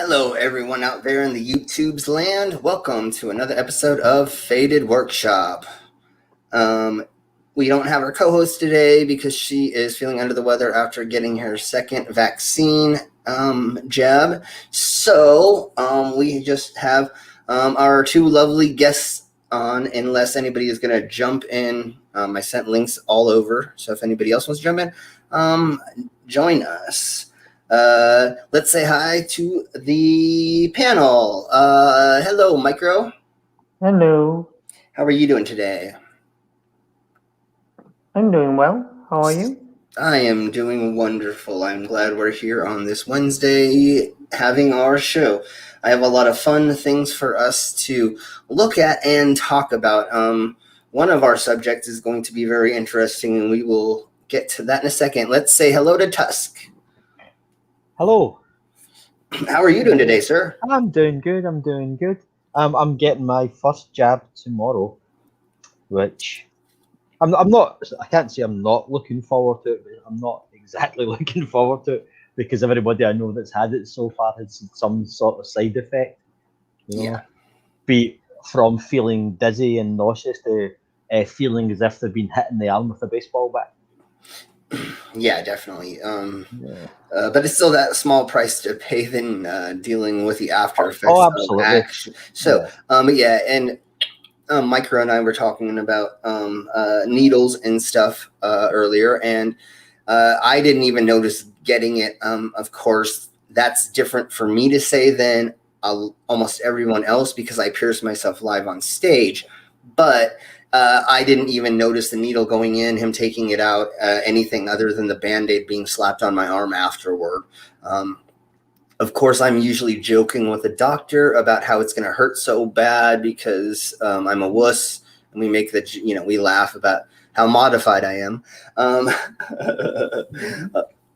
Hello, everyone out there in the YouTube's land. Welcome to another episode of Faded Workshop. We don't have our co-host today because she is feeling under the weather after getting her second vaccine jab. So we just have our two lovely guests on, unless anybody is going to jump in. I sent links all over, so if anybody else wants to jump in, join us. Let's say hi to the panel. Hello, Micro. Hello, How are you doing today? I'm doing well. How are you? I am doing wonderful. I'm glad we're here on this Wednesday having our show. I have a lot of fun things for us to look at and talk about. One of our subjects is going to be very interesting, and we will get to that in a second. Let's say hello to Tusk. Hello. How are you doing today, sir? I'm doing good. I'm getting my first jab tomorrow, which I'm not. I can't say I'm not looking forward to it, but I'm not exactly looking forward to it because everybody I know that's had it so far has some sort of side effect. Yeah. Be it from feeling dizzy and nauseous to feeling as if they've been hit in the arm with a baseball bat. Yeah, definitely. But it's still that small price to pay than dealing with the after effects absolutely. of action. So, and Micro and I were talking about needles and stuff earlier, and I didn't even notice getting it. Of course, that's different for me to say than almost everyone else because I pierced myself live on stage, but I didn't even notice the needle going in, him taking it out, anything other than the Band-Aid being slapped on my arm afterward. Of course, I'm usually joking with the doctor about how it's going to hurt so bad because I'm a wuss, and we make we laugh about how modified I am.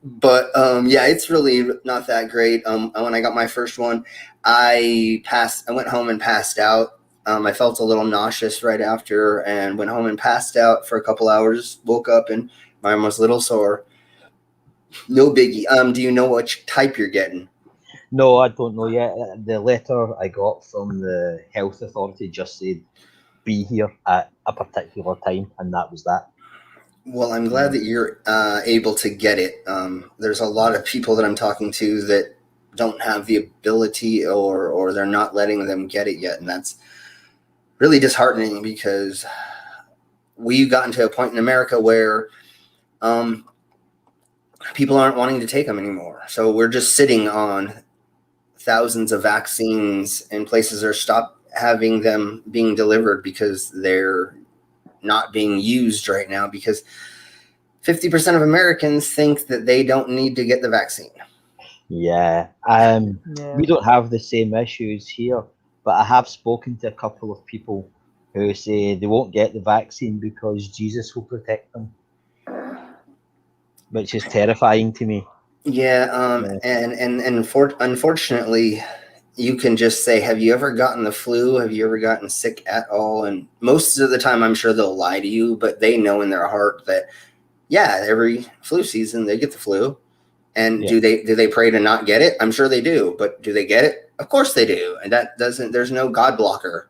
But yeah, it's really not that great. When I got my first one, I went home and passed out. I felt a little nauseous right after and went home and passed out for a couple hours, woke up and my arm was a little sore. No biggie. Do you know which type you're getting? No, I don't know yet. The letter I got from the health authority just said, be here at a particular time, and that was that. Well, I'm glad that you're able to get it. There's a lot of people that I'm talking to that don't have the ability or they're not letting them get it yet, and that's really disheartening because we've gotten to a point in America where people aren't wanting to take them anymore. So we're just sitting on thousands of vaccines and places are stopped having them being delivered because they're not being used right now because 50% of Americans think that they don't need to get the vaccine. Yeah. We don't have the same issues here, but I have spoken to a couple of people who say they won't get the vaccine because Jesus will protect them, which is terrifying to me. Yeah, and unfortunately, you can just say, have you ever gotten the flu? Have you ever gotten sick at all? And most of the time, I'm sure they'll lie to you, but they know in their heart that, yeah, every flu season they get the flu. And do they pray to not get it? I'm sure they do, but do they get it? Of course they do. And there's no God blocker.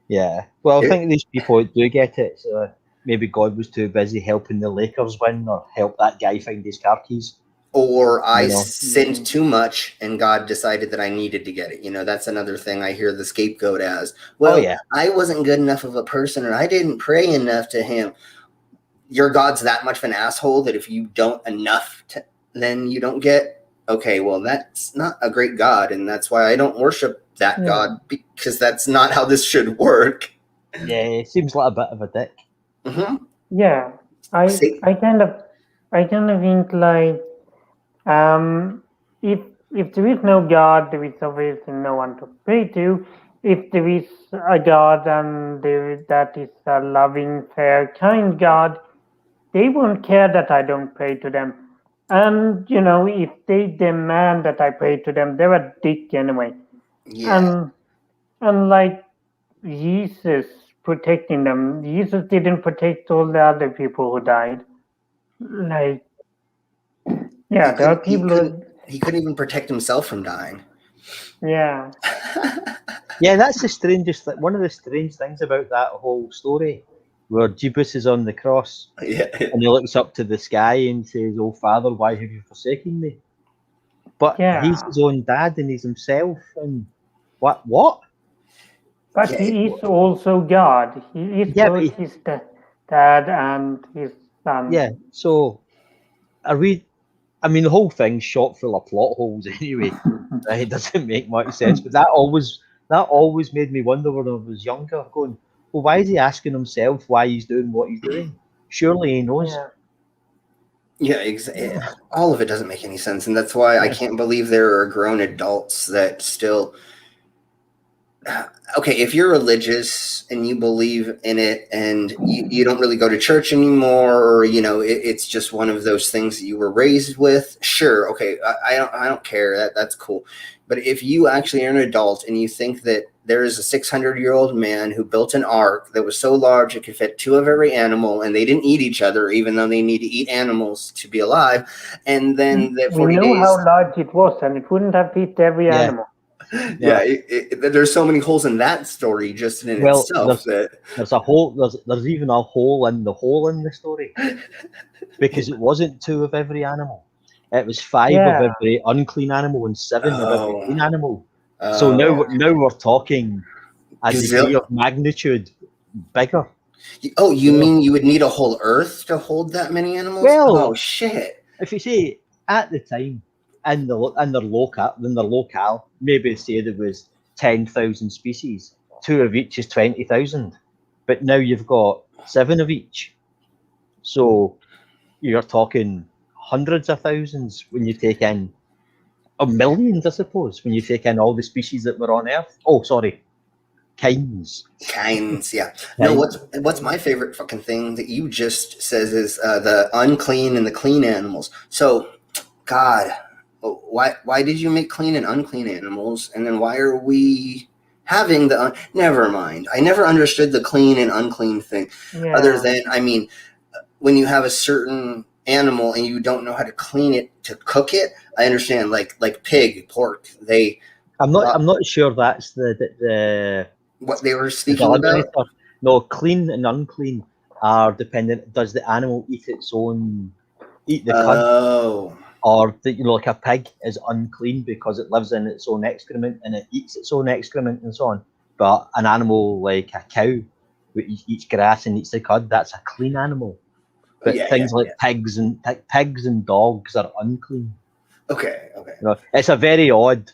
Yeah. Well, I think these people do get it. So maybe God was too busy helping the Lakers win or help that guy find his car keys. Or I sinned too much and God decided that I needed to get it. That's another thing I hear the scapegoat as. Well, I wasn't good enough of a person or I didn't pray enough to him. Your God's that much of an asshole that if you don't enough, then you don't get. Okay, well, that's not a great God. And that's why I don't worship that God because that's not how this should work. Yeah, it seems like a bit of a dick. Mm-hmm. Yeah, I kind of think like if there is no God, there is obviously no one to pray to. If there is a God and that is a loving, fair, kind God, they won't care that I don't pray to them. And if they demand that I pray to them, they're a dick anyway. Yeah. And like Jesus protecting them, Jesus didn't protect all the other people who died. Like, yeah, there are people he couldn't even protect himself from dying. Yeah. Yeah, that's the strangest. One of the strange things about that whole story, where Jeebus is on the cross Yeah. and he looks up to the sky and says, "Oh Father, why have you forsaken me?" But he's Yeah. his own dad and he's himself. And what? But Yeah. he is also God. He is Yeah, but both his dad and his son. yeah. So are we? I mean, the whole thing's shot full of plot holes anyway. It doesn't make much sense. But that always made me wonder when I was younger, going, well, why is he asking himself why he's doing what he's doing? Surely he knows. Yeah. Yeah, all of it doesn't make any sense, and that's why I Yeah. can't believe there are grown adults that still. Okay, if you're religious and you believe in it, and you don't really go to church anymore, or it's just one of those things that you were raised with. Sure, okay, I don't care. That's cool. But if you actually are an adult and you think that there is a 600-year-old man who built an ark that was so large it could fit two of every animal, and they didn't eat each other, even though they need to eat animals to be alive, and then that We 40 know days. how large it was, and it wouldn't have fit every Yeah. animal. Yeah, there's so many holes in that story just in Well, itself that. There's a hole. There's even a hole in the story because it wasn't two of every animal. It was five Yeah. of every unclean animal and seven of every clean animal. So Oh. now we're talking a degree of magnitude bigger. Oh, you mean you would need a whole Earth to hold that many animals? Well, oh shit! If you say at the time in their locale, maybe say there was 10,000 species, two of each is 20,000, but now you've got seven of each, so you're talking hundreds of thousands when you take in, or millions, I suppose, when you take in all the species that were on Earth. Oh, sorry, kinds. Yeah. No, what's my favorite fucking thing that you just says is the unclean and the clean animals. So, God, why did you make clean and unclean animals, and then why are we having never mind. I never understood the clean and unclean thing. Yeah. Other than, I mean, when you have a certain animal and you don't know how to clean it to cook it, I understand. Like pig, pork, I'm not sure that's the what they were speaking about. No, clean and unclean are dependent. Does the animal eat the cud? Oh. Or like a pig is unclean because it lives in its own excrement and it eats its own excrement and so on. But an animal like a cow, which eats grass and eats the cud, that's a clean animal. But things like pigs and dogs are unclean. Okay. It's a very odd.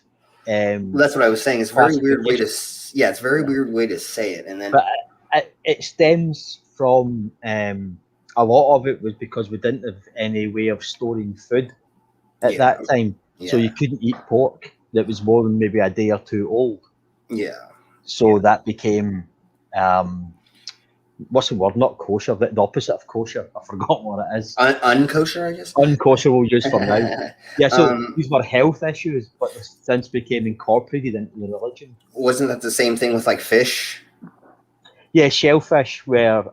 That's what I was saying. It's a very weird way to. Yeah, it's a very weird way to say it, and then. But it stems from a lot of it was because we didn't have any way of storing food at that time, so you couldn't eat pork that was more than maybe a day or two old. Yeah. So that became what's the word? Not kosher, but the opposite of kosher. I forgot what it is. Unkosher, I guess. Unkosher we'll use for now. Yeah, so these were health issues, but since became incorporated into the religion. Wasn't that the same thing with like fish? Yeah, shellfish were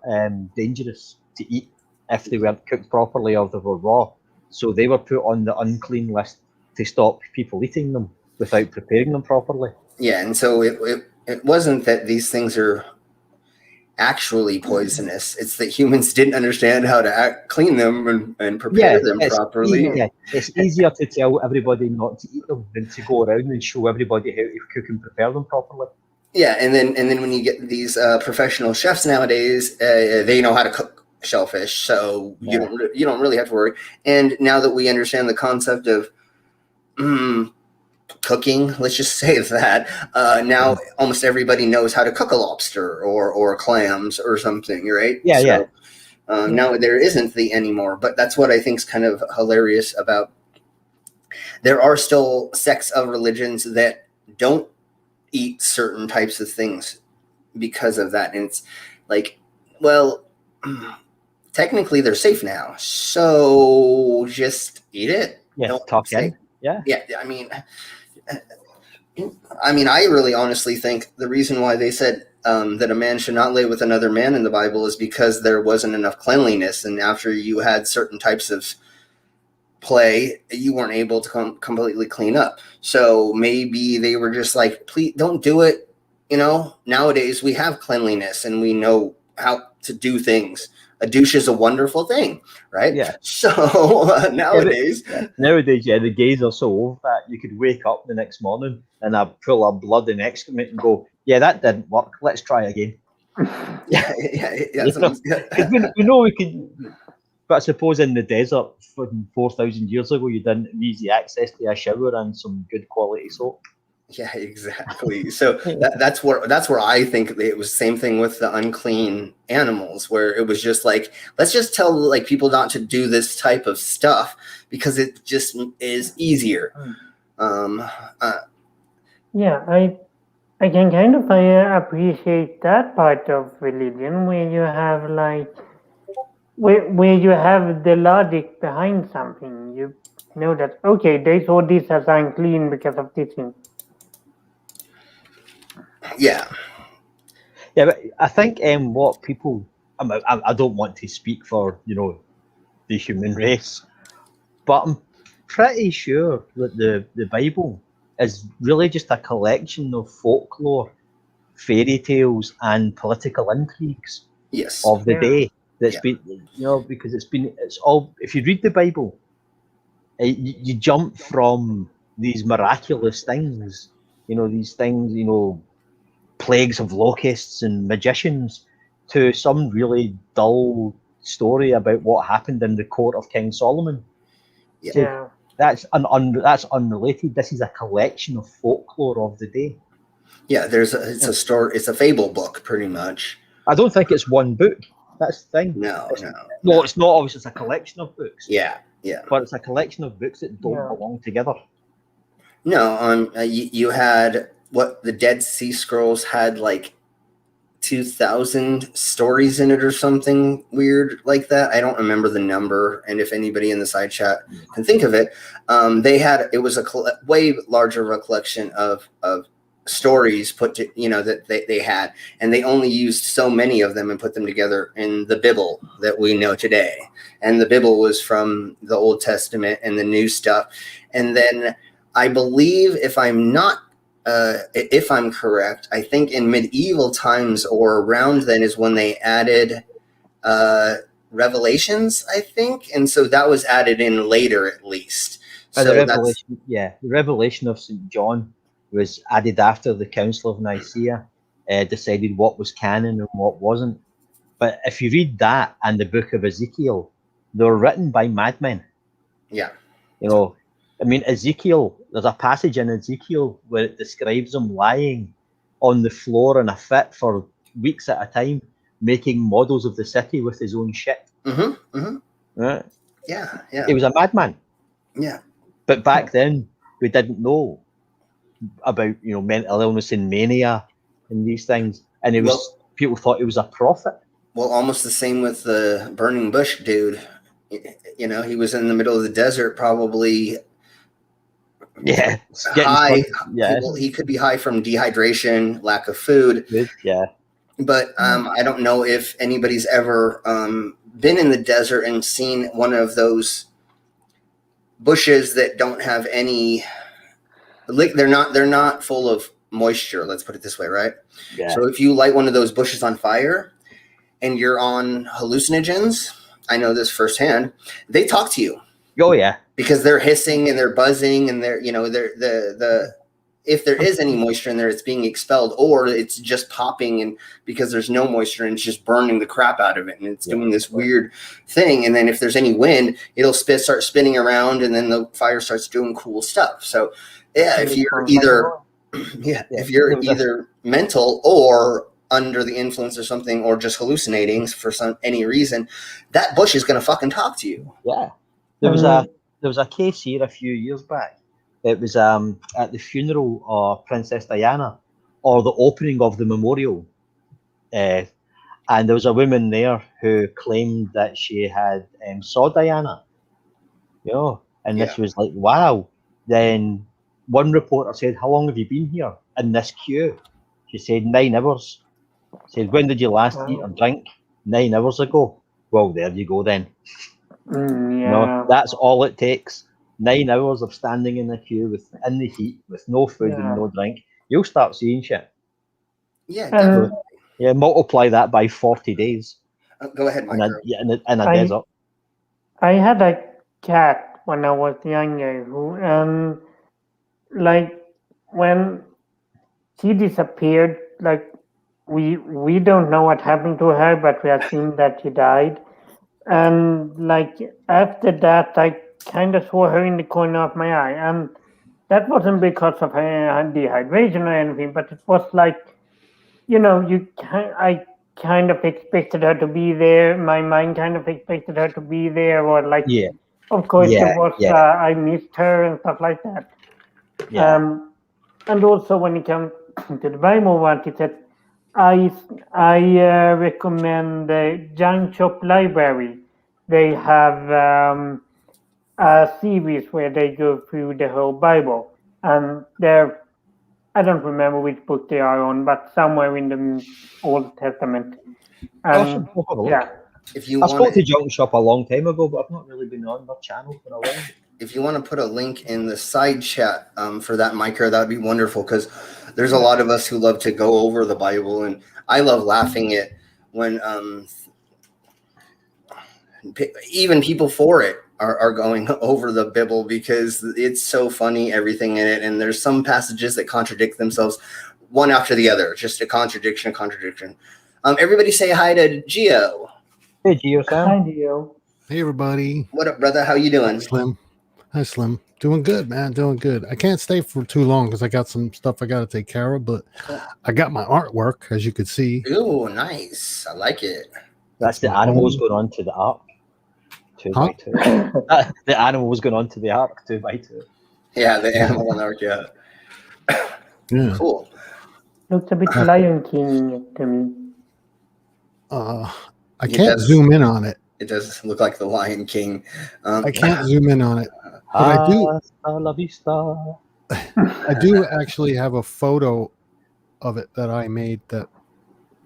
dangerous to eat if they weren't cooked properly or they were raw. So they were put on the unclean list to stop people eating them without preparing them properly. Yeah, and so it wasn't that these things are actually poisonous. It's that humans didn't understand how to clean them and prepare them properly. It's easier to tell everybody not to eat them than to go around and show everybody how to cook and prepare them properly. Yeah, and then when you get these professional chefs nowadays, they know how to cook shellfish, so you don't really have to worry. And now that we understand the concept of cooking, let's just say that now almost everybody knows how to cook a lobster or clams or something, right? Now there isn't the anymore, but that's what I think is kind of hilarious about. There are still sects of religions that don't eat certain types of things because of that, and it's like, well, technically they're safe now, so just eat it. Don't talk in. Yeah. I mean, I really honestly think the reason why they said that a man should not lay with another man in the Bible is because there wasn't enough cleanliness, and after you had certain types of play, you weren't able to completely clean up. So maybe they were just like, please don't do it. Nowadays we have cleanliness and we know how to do things. A douche is a wonderful thing, right? Yeah. So nowadays, nowadays, the gays are so old that you could wake up the next morning and have full of blood and excrement and go, yeah, that didn't work. Let's try again. yeah. Because we know we could, but I suppose in the desert from 4,000 years ago, you didn't have easy access to a shower and some good quality soap. Yeah, exactly. So that's where I think it was the same thing with the unclean animals, where it was just like, let's just tell like people not to do this type of stuff because it just is easier. Yeah, I can kind of appreciate that part of religion where you have like where you have the logic behind something. You know that okay, they saw this as unclean because of this thing. Yeah. Yeah, but I think what people, I don't want to speak for the human race, but I'm pretty sure that the Bible is really just a collection of folklore, fairy tales, and political intrigues Yes. of the Yeah. day. That's been, because it's all. If you read the Bible, you jump from these miraculous things, these things, plagues of locusts and magicians, to some really dull story about what happened in the court of King Solomon. Yeah. So that's unrelated. This is a collection of folklore of the day. Yeah, it's a story. It's a fable book, pretty much. I don't think it's one book. That's the thing. No. It's not. Obviously, it's a collection of books. Yeah. But it's a collection of books that don't belong together. No, you had what the Dead Sea Scrolls had like 2,000 stories in it or something weird like that. I don't remember the number, and if anybody in the side chat can think of it, it was a way larger of a collection of stories put to that they had, and they only used so many of them and put them together in the Bible that we know today. And the Bible was from the Old Testament and the new stuff, and then I believe if I'm correct, I think in medieval times or around then is when they added Revelations, I think, and so that was added in later at least. So the Revelation of St. John was added after the Council of Nicaea decided what was canon and what wasn't. But if you read that and the book of Ezekiel, they were written by madmen. Yeah. Ezekiel, there's a passage in Ezekiel where it describes him lying on the floor in a fit for weeks at a time, making models of the city with his own shit. Mm-hmm. Mm-hmm. Right? Yeah. He was a madman. Yeah. But back then, we didn't know about mental illness and mania and these things, and people thought he was a prophet. Well, almost the same with the burning bush dude. He was in the middle of the desert, probably. Yeah, high. Yeah, he could be high from dehydration, lack of food. Yeah, but I don't know if anybody's ever been in the desert and seen one of those bushes that don't have any. They're not full of moisture. Let's put it this way, right? Yeah. So if you light one of those bushes on fire, and you're on hallucinogens, I know this firsthand. They talk to you. Oh yeah. Because they're hissing and they're buzzing and they're if there is any moisture in there, it's being expelled, or it's just popping, and because there's no moisture and it's just burning the crap out of it, and it's doing this weird thing. And then if there's any wind, it'll start spinning around, and then the fire starts doing cool stuff. So if you're either mental or under the influence or something, or just hallucinating for any reason, that bush is going to fucking talk to you. Yeah. There was a case here a few years back. It was at the funeral of Princess Diana, or the opening of the memorial, and there was a woman there who claimed that she had saw Diana, and this was like, wow. Then one reporter said, "How long have you been here in this queue?" She said, 9 hours. Said, "When did you last eat or drink?" 9 hours ago. Well, there you go then. Yeah. that's all it takes. 9 hours of standing in the queue in the heat with no food and no drink. You'll start seeing shit. Yeah, And definitely. Yeah, multiply that by 40 days Go ahead, Mike. in a desert. I had a cat when I was younger like when she disappeared, like we don't know what happened to her, but we assume that she died. And like after that, I kind of saw her in the corner of my eye, and that wasn't because of her dehydration or anything, but it was like, I kind of expected her to be there. My mind kind of expected her to be there, or like, Yeah, of course, yeah, it was. yeah. I missed her and stuff like that. Yeah. And also when it comes to the Venmo one, it said, I recommend the Junk Shop Library. They have a series where they go through the whole Bible, and I don't remember which book they are on, but somewhere in the Old Testament. And Awesome. We'll have a look. yeah, If you I want spoke to Junk Shop a long time ago, but I've not really been on their channel for a while. if you want to put a link in the side chat for that, Micro, that would be wonderful, because there's a lot of us who love to go over the Bible, and I love laughing at when even people for it are going over the Bible, because it's so funny, everything in it, and there's some passages that contradict themselves one after the other, just a contradiction. Everybody say hi to Gio. Hey, Gio Sam. hi Dio. Hey, everybody. What up, brother? How you doing? Hi, Slim. Doing good, man. Doing good. I can't stay for too long because I got some stuff I got to take care of, but I got my artwork, as you could see. Ooh, nice. I like it. That's the animals going on to the ark. 2x2. The animals going on to the ark 2x2. Yeah, the animal on the ark, yeah. Yeah. Cool. Looks a bit Lion King to me. I It can't does. zoom in on it. It does look like the Lion King. I can't zoom in on it. But I do. Hasta la vista. I do actually have a photo of it that I made. That,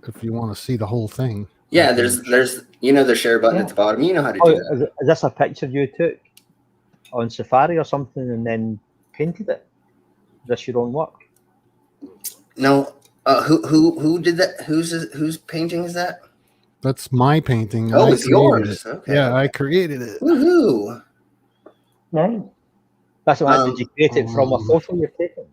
if you want to see the whole thing. Yeah, there's the share button at the bottom. You know how to do that. Is this a picture you took on Safari or something and then painted it? Is this your own work? No. Who did that? Whose painting is that? That's my painting. Oh, it's yours. Okay. Yeah, I created it. Woohoo! Nice. That's what. Did you create it from a photo you've taken?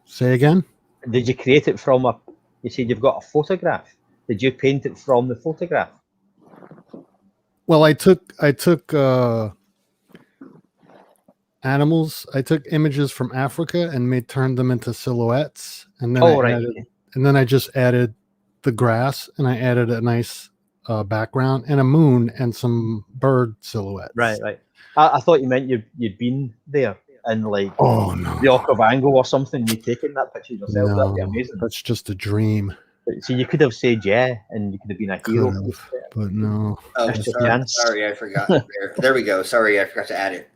Say again? Did you create it from a? You said you've got a photograph. Did you paint it from the photograph? Well, I took animals. I took images from Africa and turned them into silhouettes, and then I just added the grass, and I added a nice background and a moon and some bird silhouettes. Right. I thought you meant you'd been there and like the Okavango or something. You taking that picture yourself? No, that'd be amazing. That's just a dream. So you could have said yeah, and you could have been a hero. But no. Oh, sorry, I forgot. There we go. Sorry, I forgot to add it.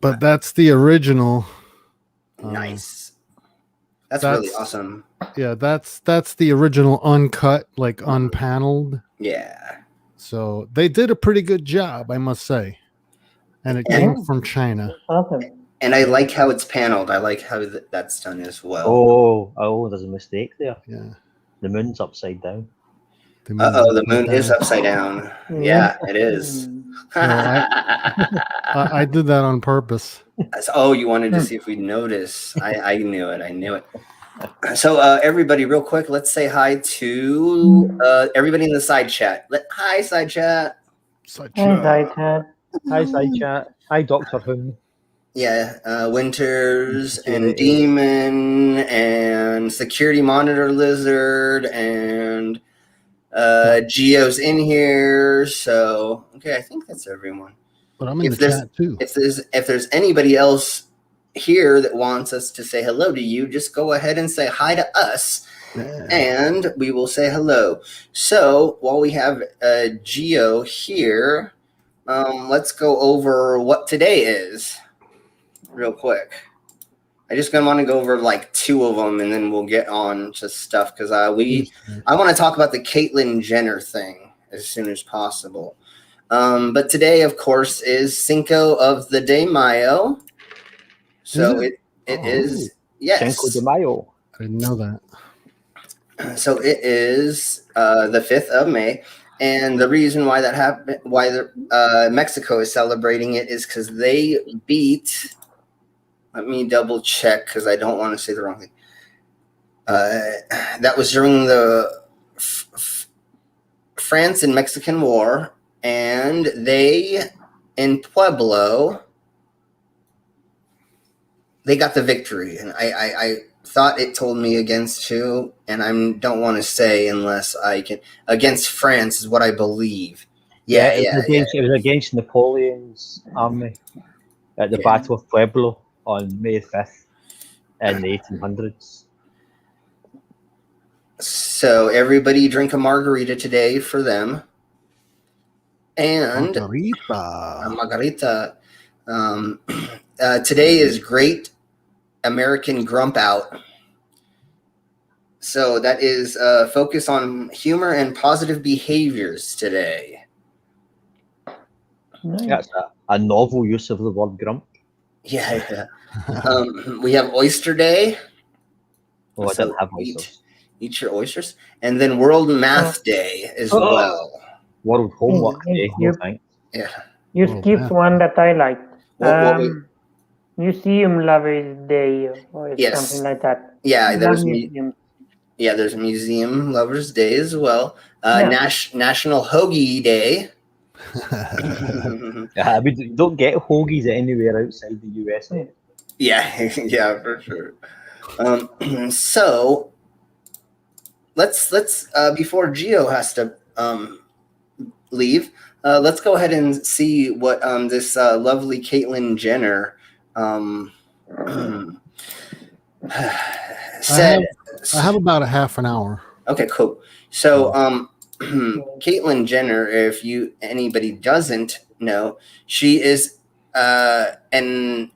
But that's the original. Nice. That's really awesome. Yeah, that's the original uncut, like unpaneled. Yeah. So they did a pretty good job, I must say. And it came from China. Awesome. And I like how it's paneled. I like how that's done as well. Oh, there's a mistake there. Yeah. The moon's upside down. The moon is upside down. Yeah, it is. I did that on purpose. Oh, you wanted to see if we'd notice. I knew it. So everybody, real quick, let's say hi to everybody in the side chat. Hi, side chat. Hi, side chat. Hi, Dr. Who. Yeah, Winters and Demon and Security Monitor Lizard and Geo's in here. So okay, I think that's everyone. But I'm in the chat too. If there's anybody else here that wants us to say hello to you, just go ahead and say hi to us, and we will say hello. So while we have Geo here, let's go over what today is real quick. I just want to go over like two of them, and then we'll get on to stuff because I want to talk about the Caitlyn Jenner thing as soon as possible. But today, of course, is Cinco of the de Mayo. So it is, yes. Cinco de Mayo. I didn't know that. So it is the 5th of May. And the reason why that happened, Mexico is celebrating it, is because they beat. Let me double check because I don't want to say the wrong thing. That was during the France and Mexican War, and they in Pueblo they got the victory. And I thought it told me against who, and I don't want to say unless I can. Against France is what I believe. It was against Napoleon's army at the Battle of Pueblo on May 5th in the 1800s. So everybody drink a margarita today for them. And margarita. Today is Great American Grump Out. So that is focus on humor and positive behaviors today. Nice. That's a novel use of the word grump. Yeah. We have Oyster Day. Oh, I didn't have oysters. Eat your oysters. And then World Math Day as well. World Homework Day. No thanks. Yeah. You skipped one that I liked. Museum Lovers Day or something like that. Yeah, there's Museum Lovers Day as well. National Hoagie Day. We don't get hoagies anywhere outside the USA. Yeah, for sure. So let's before Gio has to leave, let's go ahead and see what this lovely Caitlyn Jenner said. I have about a half an hour. Okay, cool. So Caitlyn Jenner, if anybody doesn't know, she is an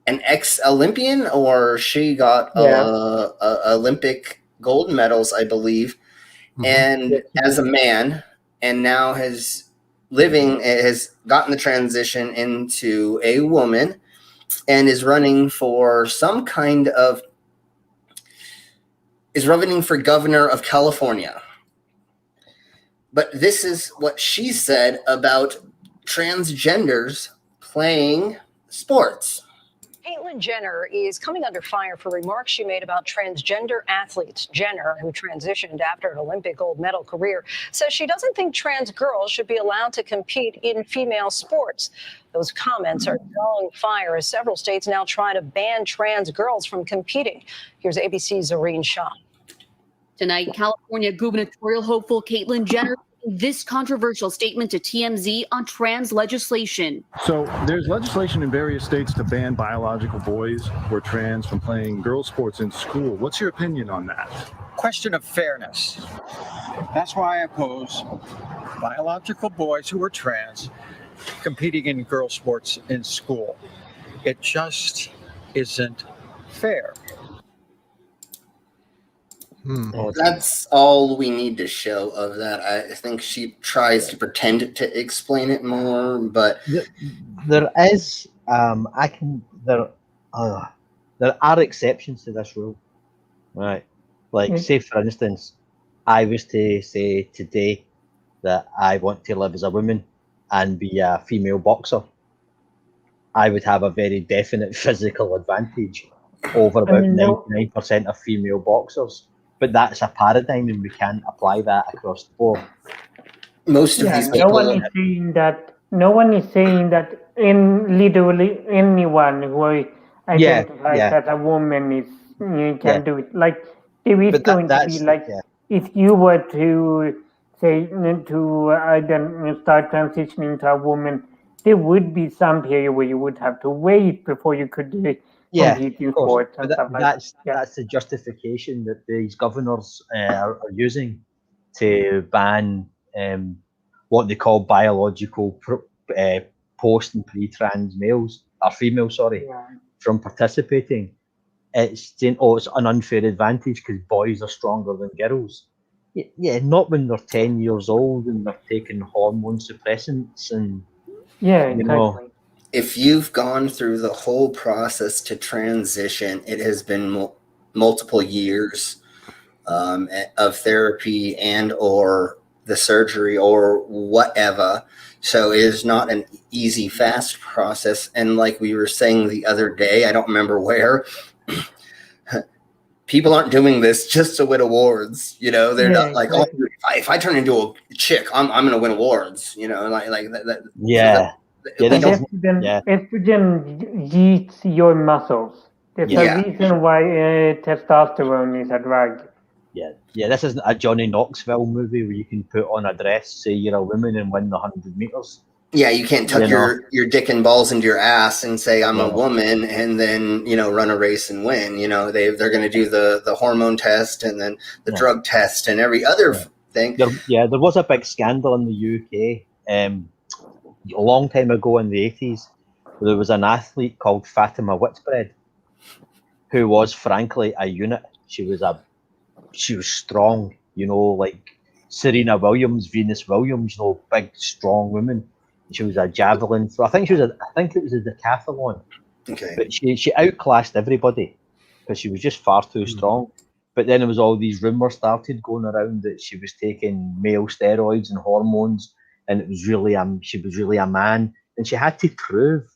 ex-Olympian, or she got Olympic gold medals, I believe, and as a man, and now has gotten the transition into a woman, and is running for governor of California. But this is what she said about transgenders playing sports. Caitlyn Jenner is coming under fire for remarks she made about transgender athletes. Jenner, who transitioned after an Olympic gold medal career, says she doesn't think trans girls should be allowed to compete in female sports. Those comments are drawing fire as several states now try to ban trans girls from competing. Here's ABC's Zareen Shah. Tonight, California gubernatorial hopeful Caitlyn Jenner this controversial statement to TMZ on trans legislation. So there's legislation in various states to ban biological boys who are trans from playing girls' sports in school. What's your opinion on that? Question of fairness. That's why I oppose biological boys who are trans competing in girls' sports in school. It just isn't fair. That's all we need to show of that. I think she tries to pretend to explain it more, but there is there are exceptions to this rule, right? Like, say for instance, I was to say today that I want to live as a woman and be a female boxer, I would have a very definite physical advantage over about 99% of female boxers. But that's a paradigm, and we can't apply that across the board. Most of these people. No one is saying that in literally anyone who identifies as a woman can do it. Like, there is going to be if you were to say to start transitioning to a woman, there would be some period where you would have to wait before you could compete in sports and stuff like that. That's the justification that these governors are using to ban what they call biological post and pre-trans males or females, from participating. It's saying, it's an unfair advantage because boys are stronger than girls. Yeah, not when they're 10 years old and they're taking hormone suppressants and Yeah, you exactly. know. If you've gone through the whole process to transition, it has been multiple years of therapy and or the surgery or whatever. So it is not an easy, fast process. And like we were saying the other day, I don't remember where, people aren't doing this just to win awards. You know, they're not like, exactly. oh, if I turn into a chick, I'm going to win awards. You know, like that. Yeah. So And estrogen eats your muscles. There's a reason why testosterone is a drug. Yeah, this isn't a Johnny Knoxville movie where you can put on a dress, say you're a woman, and win the 100 meters. Yeah, you can't tuck your dick and balls into your ass and say I'm a woman, and then run a race and win. They're going to do the hormone test and then the drug test and every other thing. There was a big scandal in the UK a long time ago in the 80s. There was an athlete called Fatima Whitbread who was frankly a unit. She was strong, like Serena Williams, Venus Williams, big, strong woman. She was a javelin thrower. I think it was a decathlon. Okay. But she outclassed everybody because she was just far too strong. But then there was all these rumours started going around that she was taking male steroids and hormones, and it was she was really a man, and she had to prove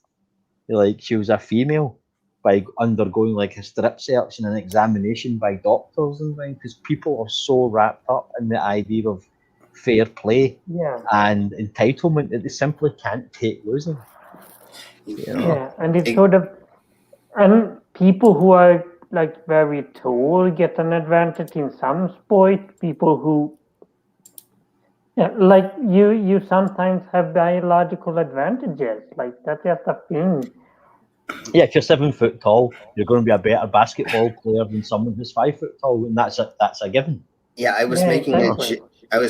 like she was a female by undergoing like a strip search and an examination by doctors and things, because people are so wrapped up in the idea of fair play and entitlement that they simply can't take losing. Yeah, and it's sort of, and people who are like very tall get an advantage in some sport. People who, like you sometimes have biological advantages. Like that's just a thing. Yeah, if you're 7 foot tall, you're going to be a better basketball player than someone who's 5 foot tall, and that's a given. Yeah, I was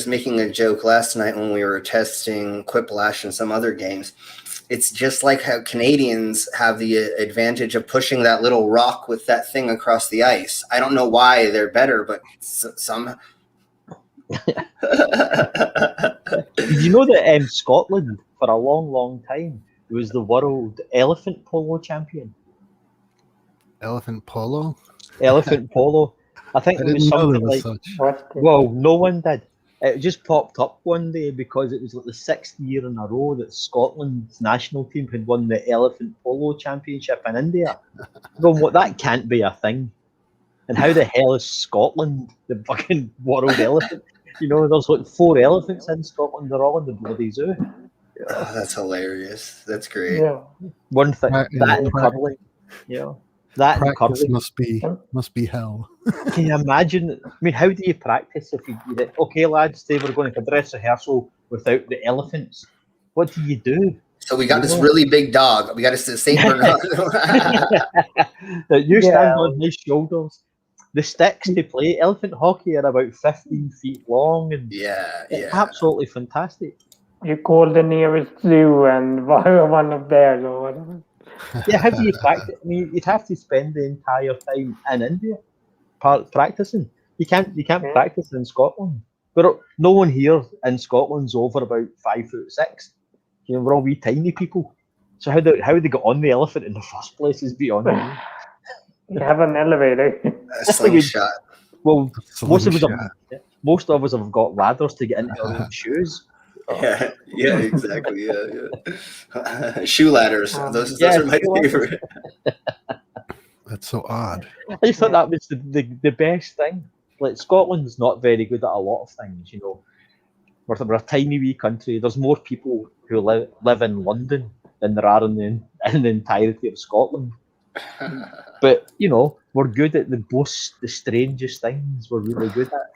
making a joke last night when we were testing Quiplash and some other games. It's just like how Canadians have the advantage of pushing that little rock with that thing across the ice. I don't know why they're better, but some. Did you know that Scotland, for a long, long time, was the world elephant polo champion? Elephant polo? Elephant polo. I think it was something like. Well, no one did. It just popped up one day because it was like the 6th year in a row that Scotland's national team had won the elephant polo championship in India. Well, that can't be a thing. And how the hell is Scotland the fucking world elephant? There's like 4 elephants in Scotland. They're all in the bloody zoo. Oh, that's hilarious. That's great. Yeah. One thing that and cuddling. That practice must be hell. Can you imagine? I mean, how do you practice if you okay, lads, today we're going to a dress rehearsal without the elephants? What do you do? So we got this really big dog. We got to St. Bernard. You stand on his shoulders. The sticks to play elephant hockey are about 15 feet long, and it's absolutely fantastic. You call the nearest zoo and borrow one of theirs or whatever. Yeah, how do you practice? I mean, you'd have to spend the entire time in India practicing. You can't practice in Scotland. But no one here in Scotland's over about 5'6". We're all wee tiny people. So how they got on the elephant in the first place is beyond me. You have an elevator. A slingshot. Well, most of us have got ladders to get into our own shoes. Yeah, exactly. Yeah. Shoe ladders. Those are my favorite. That's so odd. I just thought that was the best thing. Like, Scotland's not very good at a lot of things, We're a tiny wee country. There's more people who live in London than there are in the entirety of Scotland. But, we're good at the strangest things. We're really good at.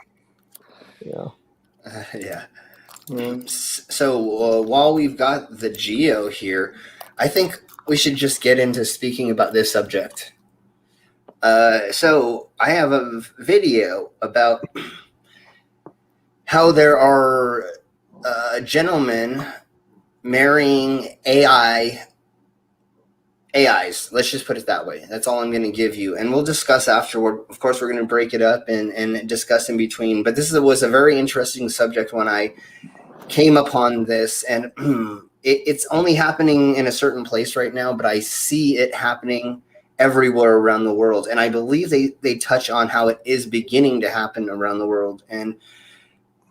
Yeah. So while we've got the Geo here, I think we should just get into speaking about this subject. So I have a video about how there are gentlemen marrying AI AIs. Let's just put it that way. That's all I'm going to give you, and we'll discuss afterward. Of course, we're going to break it up and discuss in between. But was a very interesting subject when I came upon this, and it's only happening in a certain place right now, but I see it happening everywhere around the world, and I believe they touch on how it is beginning to happen around the world, and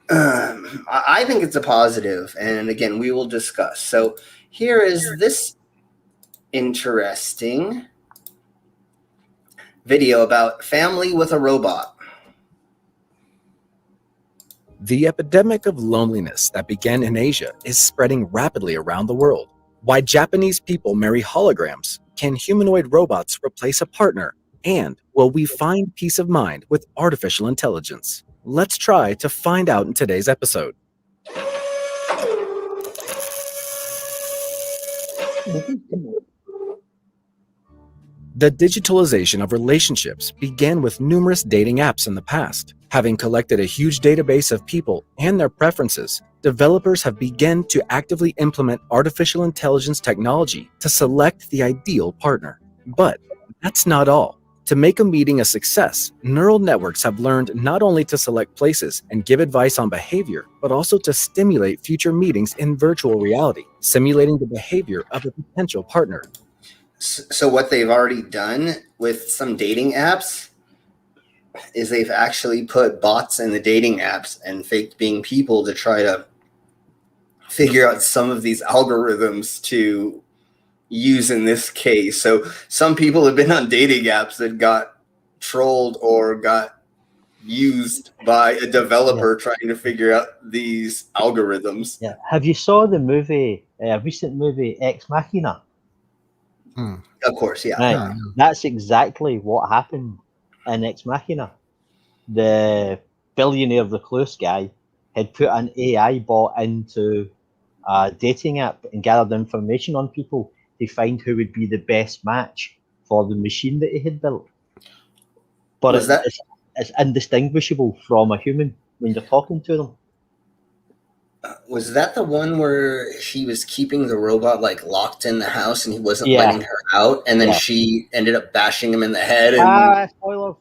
I think it's a positive. And again, we will discuss. So here is this interesting video about family with a robot. The epidemic of loneliness that began in Asia is spreading rapidly around the world. Why Japanese people marry holograms? Can humanoid robots replace a partner? And will we find peace of mind with artificial intelligence? Let's try to find out in today's episode. The digitalization of relationships began with numerous dating apps in the past. Having collected a huge database of people and their preferences, developers have begun to actively implement artificial intelligence technology to select the ideal partner. But that's not all. To make a meeting a success, neural networks have learned not only to select places and give advice on behavior, but also to stimulate future meetings in virtual reality, simulating the behavior of a potential partner. So what they've already done with some dating apps is they've actually put bots in the dating apps and faked being people to try to figure out some of these algorithms to use in this case. So some people have been on dating apps that got trolled or got used by a developer trying to figure out these algorithms. Yeah. Have you saw the movie, recent movie Ex Machina? Of course, yeah. Right. Yeah. That's exactly what happened in Ex Machina. The billionaire recluse guy had put an AI bot into a dating app and gathered information on people to find who would be the best match for the machine that he had built. But it's indistinguishable from a human when you're talking to them. Was that the one where she was keeping the robot like locked in the house and he wasn't letting her out, and then she ended up bashing him in the head? And Spoiler.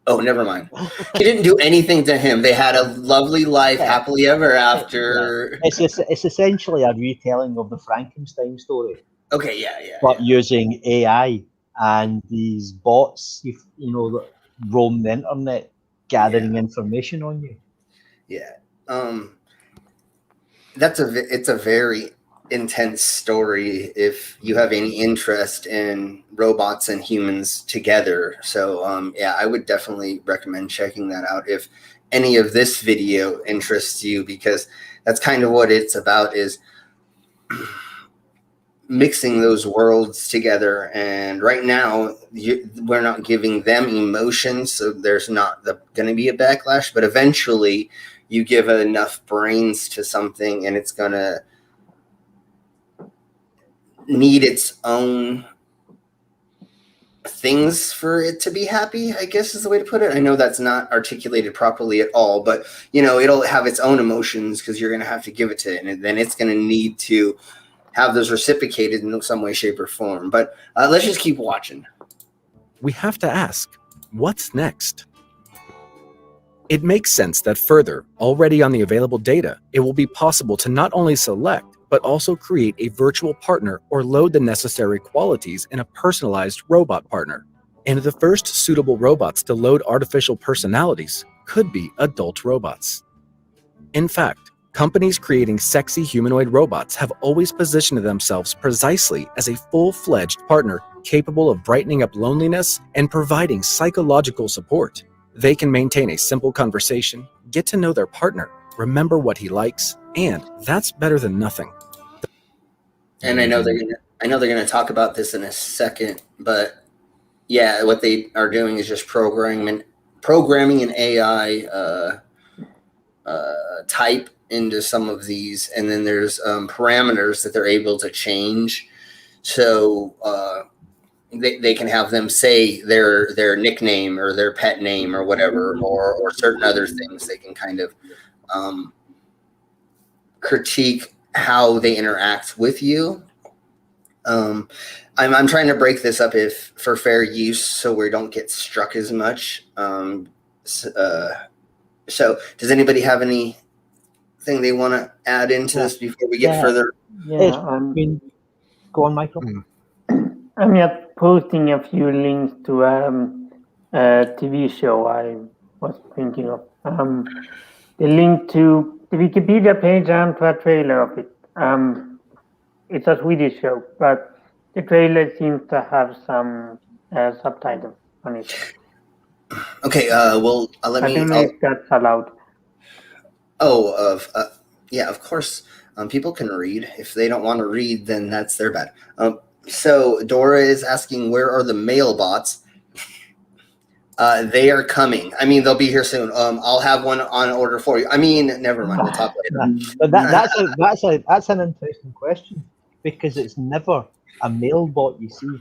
Oh, never mind. She didn't do anything to him. They had a lovely life, happily ever after. It's essentially a retelling of the Frankenstein story. Okay, but using AI and these bots, you know, that roam the internet gathering information on you. Yeah. It's a very intense story if you have any interest in robots and humans together. So I would definitely recommend checking that out if any of this video interests you, because that's kind of what it's about, is mixing those worlds together. And right now we're not giving them emotions, so there's not going to be a backlash, but eventually you give enough brains to something and it's going to need its own things for it to be happy, I guess is the way to put it. I know that's not articulated properly at all, but you know, it'll have its own emotions because you're going to have to give it to it, and then it's going to need to have those reciprocated in some way, shape, or form. But let's just keep watching. We have to ask, what's next? It makes sense that further, already on the available data, it will be possible to not only select, but also create a virtual partner or load the necessary qualities in a personalized robot partner. And the first suitable robots to load artificial personalities could be adult robots. In fact, companies creating sexy humanoid robots have always positioned themselves precisely as a full-fledged partner capable of brightening up loneliness and providing psychological support. They can maintain a simple conversation, get to know their partner, remember what he likes, and that's better than nothing. And I know they're gonna talk about this in a second, but yeah, what they are doing is just programming an AI type into some of these, and then there's parameters that they're able to change, so they can have them say their nickname or their pet name or whatever, or certain other things. They can kind of critique how they interact with you. I'm trying to break this up for fair use, so we don't get struck as much. So does anybody have anything they want to add into this before we get further? Yeah, go on, Michael. I'm just posting a few links to a TV show I was thinking of. The link to the Wikipedia page and to a trailer of it. It's a Swedish show, but the trailer seems to have some subtitles on it. Okay, well, let me. I don't know if that's allowed. Oh, yeah, of course. People can read. If they don't want to read, then that's their bad. So Dora is asking, where are the mail bots? They are coming. I mean, they'll be here soon. I'll have one on order for you. I mean, never mind. We'll talk later. But that's an interesting question, because it's never a male bot you see.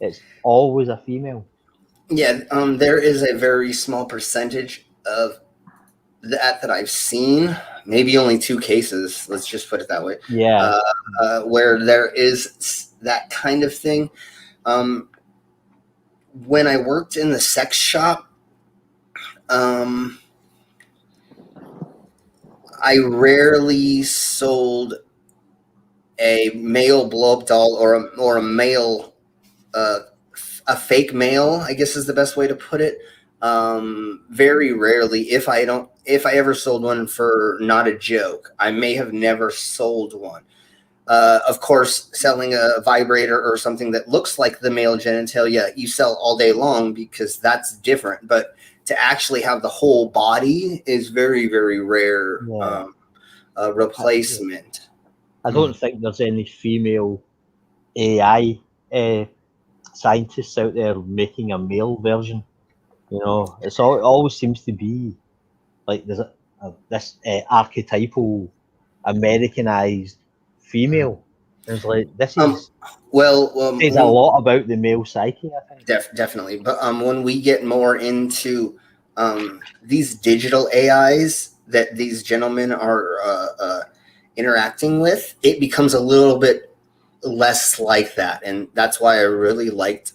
It's always a female. Yeah, there is a very small percentage of that I've seen. Maybe only 2 cases. Let's just put it that way. Yeah. Where there is that kind of thing. When I worked in the sex shop, I rarely sold a male blow-up doll or a male, a fake male, I guess is the best way to put it. Very rarely, if I ever sold one for not a joke, I may have never sold one. Of course, selling a vibrator or something that looks like the male genitalia, you sell all day long because that's different. But to actually have the whole body is very, very rare replacement. I don't think there's any female AI scientists out there making a male version. You know, it always seems to be like there's this archetypal Americanized female. It's like this is says a lot about the male psyche, I think. Definitely. But when we get more into these digital AIs that these gentlemen are interacting with, it becomes a little bit less like that. And that's why I really liked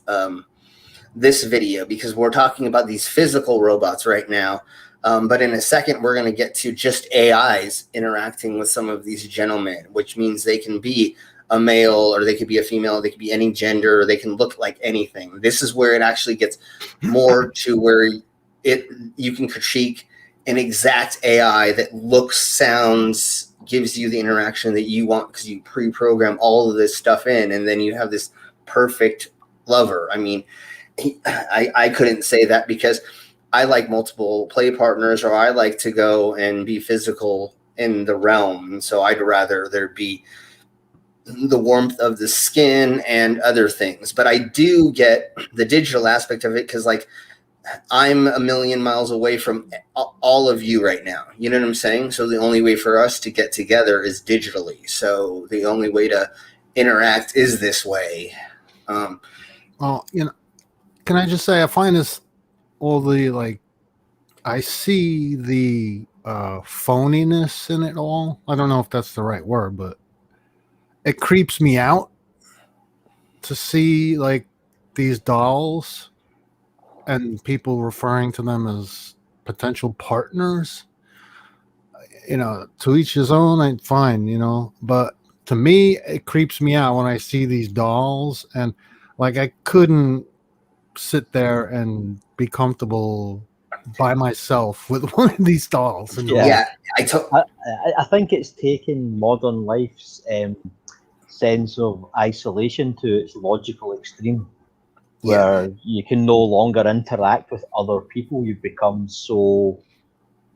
this video, because we're talking about these physical robots right now. But in a second, we're going to get to just AIs interacting with some of these gentlemen, which means they can be a male or they could be a female, they could be any gender, or they can look like anything. This is where it actually gets more to where you can critique an exact AI that looks, sounds, gives you the interaction that you want because you pre-program all of this stuff in, and then you have this perfect lover. I mean, I couldn't say that because I like multiple play partners, or I like to go and be physical in the realm. And so I'd rather there be the warmth of the skin and other things. But I do get the digital aspect of it because, like, I'm a million miles away from all of you right now. You know what I'm saying? So the only way for us to get together is digitally. So the only way to interact is this way. Well, you know, can I just say I find this all the like I see the phoniness in it all. I don't know if that's the right word, but it creeps me out to see like these dolls and people referring to them as potential partners. You know, to each his own, I'm fine, you know, but to me, it creeps me out when I see these dolls, and like I couldn't sit there and be comfortable by myself with one of these dolls. I think it's taken modern life's sense of isolation to its logical extreme, where you can no longer interact with other people. You've become so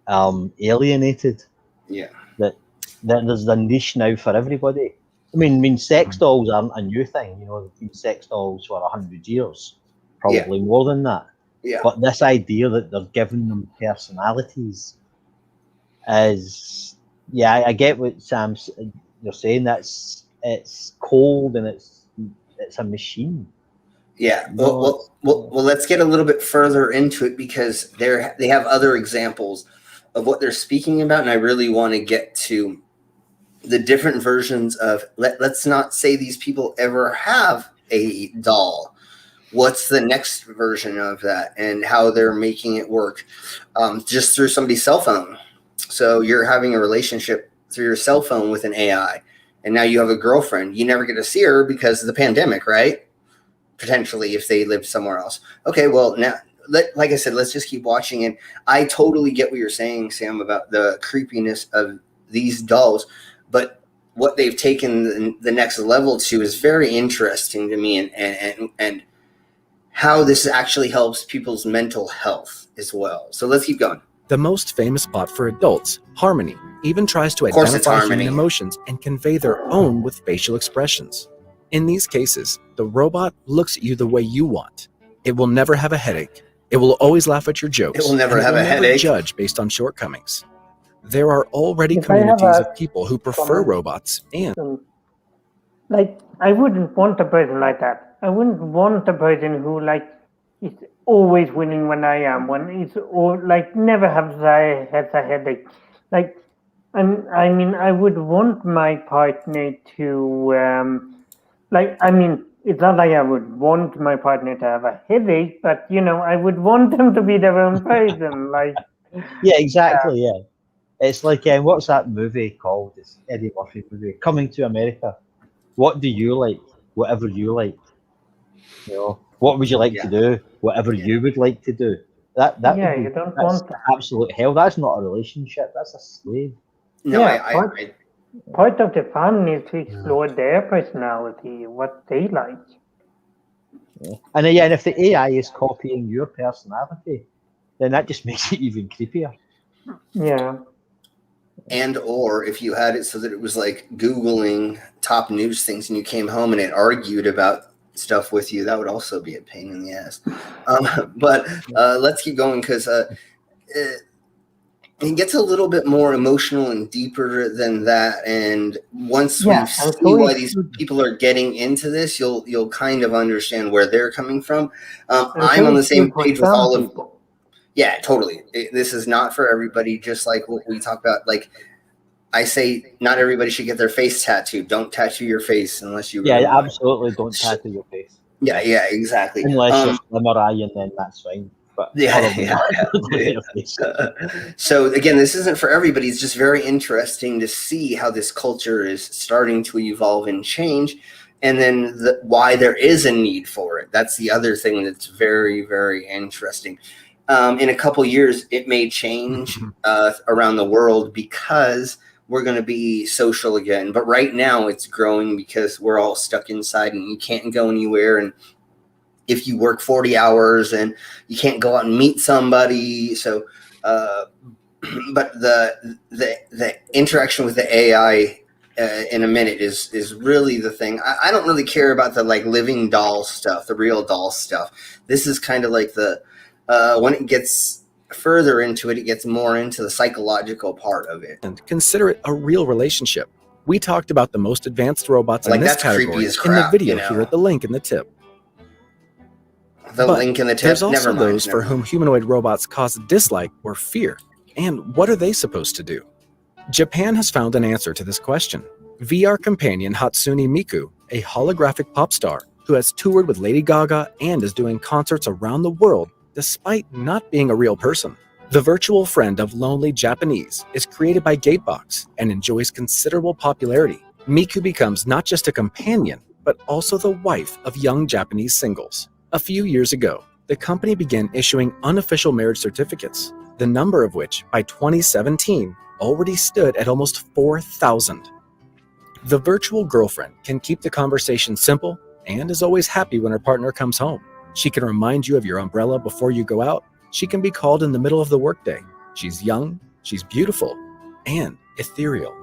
alienated that there's a niche now for everybody. I mean, sex dolls aren't a new thing. You know, there've been sex dolls for 100 years, probably more than that. Yeah. But this idea that they're giving them personalities is, I get what Sam's you're saying. It's cold and it's a machine. Yeah. Well, let's get a little bit further into it, because they have other examples of what they're speaking about, and I really want to get to the different versions of let's not say these people ever have a doll. What's the next version of that, and how they're making it work just through somebody's cell phone. So you're having a relationship through your cell phone with an AI, and now you have a girlfriend. You never get to see her because of the pandemic, right? Potentially, if they lived somewhere else. Okay, well, now, like I said, let's just keep watching. And I totally get what you're saying, Sam, about the creepiness of these dolls. But what they've taken the next level to is very interesting to me, and how this actually helps people's mental health as well. So let's keep going. The most famous bot for adults, Harmony, even tries to identify human emotions and convey their own with facial expressions. In these cases, the robot looks at you the way you want. It will never have a headache. It will always laugh at your jokes. It will never have a headache. Judge based on shortcomings. There are already communities of people who prefer robots and... Like, I wouldn't want a person like that. I wouldn't want a person who, like, is always winning when I am, when it's all, like, never has a headache. Like, I mean, I would want my partner to, it's not like I would want my partner to have a headache, but, I would want them to be their own person. Like, yeah, exactly, yeah. It's like, what's that movie called? It's Eddie Murphy movie, Coming to America. What do you like? Whatever you like. What would you like to do? Whatever you would like to do. That you don't want that. Absolute hell. That's not a relationship. That's a slave. No, part of the fun is to explore their personality, what they like. Yeah. And if the AI is copying your personality, then that just makes it even creepier. Yeah. And or if you had it so that it was like Googling top news things and you came home and it argued about stuff with you, that would also be a pain in the ass. But let's keep going, because it gets a little bit more emotional and deeper than that. And once we see why these people are getting into this, you'll kind of understand where they're coming from. I'm on the same page with all of them. Yeah, totally. This is not for everybody, just like what we talk about. Like, I say not everybody should get their face tattooed. Don't tattoo your face unless you really want. Absolutely don't tattoo your face. Yeah, exactly. Unless you're slimmer, and then that's fine. But So again, this isn't for everybody. It's just very interesting to see how this culture is starting to evolve and change, and then why there is a need for it. That's the other thing that's very, very interesting. In a couple years, it may change around the world because we're going to be social again. But right now, it's growing because we're all stuck inside and you can't go anywhere. And if you work 40 hours and you can't go out and meet somebody, so but the interaction with the AI in a minute is really the thing. I don't really care about the like living doll stuff, the real doll stuff. This is kind of like the when it gets further into it, it gets more into the psychological part of it. And consider it a real relationship. We talked about the most advanced robots in this category in the video here at the link in the tip. Link in the tip. There's also those for whom humanoid robots cause dislike or fear. And what are they supposed to do? Japan has found an answer to this question. VR companion Hatsune Miku, a holographic pop star who has toured with Lady Gaga and is doing concerts around the world despite not being a real person. The virtual friend of lonely Japanese is created by Gatebox and enjoys considerable popularity. Miku becomes not just a companion, but also the wife of young Japanese singles. A few years ago, the company began issuing unofficial marriage certificates, the number of which, by 2017, already stood at almost 4,000. The virtual girlfriend can keep the conversation simple and is always happy when her partner comes home. She can remind you of your umbrella before you go out. She can be called in the middle of the workday. She's young, she's beautiful, and ethereal.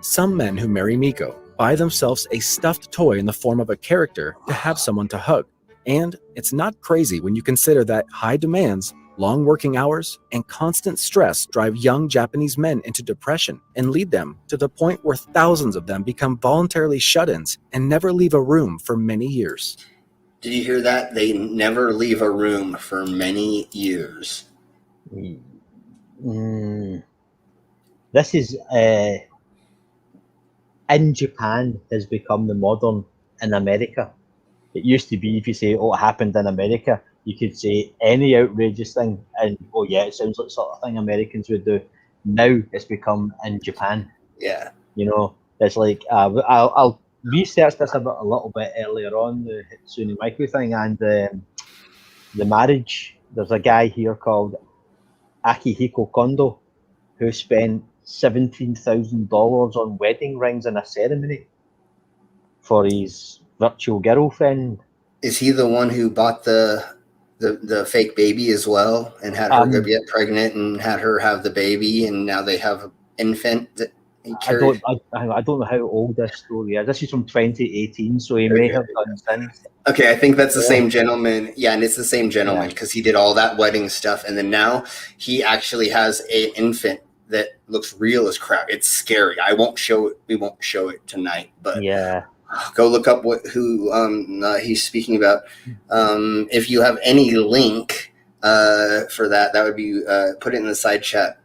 Some men who marry Miko buy themselves a stuffed toy in the form of a character to have someone to hug. And it's not crazy when you consider that high demands, long working hours, and constant stress drive young Japanese men into depression and lead them to the point where thousands of them become voluntarily shut-ins and never leave a room for many years. Did you hear that? They never leave a room for many years. This is in Japan has become the modern in America. It used to be if you say, "Oh, it happened in America," you could say any outrageous thing, and oh yeah, it sounds like the sort of thing Americans would do. Now it's become in Japan. Yeah. You know, it's like I'll research this a little bit earlier on the Hatsune Miku thing and the marriage. There's a guy here called Akihiko Kondo who spent $17,000 on wedding rings in a ceremony for his virtual girlfriend. Is he the one who bought the fake baby as well and had her get pregnant and had her have the baby, and now they have an infant that he carried? I don't know how old this story is. This is from 2018, so he may have done since. Okay, I think that's the same gentleman. Yeah, and it's the same gentleman because he did all that wedding stuff, and then now he actually has an infant that looks real as crap. It's scary. I won't show it. We won't show it tonight, but yeah, go look up who he's speaking about. If you have any link for that would be put it in the side chat,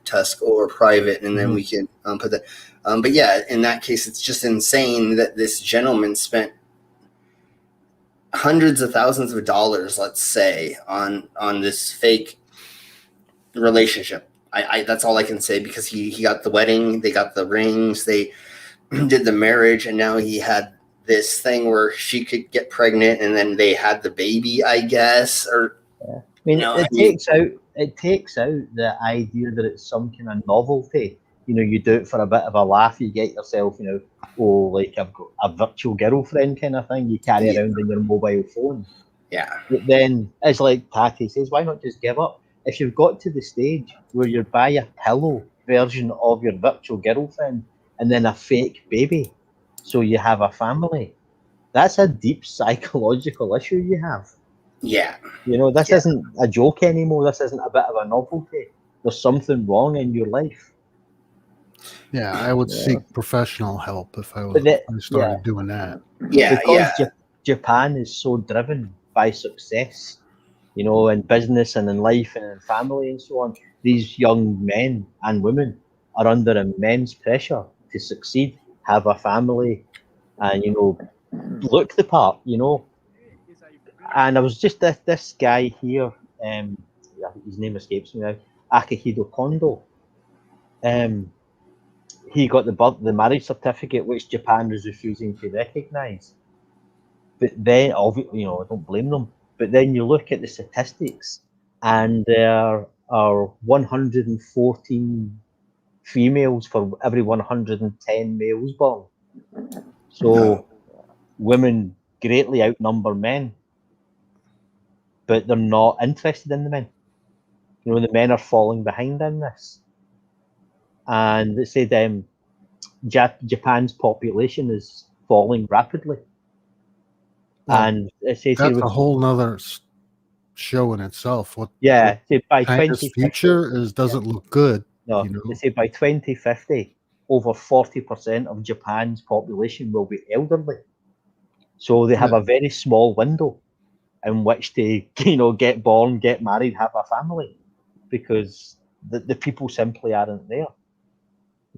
Tusk or private, and then we can put that. But yeah, in that case, it's just insane that this gentleman spent hundreds of thousands of dollars, let's say, on this fake relationship. I that's all I can say, because he got the wedding, they got the rings, they did the marriage, and now he had this thing where she could get pregnant, and then they had the baby, I guess. Or I mean, it takes out the idea that it's some kind of novelty. You know, you do it for a bit of a laugh. You get yourself, you know, oh, like I've got a virtual girlfriend kind of thing. You carry around in your mobile phone. Yeah. But then, it's like Patty says, why not just give up? If you've got to the stage where you buy a pillow version of your virtual girlfriend and then a fake baby, so you have a family, that's a deep psychological issue you have. Yeah. You know, this isn't a joke anymore. This isn't a bit of a novelty. There's something wrong in your life. Yeah, I would seek professional help if I started doing that. Yeah, because Japan is so driven by success, you know, in business and in life and in family and so on. These young men and women are under immense pressure to succeed, have a family, and, you know, look the part, you know. And I was just this guy here, his name escapes me now, Akihito Kondo. He got the marriage certificate, which Japan was refusing to recognise. But then, obviously, you know, I don't blame them. But then you look at the statistics, and there are 114 females for every 110 males born. So women greatly outnumber men, but they're not interested in the men. You know, the men are falling behind in this. And they said Japan's population is falling rapidly. And it says that's a whole nother show in itself. What by China's 2050, future doesn't look good. No, you know? They say by 2050, over 40% of Japan's population will be elderly. So they have a very small window in which to, you know, get born, get married, have a family, because the people simply aren't there.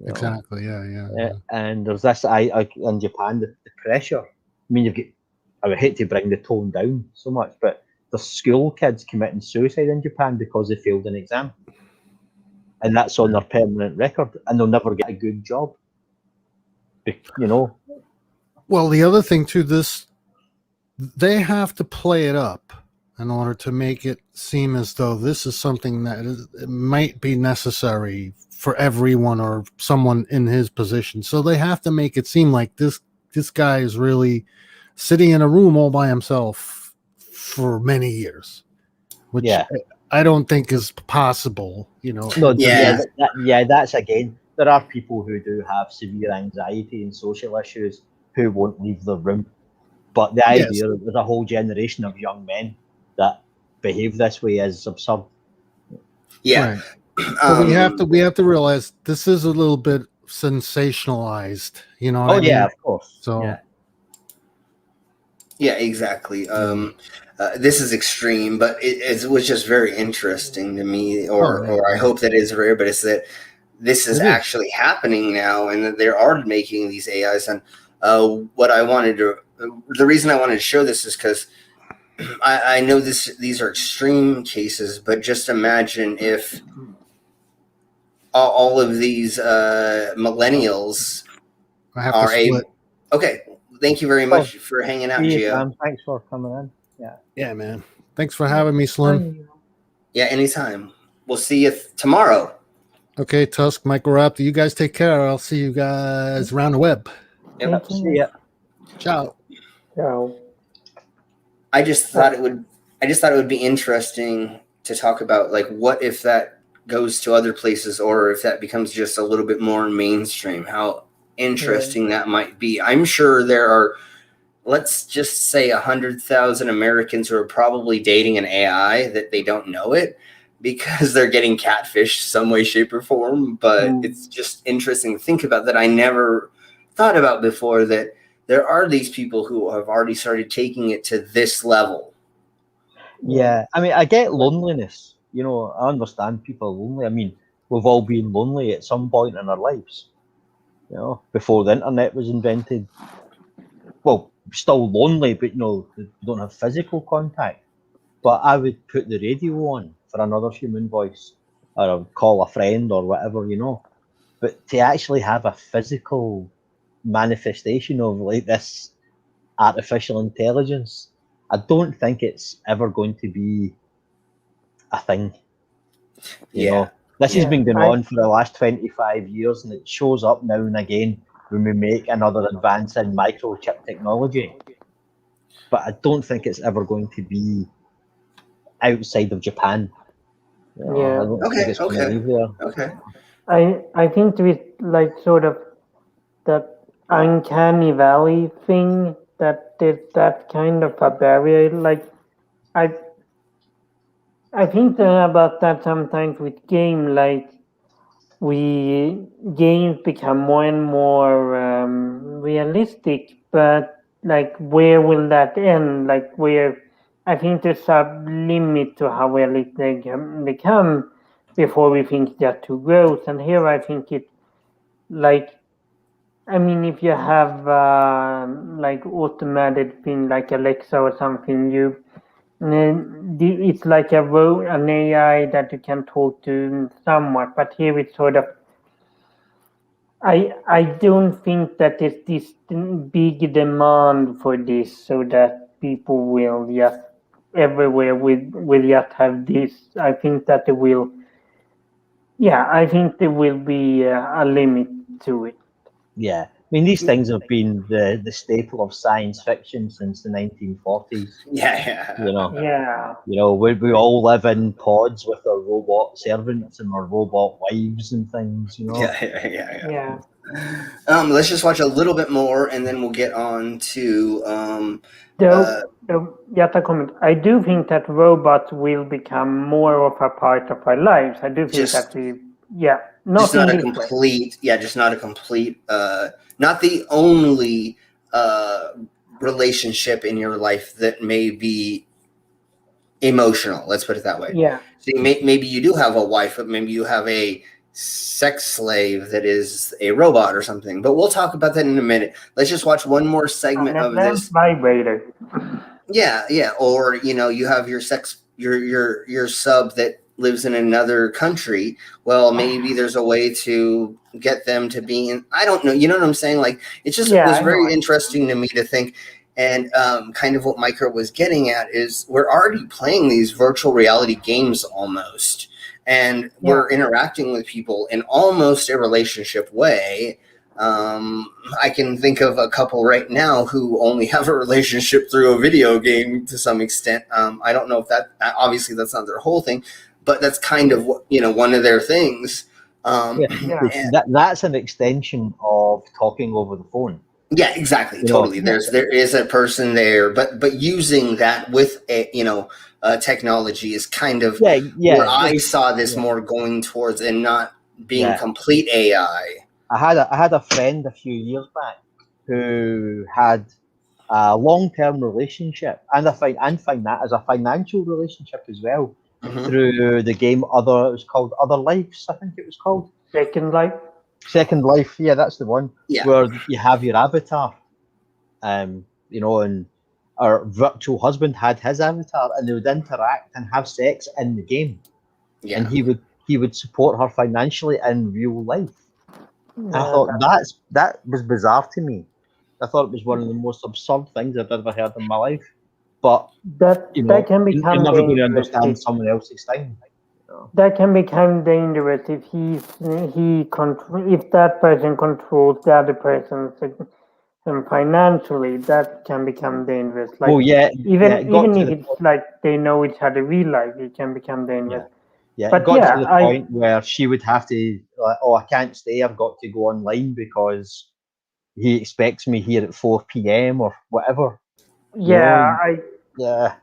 Exactly. Yeah. And there's this in Japan, the pressure. I mean, I would hate to bring the tone down so much, but there's school kids committing suicide in Japan because they failed an exam, and that's on their permanent record, and they'll never get a good job. You know. Well, the other thing too, they have to play it up in order to make it seem as though this is something that it might be necessary for everyone or someone in his position. So they have to make it seem like this guy is really sitting in a room all by himself for many years, which I don't think is possible. You know. No, that's again. There are people who do have severe anxiety and social issues who won't leave the room. But the idea that there's a whole generation of young men that behave this way is absurd. Yeah. Right. But we have to realize this is a little bit sensationalized. You know what I mean? Of course. So yeah, exactly. This is extreme, but it was just very interesting to me, or I hope that it is for everybody. It's that this is actually happening now, and that they are making these AIs. And the reason I wanted to show this is because I know these are extreme cases, but just imagine if all of these millennials are able. Okay, thank you very much for hanging out, Gio. Thanks for coming in. Yeah, man. Thanks for having me, Slim. Yeah, anytime. We'll see you tomorrow. Okay, Tusk, Microraptor, you guys take care. I'll see you guys around the web. Yep. See ya. Ciao. Ciao. I just thought it would be interesting to talk about, like, what if that goes to other places, or if that becomes just a little bit more mainstream, how interesting that might be. I'm sure there are, let's just say, 100,000 Americans who are probably dating an AI that they don't know it, because they're getting catfished some way, shape, or form. But it's just interesting to think about that. I never thought about before that there are these people who have already started taking it to this level. Yeah, I mean, I get loneliness. You know, I understand people are lonely. I mean, we've all been lonely at some point in our lives. You know, before the internet was invented. Well, still lonely, but you know, we don't have physical contact. But I would put the radio on for another human voice, or I would call a friend or whatever, you know. But to actually have a physical manifestation of like this artificial intelligence, I don't think it's ever going to be a thing. You know, this has been going on for the last 25 years, and it shows up now and again when we make another advance in microchip technology. But I don't think it's ever going to be outside of Japan. You know, I don't think it's going to leave there. Okay. I think with like sort of that uncanny valley thing, that there's that kind of a barrier. Like I think about that sometimes with game. Like games become more and more realistic, but like where will that end? Like where I think there's a limit to how realistic they can become before we think they're too gross. And here I think it like, I mean, if you have like automated thing like Alexa or something, it's like an AI that you can talk to somewhat, but here it's sort of, I don't think that there's this big demand for this, so that people will just everywhere will just have this. I think that there will, I think there will be a limit to it. Yeah, I mean, these things have been the staple of science fiction since the 1940s. Yeah. You know. Yeah. You know, we all live in pods with our robot servants and our robot wives and things. You know. Yeah. Let's just watch a little bit more, and then we'll get on to. Just a comment. I do think that robots will become more of a part of our lives. I do think that not a complete, not the only relationship in your life that may be emotional. Let's put it that way. Yeah. So maybe you do have a wife, but maybe you have a sex slave that is a robot or something. But we'll talk about that in a minute. Let's just watch one more segment of this. Vibrator. Yeah. Or you have your your sub that lives in another country. Well, maybe there's a way to get them to be in. I don't know. You know what I'm saying? Like, it just was very interesting to me to think. And kind of what Micro was getting at is we're already playing these virtual reality games almost. And we're interacting with people in almost a relationship way. I can think of a couple right now who only have a relationship through a video game to some extent. I don't know if obviously that's not their whole thing, but that's kind of what, one of their things. That's an extension of talking over the phone. Yeah, exactly. Totally. There is a person there, but using that with technology is kind of where I saw this more going towards, and not being complete AI. I had a friend a few years back who had a long-term relationship, and find that as a financial relationship as well, through the game it was called Other Lives, I think it was called. Second Life. Second Life, yeah, that's the one. Yeah. Where you have your avatar, you know, and our virtual husband had his avatar, and they would interact and have sex in the game, Yeah. and he would support her financially in real life. And I Yeah, thought that was bizarre to me. I thought it was one of the most absurd things I've ever heard in my life. But that you know, can you're become never going to dangerous. understand someone else's thing. You know? That can become dangerous if if that person controls the other person's financially. That can become dangerous. Like Well, yeah, it got even to if the it's point, like they know each other real life, it can become dangerous. yeah, it But got yeah, to the point where she would have to, like, oh, I can't stay. I've got to go online because he expects me here at 4 p.m. or whatever. You yeah, know? Yeah.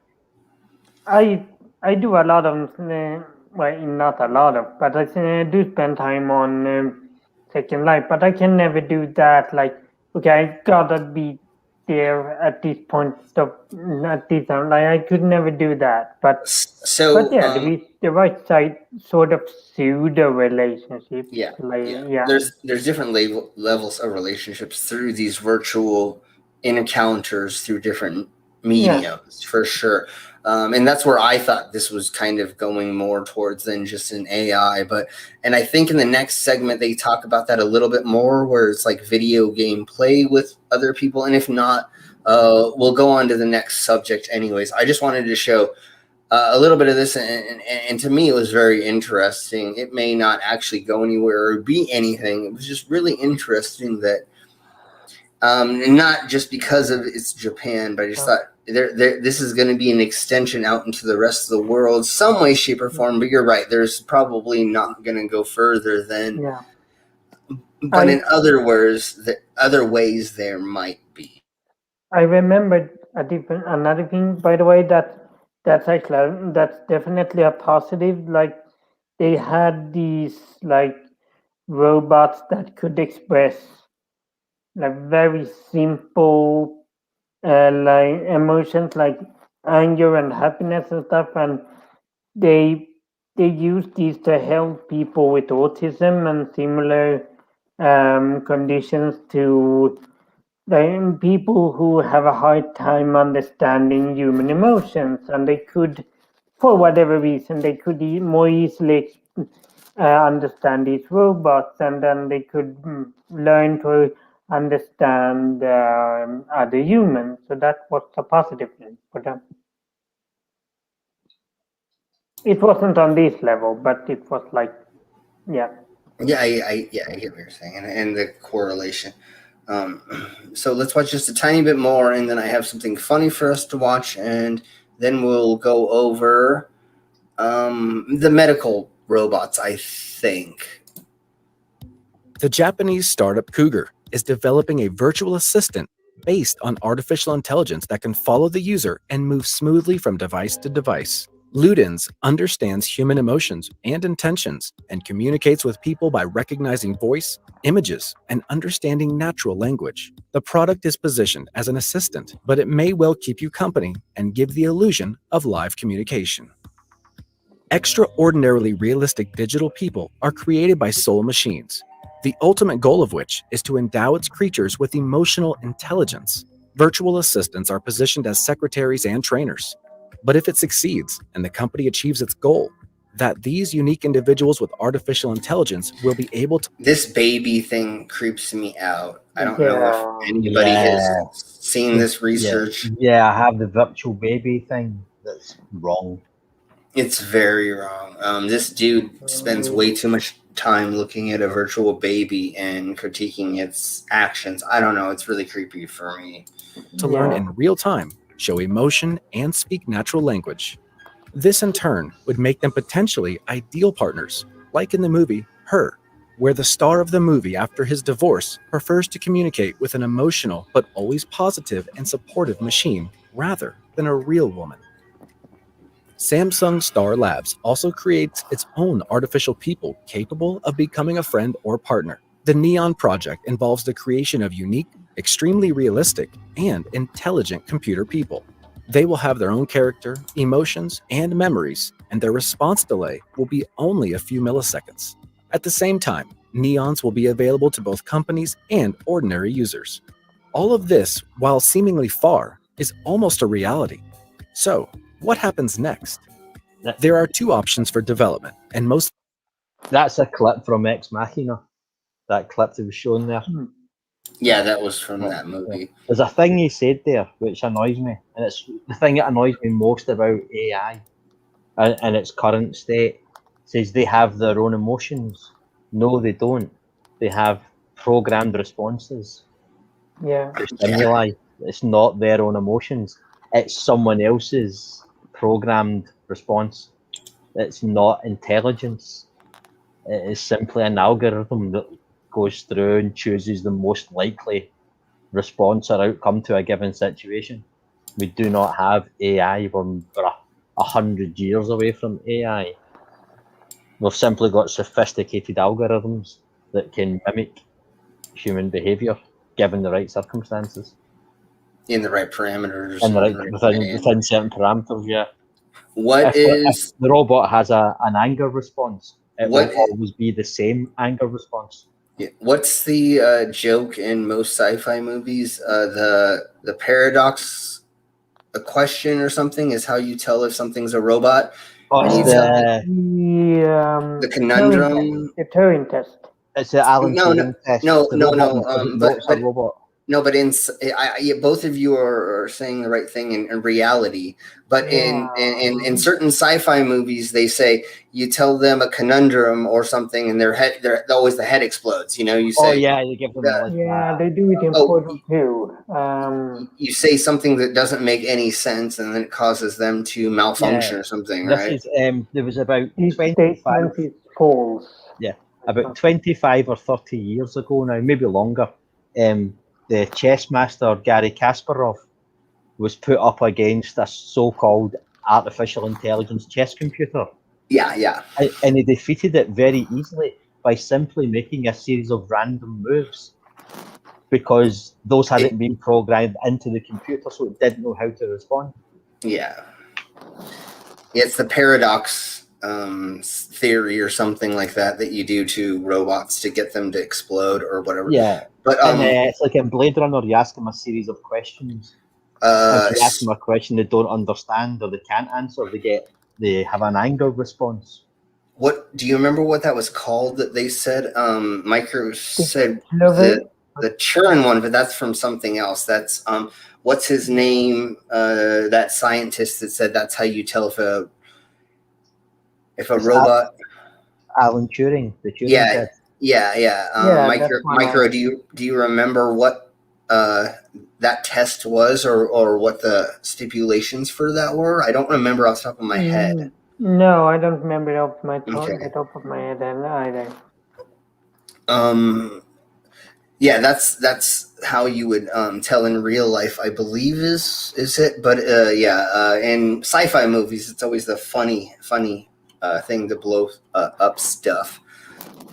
I do a lot of well, not a lot of, but I do spend time on Second Life. But I can never do that. Like, okay, I gotta be there at this point of at this time. Like, I could never do that. But So yeah, the right side sort of pseudo relationship. yeah, Like, yeah. yeah, There's different levels of relationships through these virtual encounters through different mediums for sure. And that's where I thought this was kind of going more towards than just an AI. And I think in the next segment they talk about that a little bit more, where it's like video game play with other people. And if not, we'll go on to the next subject. Anyways, I just wanted to show a little bit of this, and to me it was very interesting. It may not actually go anywhere or be anything. It was just really interesting that not just because of it's Japan, but I just thought this is going to be an extension out into the rest of the world, some way, shape, or form. But you're right, there's probably not going to go further than. yeah. But in other ways, there might be. I remembered another thing, by the way, that's definitely a positive. Like, they had these like robots that could express like very simple like emotions like anger and happiness and stuff, and they use these to help people with autism and similar conditions to people who have a hard time understanding human emotions, and they could, for whatever reason, they could more easily understand these robots, and then they could learn to understand other humans. So that was a positive thing for them. It wasn't on this level, but it was like, yeah. Yeah, I get what you're saying, and the correlation. So let's watch just a tiny bit more, and then I have something funny for us to watch, and then we'll go over the medical robots, I think. The Japanese startup Cougar is developing a virtual assistant based on artificial intelligence that can follow the user and move smoothly from device to device. Ludens understands human emotions and intentions and communicates with people by recognizing voice, images, and understanding natural language. The product is positioned as an assistant, but it may well keep you company and give the illusion of live communication. Extraordinarily realistic digital people are created by soul machines, the ultimate goal of which is to endow its creatures with emotional intelligence. Virtual assistants are positioned as secretaries and trainers. But if it succeeds and the company achieves its goal, that these unique individuals with artificial intelligence will be able to... This baby thing creeps me out. I don't know if anybody has seen this research. Yeah, I have the virtual baby thing. That's wrong. It's very wrong. This dude spends way too much time looking at a virtual baby and critiquing its actions. I don't know. It's really creepy for me. To learn in real time, show emotion, and speak natural language. This in turn would make them potentially ideal partners, like in the movie Her, where the star of the movie after his divorce prefers to communicate with an emotional but always positive and supportive machine rather than a real woman. Samsung Star Labs also creates its own artificial people capable of becoming a friend or partner. The Neon project involves the creation of unique, extremely realistic, and intelligent computer people. They will have their own character, emotions, and memories, and their response delay will be only a few milliseconds. At the same time, neons will be available to both companies and ordinary users. All of this, while seemingly far, is almost a reality. So, what happens next? There are two options for development, and most... That's a clip from Ex Machina. That clip that was shown there. Yeah, that was from that movie. There's a thing he said there which annoys me, and it's the thing that annoys me most about AI and its current state. It says they have their own emotions. No, they don't. They have programmed responses Yeah. to stimuli. It's not their own emotions. It's someone else's programmed response. It's not intelligence. It is simply an algorithm that goes through and chooses the most likely response or outcome to a given situation. We do not have AI. We're 100 years away from AI. We've simply got sophisticated algorithms that can mimic human behaviour given the right circumstances. In the right parameters. Within certain parameters, yeah. If the robot has an anger response, it will always be the same anger response. Yeah. What's the joke in most sci-fi movies? The paradox, a question or something, is how you tell if something's a robot. Oh, it's the conundrum. The Turing test. It's the Alan Turing test. No. Robot. No, but both of you are saying the right thing in reality. But in certain sci-fi movies, they say you tell them a conundrum or something, and always the head explodes. You say, you give them they do it in Portal 2. You say something that doesn't make any sense, and then it causes them to malfunction or something, right? There was about 25. Is false. Yeah, about 25 or 30 years ago now, maybe longer. The chess master Gary Kasparov was put up against a so-called artificial intelligence chess computer. Yeah. And he defeated it very easily by simply making a series of random moves, because those hadn't been programmed into the computer, so it didn't know how to respond. Yeah. It's the paradox theory or something like that you do to robots to get them to explode or whatever. Yeah. But it's like in Blade Runner, you ask them a series of questions. If you ask them a question they don't understand or they can't answer, they have an anger response. What do you remember what that was called that they said? Micro said the Turing one, but that's from something else. That's what's his name? That scientist that said that's how you tell if a robot. Alan Turing, the Turing test. Yeah. Micro, do you remember what that test was or what the stipulations for that were? I don't remember off the top of my head. No, I don't remember it off the top of my head either. Yeah, that's how you would tell in real life, I believe is it? But in sci-fi movies, it's always the funny thing to blow up stuff.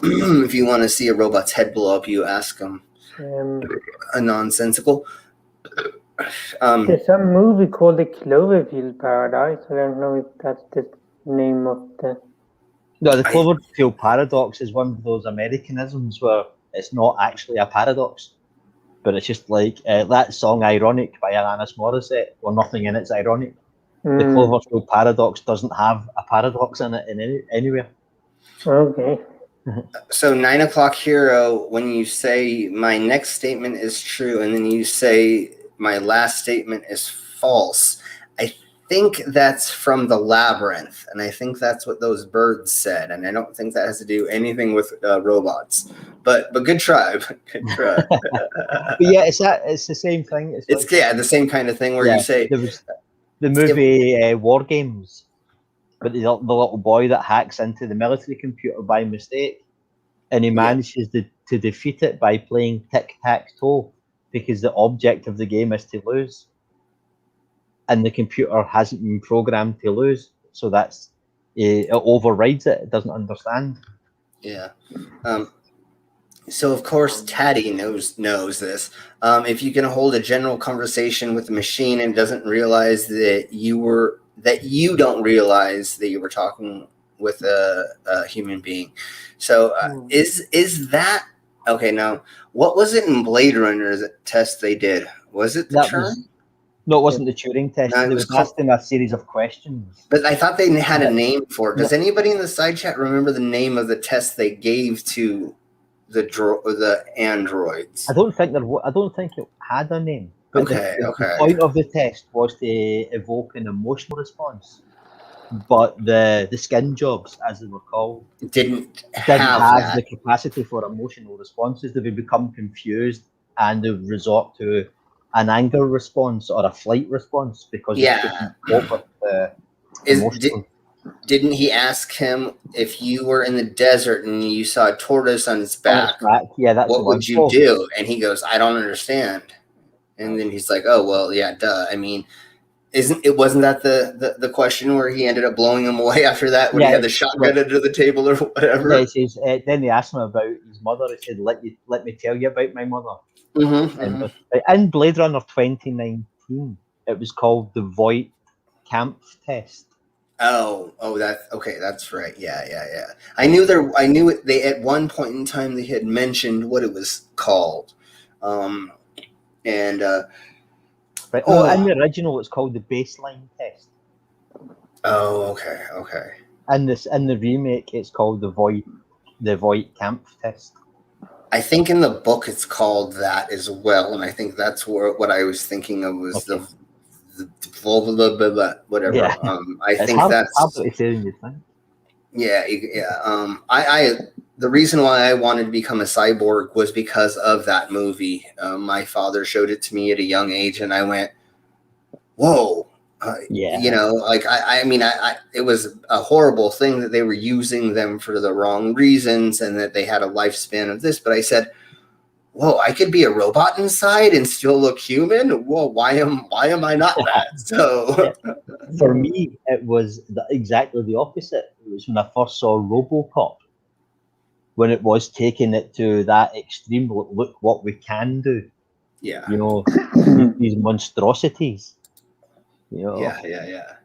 If you want to see a robot's head blow up, you ask them a nonsensical. There's some movie called The Cloverfield Paradox. I don't know if that's the name of the... No, the Cloverfield Paradox is one of those Americanisms where it's not actually a paradox, but it's just like that song Ironic by Alanis Morissette, where nothing in it's ironic. The Cloverfield Paradox doesn't have a paradox in it anywhere. Okay. So 9 o'clock hero, when you say my next statement is true and then you say my last statement is false, I think that's from the Labyrinth, and I think that's what those birds said, and I don't think that has to do anything with robots. But good try. Good try. But yeah, it's the same thing. It's the same kind of thing where you say there was the movie War Games, but the little boy that hacks into the military computer by mistake, and he manages to defeat it by playing tic-tac-toe, because the object of the game is to lose, and the computer hasn't been programmed to lose, so that's it overrides it. It doesn't understand. Yeah. So of course Taddy knows this. If you can hold a general conversation with the machine and doesn't realize that you don't realize that you were talking with a human being. So is that okay? Now, what was it in Blade Runner that test they did? Was it the Turing? No, it wasn't the Turing test. No, They was asking a series of questions. But I thought they had a name for it. Does anybody in the side chat remember the name of the test they gave to the androids? I don't think it had a name. But the point of the test was to evoke an emotional response. But the skin jobs, as they were called, didn't have the capacity for emotional responses. They would become confused and they would resort to an anger response or a flight response because they couldn't cope with the emotion. Didn't he ask him if you were in the desert and you saw a tortoise on its back? Yeah, that's what would you do? And he goes, I don't understand. And then he's like, oh well, yeah, duh. I mean, wasn't that the question where he ended up blowing him away after that when he had the shotgun under the table or whatever? Yeah, he says, then they asked him about his mother. He said, let me tell you about my mother. In Blade Runner 2019, it was called the Voight Kampf test. Oh, that's right. Yeah. I knew it. They at one point in time they had mentioned what it was called, Right. Oh, in the original, it's called the baseline test. Oh, okay. In the remake, it's called the Voight Kampf test. I think in the book it's called that as well, and I think that's what I was thinking of was the whatever. Yeah. I think that's I the reason why I wanted to become a cyborg was because of that movie. My father showed it to me at a young age, and I went, "Whoa!" You know, like I mean, it was a horrible thing that they were using them for the wrong reasons, and that they had a lifespan of this. But I said, "Whoa! I could be a robot inside and still look human. Whoa! Why am I not that?" So, for me, it was exactly the opposite. It was when I first saw RoboCop. When it was taking it to that extreme, look what we can do. Yeah. You know, these monstrosities. You know. Yeah.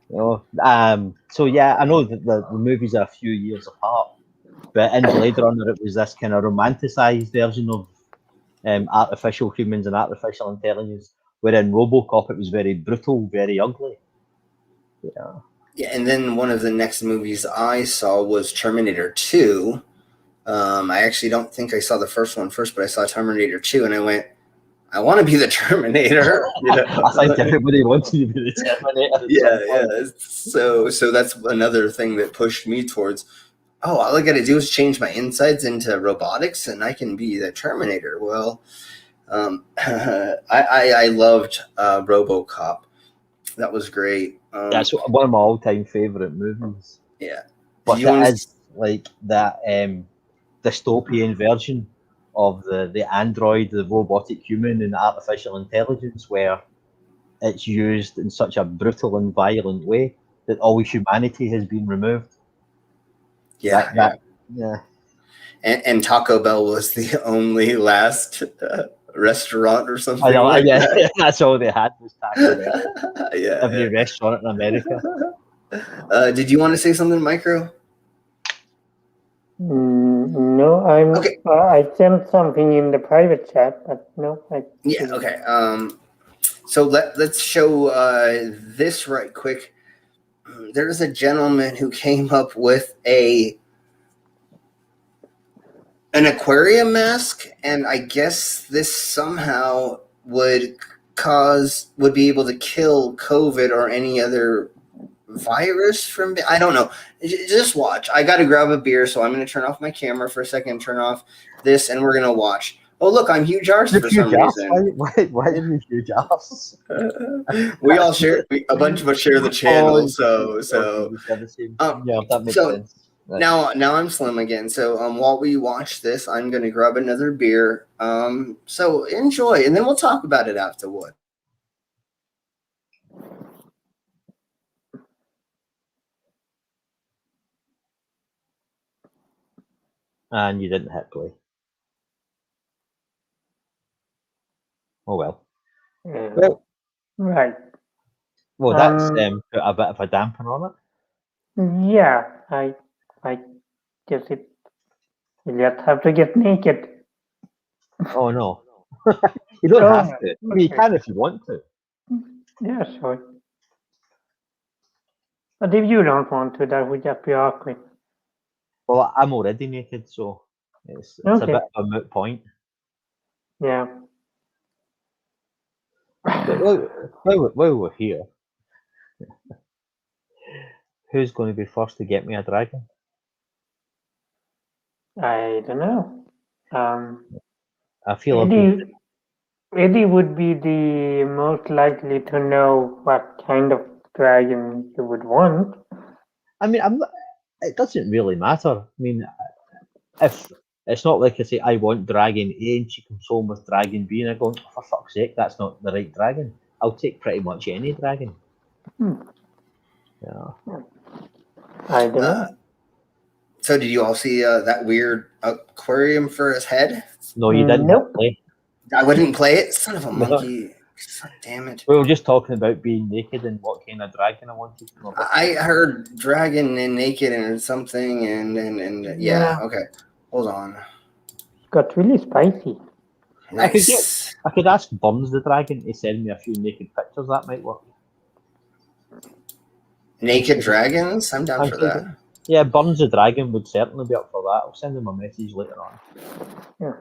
You know, so yeah, I know that the movies are a few years apart, but in Blade Runner it was this kind of romanticized version of artificial humans and artificial intelligence, where in RoboCop it was very brutal, very ugly. Yeah. Yeah, and then one of the next movies I saw was Terminator 2. I actually don't think I saw the first one first, but I saw Terminator 2, and I went, I want to be the Terminator. You know? I think everybody wants to be the Terminator. Yeah. So that's another thing that pushed me towards, all I got to do is change my insides into robotics, and I can be the Terminator. Well, I loved RoboCop. That was great. That's one of my all-time favorite movies. Yeah, but it is like that dystopian version of the android, the robotic human, and the artificial intelligence, where it's used in such a brutal and violent way that all humanity has been removed. Yeah. And Taco Bell was the only last restaurant or something. I know, that's all they had was Taco Bell. Every restaurant in America. Did you want to say something, Micro? No, I sent something in the private chat, but no. Okay. So let's show this right quick. There's a gentleman who came up with an aquarium mask, and I guess this somehow would be able to kill COVID or any other virus from. I don't know. Just watch. I got to grab a beer, so I'm going to turn off my camera for a second, turn off this, and we're going to watch. Oh, look, I'm Huge Arse for some reason. Why are you Huge Arse? We all share. A bunch of us share the channel, so that makes sense. Right. Now I'm Slim again. So while we watch this, I'm going to grab another beer. So enjoy, and then we'll talk about it afterward. And you didn't hit play. Oh well. Right. Well, that's put a bit of a damper on it. Yeah, I I guess you just have to get naked. Oh no, you don't have to. I mean, you okay. can if you want to. Yeah, sure. But if you don't want to, that would just be awkward. Well, I'm already naked, so it's a Okay. bit of a moot point. Yeah. But while we're here, who's going to be first to get me a dragon? I don't know. I feel I've been. Eddie would be the most likely to know what kind of dragon you would want. I mean, I'm not, it doesn't really matter. I mean, if it's not like I say I want dragon A and she comes home with dragon B and I go, oh, for fuck's sake, that's not the right dragon. I'll take pretty much any dragon. Yeah. I don't know. So did you all see that weird aquarium for his head? No, you didn't. Nope. Play. I wouldn't play it. Son of a No. monkey. God damn it. We were just talking about being naked and what kind of dragon I wanted. I heard dragon and naked and something and yeah. Okay. Hold on. Got really spicy. Nice. I could ask Burns the dragon to send me a few naked pictures. That might work. Naked dragons? I'm down for that. Yeah, Burns the dragon would certainly be up for that. I'll send him a message later on. Yeah.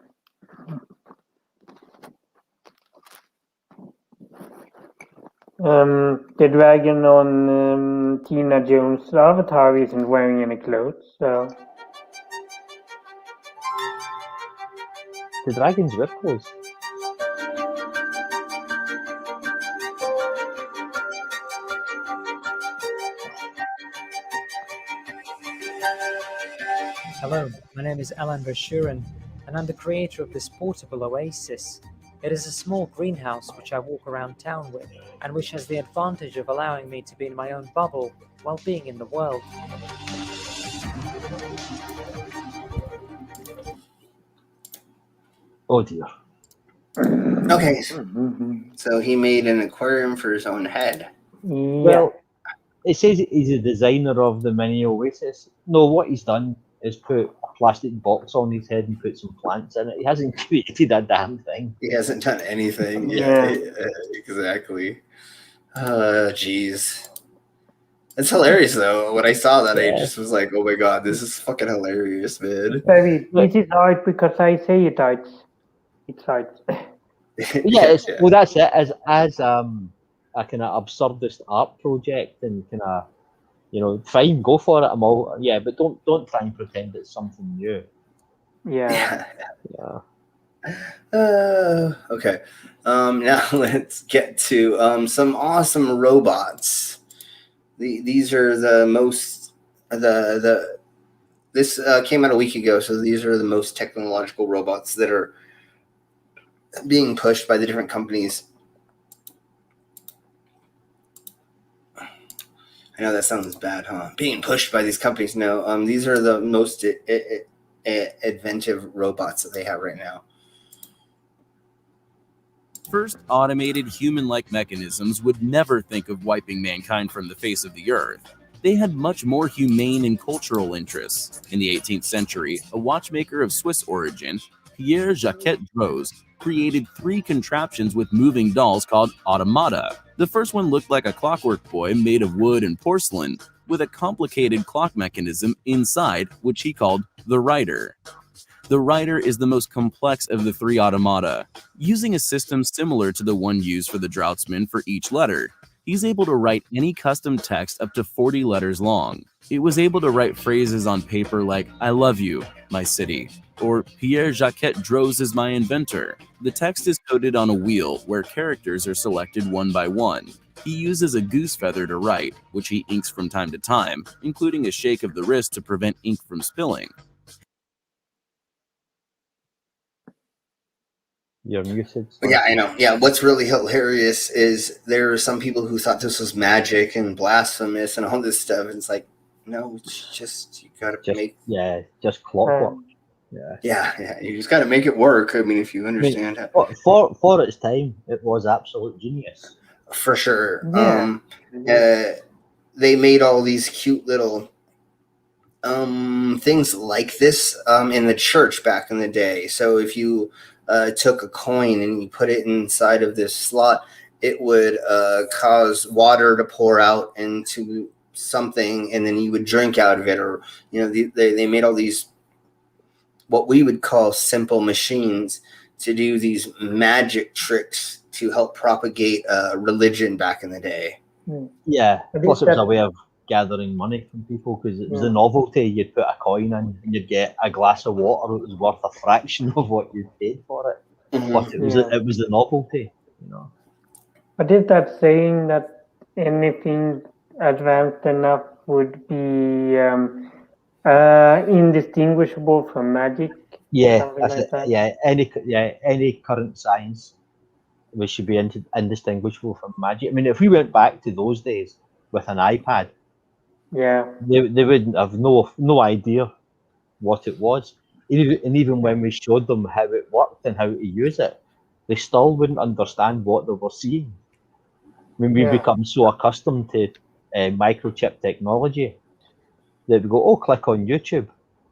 The dragon on Tina Jones' avatar isn't wearing any clothes, so. The dragons wear clothes. Hello, my name is Alan Bashurin, and I'm the creator of this portable oasis. It is a small greenhouse which I walk around town with, and which has the advantage of allowing me to be in my own bubble while being in the world. Oh dear. Okay. So he made an aquarium for his own head. Yeah. Well, it says he's a designer of the mini oasis. No, what he's done is put a plastic box on his head and put some plants in it. He hasn't created a damn thing. He hasn't done anything. Yeah. Exactly. Jeez. It's hilarious though. When I saw that, I just was like, "Oh my god, this is fucking hilarious, man." This is art because I say it art. It's art. Yeah, well, that's it. As a kind of absurdist art project and kind of, fine, go for it. I'm all but don't try and pretend it's something new. Yeah. Okay. Now let's get to some awesome robots. These are the most this came out a week ago, so these are the most technological robots that are being pushed by the different companies. I know that sounds bad, huh? Being pushed by these companies. No, these are the most inventive robots that they have right now. First, automated human-like mechanisms would never think of wiping mankind from the face of the earth. They had much more humane and cultural interests. In the 18th century, a watchmaker of Swiss origin, Pierre-Jacques Droz, created 3 contraptions with moving dolls called automata. The first one looked like a clockwork boy made of wood and porcelain, with a complicated clock mechanism inside, which he called the writer. The writer is the most complex of the 3 automata, using a system similar to the one used for the draughtsman for each letter. He's able to write any custom text up to 40 letters long. It was able to write phrases on paper like, "I love you, my city," or "Pierre-Jacques Droz is my inventor." The text is coded on a wheel where characters are selected one by one. He uses a goose feather to write, which he inks from time to time, including a shake of the wrist to prevent ink from spilling. You're muted. Yeah, I know. Yeah, what's really hilarious is there are some people who thought this was magic and blasphemous and all this stuff. And it's like, no, it's just you gotta make just clockwork. Yeah. You just gotta make it work. I mean, if you understand how. For its time, it was absolute genius. For sure. Yeah. They made all these cute little things like this in the church back in the day. So if you took a coin and you put it inside of this slot, it would cause water to pour out into something, and then you would drink out of it. Or they made all these what we would call simple machines to do these magic tricks to help propagate religion back in the day. Yeah, plus it was a way of gathering money from people, because it was the novelty. You'd put a coin in and you'd get a glass of water that was worth a fraction of what you paid for it. But it was the novelty, But is that saying that anything advanced enough would be indistinguishable from magic? Yeah, that's it. Yeah, any current science, we should be indistinguishable from magic. I mean, if we went back to those days with an iPad, they wouldn't have no idea what it was. Even when we showed them how it worked and how to use it, they still wouldn't understand what they were seeing. I mean, we've become so accustomed to microchip technology that we go, oh, click on YouTube.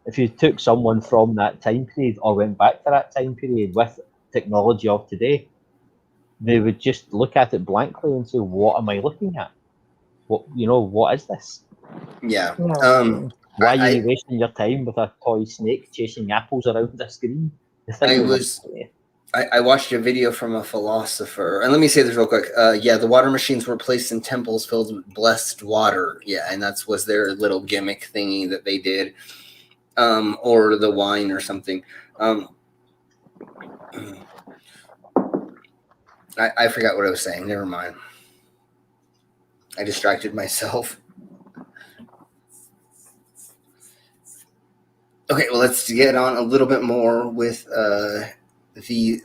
If you took someone from that time period or went back to that time period with technology of today, they would just look at it blankly and say, what am I looking at? What is this? Yeah. Why are you wasting your time with a toy snake chasing apples around the screen? I watched a video from a philosopher, and let me say this real quick. The water machines were placed in temples filled with blessed water. Yeah, and that was their little gimmick thingy that they did, or the wine or something. I forgot what I was saying. Never mind. I distracted myself. Okay, well, let's get on a little bit more with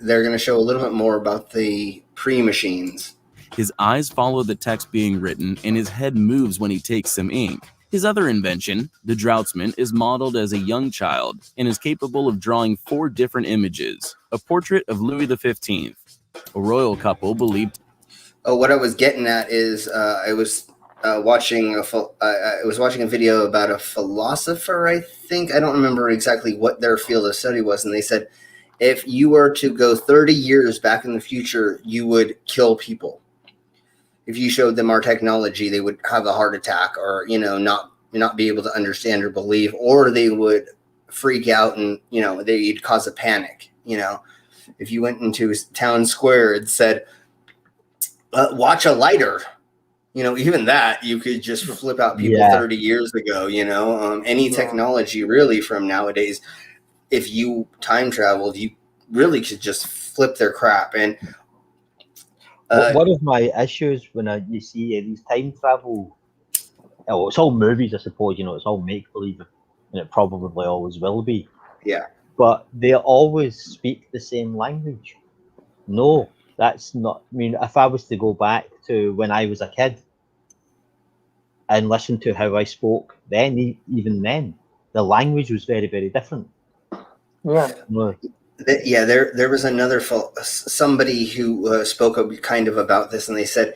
they're going to show a little bit more about the pre-machines. His eyes follow the text being written, and his head moves when he takes some ink. His other invention, the Draughtsman, is modeled as a young child and is capable of drawing 4 different images. A portrait of Louis XV, a royal couple believed. Oh, what I was getting at is I was watching a video about a philosopher, I think. I don't remember exactly what their field of study was, and they said if you were to go 30 years back in the future, you would kill people. If you showed them our technology, they would have a heart attack, or not be able to understand or believe, or they would freak out and they'd cause a panic. If you went into town square and said, watch a lighter, even that you could just flip out people 30 years ago. Any technology really from nowadays, if you time traveled, you really could just flip their crap. And one of my issues when you see these time travel, it's all movies, I suppose. It's all make believe, and it probably always will be. Yeah. But they always speak the same language. No, that's not. I mean, if I was to go back to when I was a kid and listen to how I spoke then, even then, the language was very, very different. Yeah. There was another somebody who spoke kind of about this, and they said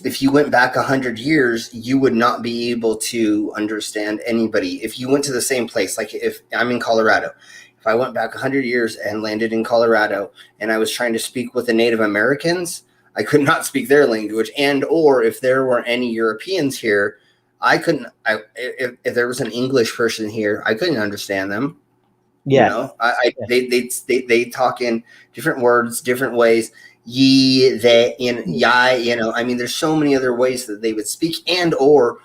if you went back 100 years, you would not be able to understand anybody. If you went to the same place, like if I'm in Colorado, if I went back 100 years and landed in Colorado and I was trying to speak with the Native Americans, I could not speak their language. Or if there were any Europeans here, I couldn't. If there was an English person here, I couldn't understand them. Yeah. They talk in different words, different ways. Ye, they, yai. I mean, there's so many other ways that they would speak, or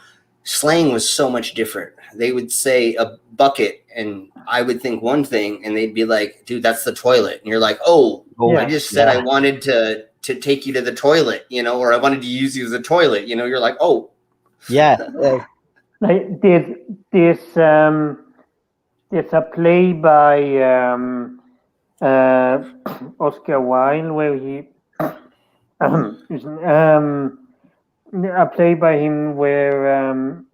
slang was so much different. They would say a bucket, and I would think one thing, and they'd be like, "Dude, that's the toilet," and you're like, I just said I wanted to take you to the toilet, or I wanted to use you as a toilet. You're like, oh, yeah. Like there's a play by Oscar Wilde where he a play by him where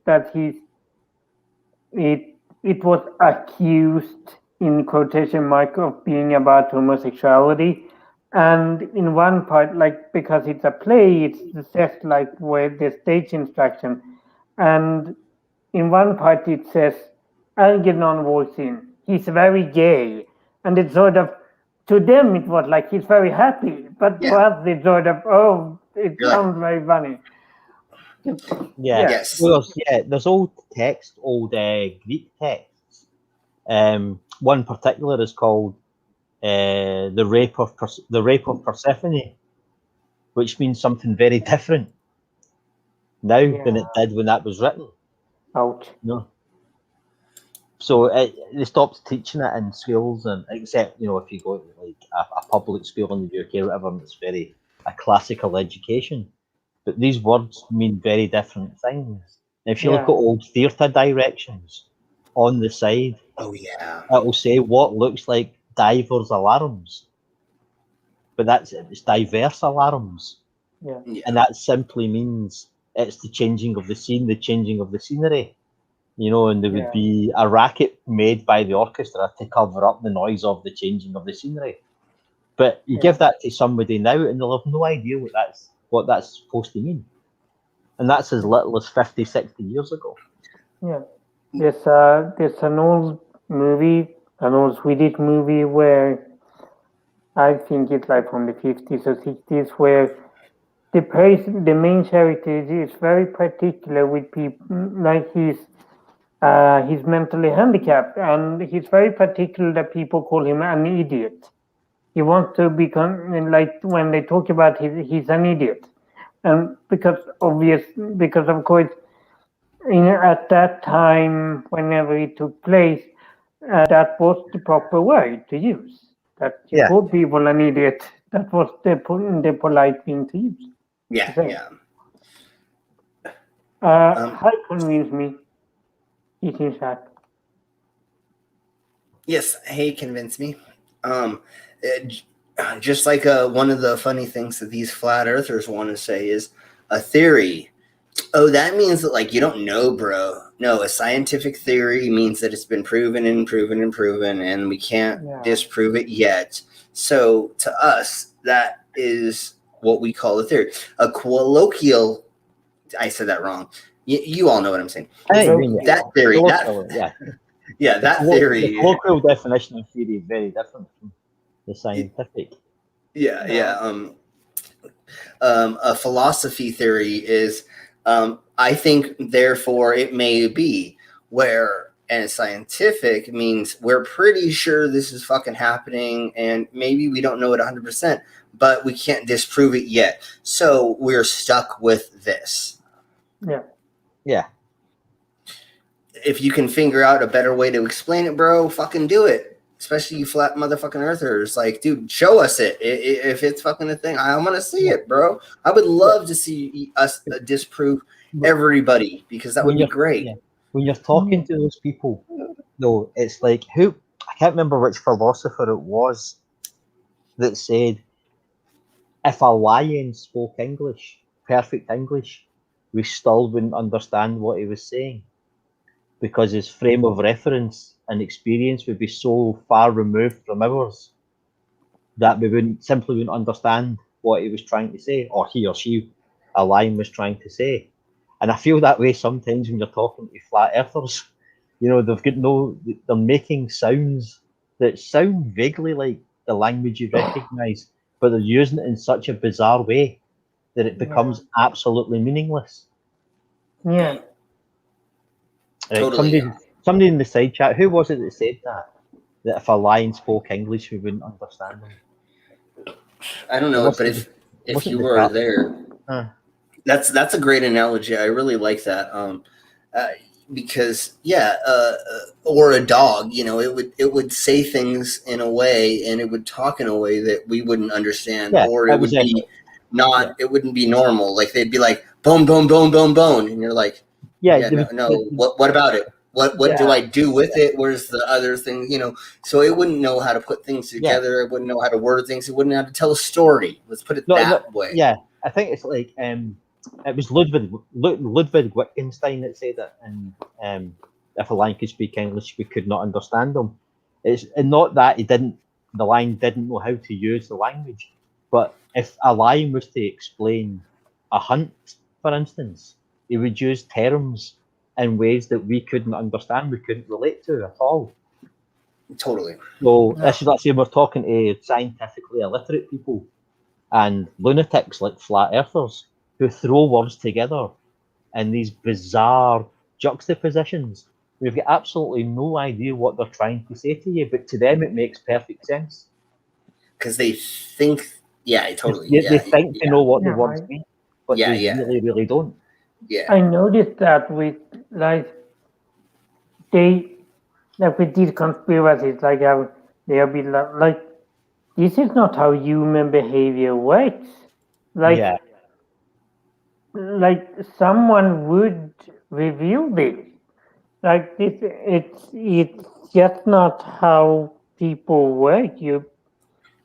it was accused in quotation mark of being about homosexuality, and in one part, like because it's a play, it's set like where the stage instruction, and in one part it says Algernon walks in. He's very gay, and it's sort of, to them it was like he's very happy, but to us it's sort of, oh, it You're like- sounds very funny. Yeah. Yes. Well, there's old text, old Greek texts. One in particular is called the rape of Persephone, which means something very different now than it did when that was written. Ouch. No. So they stopped teaching it in schools, and except if you go to like a public school in the UK or whatever, it's very a classical education. But these words mean very different things. And if you look at old theatre directions on the side, it'll say what looks like divers alarms, but it's diverse alarms. Yeah. And that simply means it's the changing of the scene, the changing of the scenery. And there would be a racket made by the orchestra to cover up the noise of the changing of the scenery. But you give that to somebody now, and they'll have no idea what that's supposed to mean. And that's as little as 50, 60 years ago. Yeah. There's an old Swedish movie where I think it's like from the 50s or 60s, where the main character is very particular with people, like he's mentally handicapped, and he's very particular that people call him an idiot. He wants to become, like when they talk about he's an idiot, and because of course, at that time, whenever it took place, that was the proper word to use. That you call people an idiot. That was the polite thing to use. Yeah. How convince me? He's in chat. Yes, hey, convince me. Just like one of the funny things that these flat earthers want to say is a theory. Oh, that means that like you don't know, bro. No, a scientific theory means that it's been proven and proven and proven, and we can't disprove it yet. So to us, that is what we call a theory. A colloquial. I said that wrong. You all know what I'm saying. That theory. That theory. The colloquial definition of theory is very different from the scientific. A philosophy theory is, I think, therefore it may be, and scientific means we're pretty sure this is fucking happening, and maybe we don't know it 100%, but we can't disprove it yet. So we're stuck with this. Yeah. If you can figure out a better way to explain it, bro, fucking do it. Especially you flat motherfucking earthers. Like, dude, show us it. If it's fucking a thing, I want to see it, bro. I would love to see us disprove everybody, because that would be great. Yeah. When you're talking to those people, though, it's like, I can't remember which philosopher it was that said, if a lion spoke English, perfect English, we still wouldn't understand what he was saying, because his frame of reference and experience would be so far removed from ours that we simply wouldn't understand what he was trying to say, or he or she, a lion, was trying to say. And I feel that way sometimes when you're talking to flat earthers. They're making sounds that sound vaguely like the language you recognise, but they're using it in such a bizarre way that it becomes absolutely meaningless. Yeah. Totally. Somebody in the side chat, who was it that said that if a lion spoke English, we wouldn't understand them? I don't know, but if you were there, that's a great analogy. I really like that. Because or a dog, it would say things in a way, and it would talk in a way that we wouldn't understand, or it would be it wouldn't be normal. Like they'd be like bone, bone, bone, bone, bone, and you're like, no. What about it? What do I do with it? Where's the other thing? So it wouldn't know how to put things together. It wouldn't know how to word things. It wouldn't know how to tell a story. Let's put it that way. Yeah, I think it's like it was Ludwig Wittgenstein that said that, and if a lion could speak English, we could not understand them. It's not that the lion didn't know how to use the language, but if a lion was to explain a hunt, for instance, he would use terms in ways that we couldn't understand, we couldn't relate to at all. Totally. So this is like saying we're talking to scientifically illiterate people and lunatics like flat earthers who throw words together in these bizarre juxtapositions. We've got absolutely no idea what they're trying to say to you, but to them it makes perfect sense. Because they think, totally. They think they know what the words mean, but they really don't. Yeah. I noticed that with with these conspiracies, they'll be like, this is not how human behavior works. Like someone would reveal this. Like this, it's just not how people work.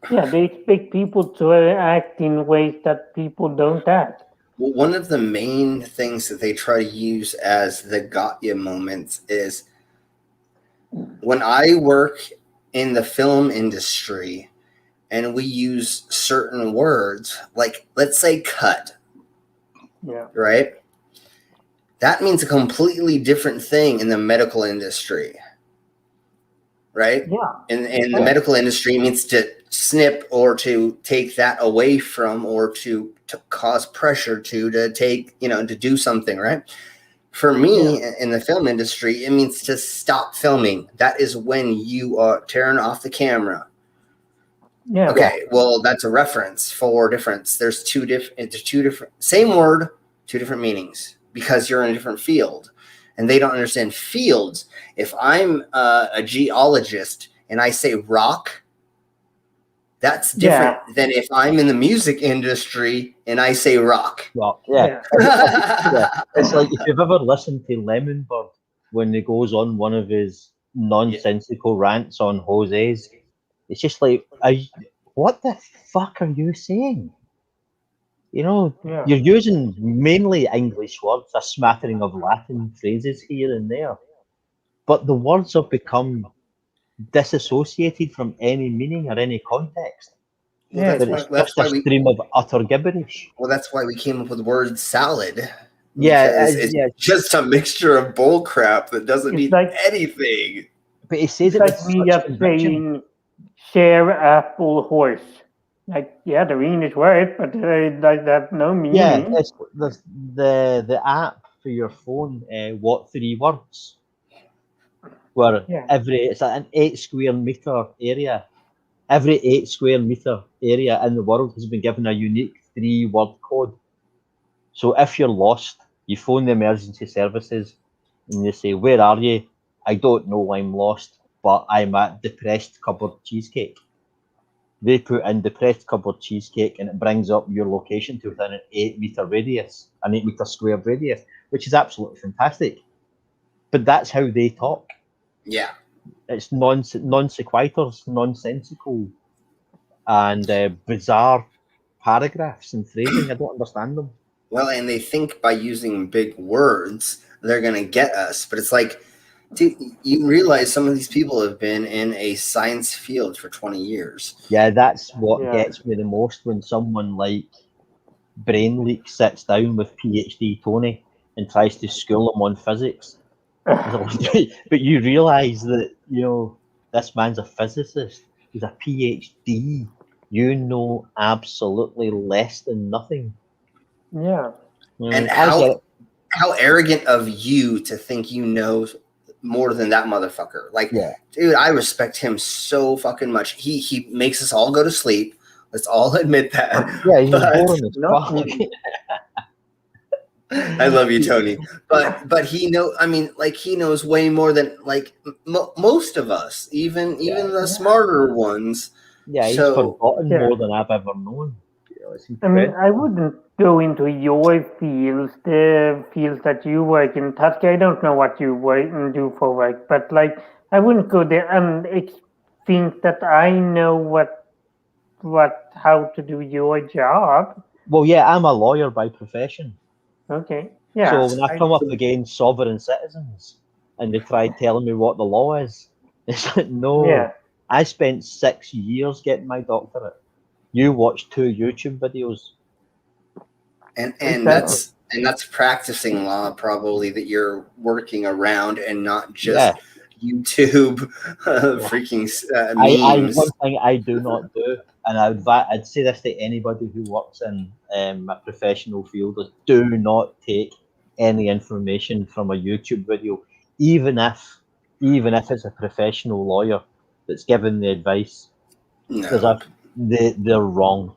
They expect people to act in ways that people don't act. Well, one of the main things that they try to use as the got ya moments is when I work in the film industry and we use certain words, like let's say cut. Yeah. Right? That means a completely different thing in the medical industry. Right? Yeah. In the medical industry, it means to snip or to take that away from or to cause pressure to take, to do something, right? For me, in the film industry, it means to stop filming. That is when you are tearing off the camera. Yeah. Okay, well, that's a reference for difference. There's two different, same word, two different meanings because you're in a different field. And they don't understand fields. If I'm a geologist and I say rock, that's different than if I'm in the music industry and I say rock. Well, it's like if you've ever listened to Lemon Bird when he goes on one of his nonsensical rants on Jose's, it's just like, what the fuck are you saying? You're using mainly English words, a smattering of Latin phrases here and there, but the words have become disassociated from any meaning or any context. Well, that's why a stream of utter gibberish. Well, that's why we came up with the word salad. Yeah, it's just a mixture of bull crap that doesn't mean anything. But he says it's like me just saying share apple horse. Like, the English word, but that no meaning. Yeah, it's the app for your phone. What 3 words? Where it's an 8 square meter area. Every 8 square meter area in the world has been given a unique 3-word code. So if you're lost, you phone the emergency services and you say, "Where are you? I don't know, I'm lost, but I'm at Depressed Cupboard Cheesecake." They put in Depressed Cupboard Cheesecake and it brings up your location to within an 8-meter radius, an 8-meter square radius, which is absolutely fantastic. But that's how they talk. Yeah. It's non sequiturs, nonsensical, and bizarre paragraphs and phrasing. I don't understand them. Well, and they think by using big words, they're going to get us. But it's like, dude, you realize some of these people have been in a science field for 20 years. Yeah, that's what gets me the most when someone like Brainleak sits down with PhD Tony and tries to school him on physics. But you realise that, this man's a physicist. He's a PhD. You know absolutely less than nothing. Yeah. And how arrogant of you to think you know more than that motherfucker. Like, dude, I respect him so fucking much. He makes us all go to sleep. Let's all admit that. Yeah, he's boring as fuck. I love you, Tony. But he he knows way more than most of us, even the smarter ones. Yeah, he's forgotten more than I've ever known. I mean, I wouldn't go into your fields, the fields that you work in. Tatke, I don't know what you work and do for work, but I wouldn't go there and think that I know how to do your job. Well, yeah, I'm a lawyer by profession. Okay. Yeah. So when I come up against sovereign citizens and they try telling me what the law is, it's like, no. Yeah. I spent 6 years getting my doctorate. You watched 2 YouTube videos. And And that's practicing law, probably, that you're working around, and not just YouTube freaking memes. One thing I do not do, and I'd say this to anybody who works in a professional field, is do not take any information from a YouTube video, even if it's a professional lawyer that's giving the advice. No. They're wrong.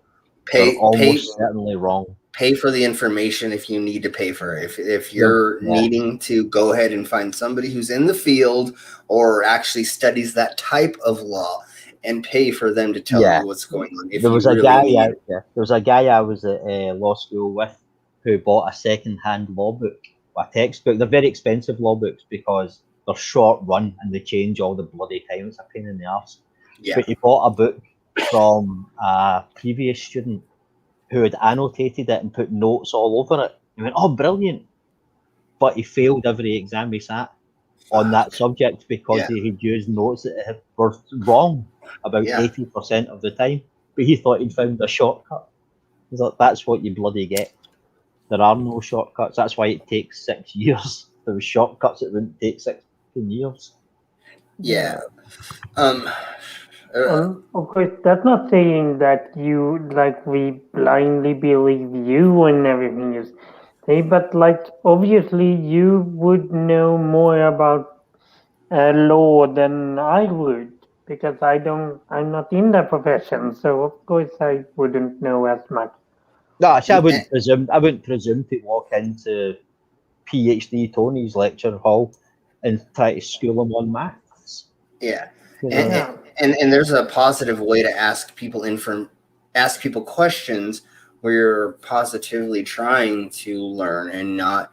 They're almost certainly wrong. Pay for the information if you need to pay for it. If you're needing to go ahead and find somebody who's in the field or actually studies that type of law, and pay for them to tell you what's going on. There was a guy I was at law school with who bought a second-hand law book, a textbook. They're very expensive law books because they're short run and they change all the bloody time. It's a pain in the arse. Yeah. But he bought a book from a previous student who had annotated it and put notes all over it. He went, "Oh, brilliant!" But he failed every exam he sat on that subject because he had used notes that were wrong about 80% of the time. But he thought he'd found a shortcut. He's like, "That's what you bloody get. There are no shortcuts. That's why it takes 6 years. If there was shortcuts, it wouldn't take 16 years." Yeah. Of course, that's not saying that we blindly believe you and everything you say, but obviously you would know more about law than I would, because I'm not in that profession, so of course I wouldn't know as much. No, actually, I wouldn't presume to walk into PhD Tony's lecture hall and try to school him on maths. Yeah. And there's a positive way to ask people questions where you're positively trying to learn and not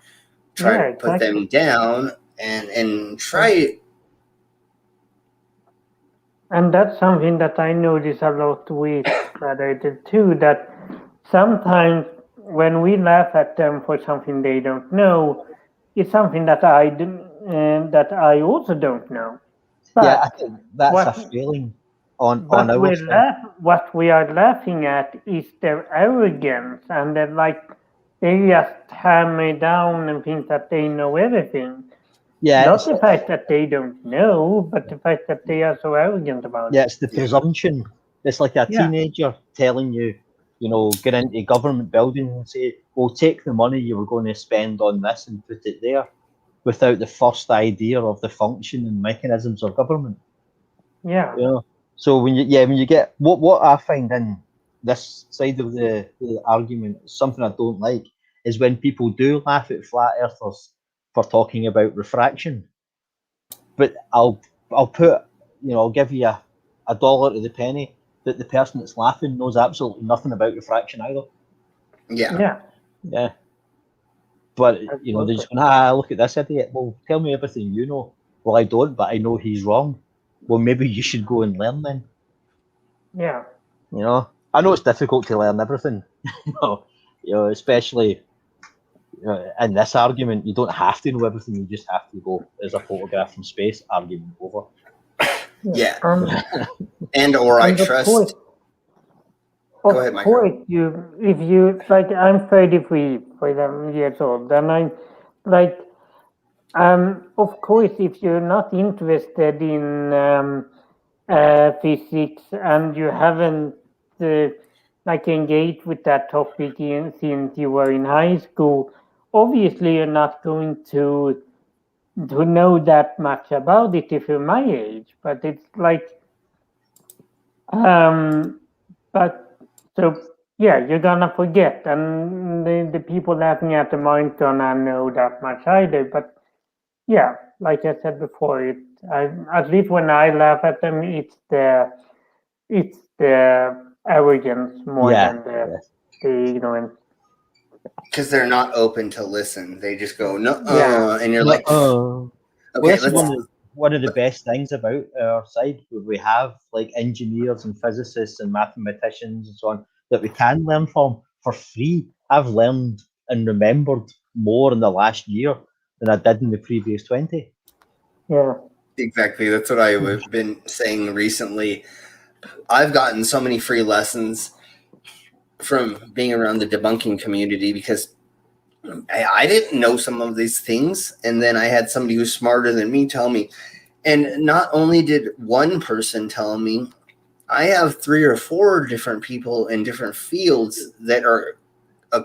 try to put them down and try. And that's something that I notice a lot with Predator too, that sometimes when we laugh at them for something they don't know, it's something that I also don't know. But I think that's a feeling on our side. What we are laughing at is their arrogance, and they just hammer down and think that they know everything. Yeah, not the fact that they don't know, but the fact that they are so arrogant about it. Yeah, it's the presumption. It's like a teenager telling you, get into government buildings and say, "Well, take the money you were going to spend on this and put it there," without the first idea of the function and mechanisms of government. Yeah. So when you get what I find in this side of the argument, something I don't like, is when people do laugh at flat earthers for talking about refraction. But I'll put, I'll give you a dollar to the penny that the person that's laughing knows absolutely nothing about refraction either. Yeah. Yeah. But they're just going, look at this idiot. Well, tell me everything you know. Well, I don't, but I know he's wrong. Well, maybe you should go and learn then. Yeah. I know it's difficult to learn everything. Especially in this argument, you don't have to know everything. You just have to go, "There's a photograph from space." Argument over. Yeah. I trust. Go ahead, Mike. If you I'm 33 years old, and of course, if you're not interested in physics and you haven't engaged with that topic since you were in high school, obviously you're not going to know that much about it if you're my age. But it's you're gonna forget, and the people laughing at them aren't gonna know that much either. But like I said before, at least when I laugh at them, it's the arrogance more than the ignorance. Because they're not open to listen. They just go, "No," and you're like, "Oh." Okay, well, one of the best things about our side, where we have engineers and physicists and mathematicians and so on that we can learn from for free. I've learned and remembered more in the last year than I did in the previous 20. Yeah. Exactly. That's what I've been saying recently. I've gotten so many free lessons from being around the debunking community because I didn't know some of these things, and then I had somebody who's smarter than me tell me. And not only did one person tell me, I have 3 or 4 different people in different fields that are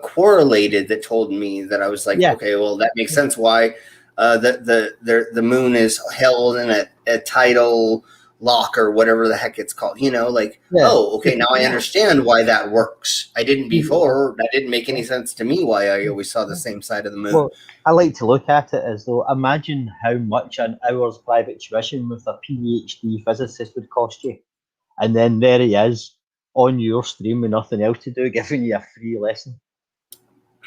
correlated that told me that. I was like, okay, well, that makes sense why the moon is held in a tidal lock or whatever the heck it's called, oh, okay, now I understand why that works. I didn't before. That didn't make any sense to me why I always saw the same side of the moon. Well, I like to look at it as though, imagine how much an hour's private tuition with a PhD physicist would cost you. And then there he is on your stream with nothing else to do, giving you a free lesson.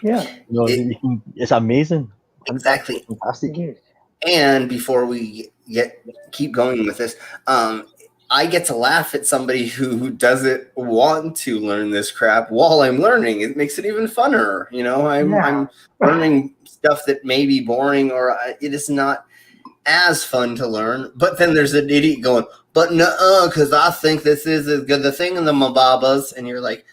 Yeah. It's amazing. Exactly. Fantastic. And before we keep going with this, I get to laugh at somebody who doesn't want to learn this crap while I'm learning. It makes it even funner. I'm learning stuff that may be boring, or it is not as fun to learn. But then there's an idiot going, but no, because I think this is the thing in the Mababas, and you're like,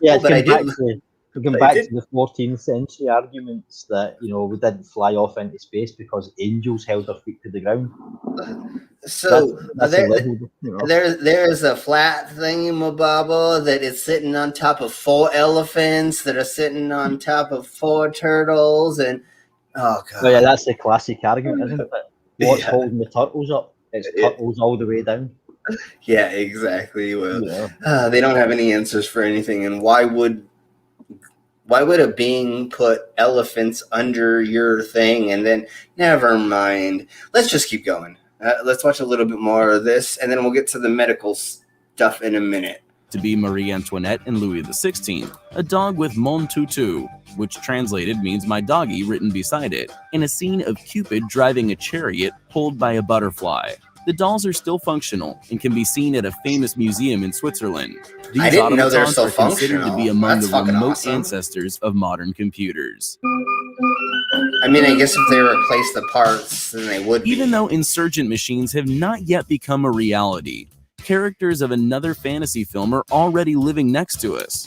yeah, but I didn't. We come back to the 14th century arguments that, we didn't fly off into space because angels held our feet to the ground. So there's a flat thingy-mababa that is sitting on top of 4 elephants that are sitting on top of 4 turtles, and oh god. Oh yeah, that's the classic argument, isn't it? What's holding the turtles up? It's turtles all the way down. Yeah, exactly. Well, they don't have any answers for anything, and why would a being put elephants under your thing? And then, never mind. Let's just keep going. Let's watch a little bit more of this, and then we'll get to the medical stuff in a minute. To be Marie Antoinette and Louis XVI, a dog with mon tutu, which translated means my doggy written beside it, in a scene of Cupid driving a chariot pulled by a butterfly. The dolls are still functional and can be seen at a famous museum in Switzerland. These I didn't know they're still automatons are considered to be among the remote awesome. ancestors of modern computers. I mean, I guess if they replace the parts, then they would be. Even though insurgent machines have not yet become a reality, characters of another fantasy film are already living next to us.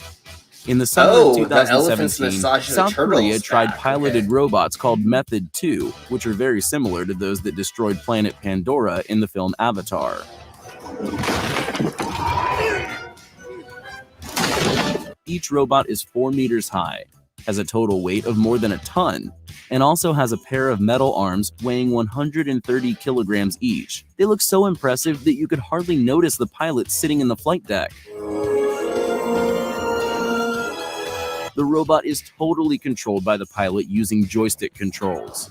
In the summer of 2017, South Korea tried piloted robots called Method 2, which are very similar to those that destroyed planet Pandora in the film Avatar. Each robot is 4 meters high, has a total weight of more than a ton, and also has a pair of metal arms weighing 130 kilograms each. They look so impressive that you could hardly notice the pilot sitting in the flight deck. The robot is totally controlled by the pilot using joystick controls.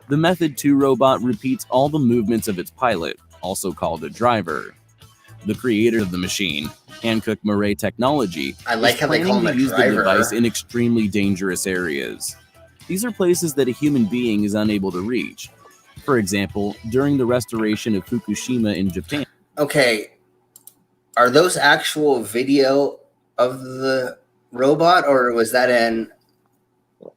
The Method 2 robot repeats all the movements of its pilot, also called a driver. The creator of the machine, Hankook Moray Technology, is planning to use the device in extremely dangerous areas. These are places that a human being is unable to reach. For example, during the restoration of Fukushima in Japan. Okay, are those actual video of the robot, or was that an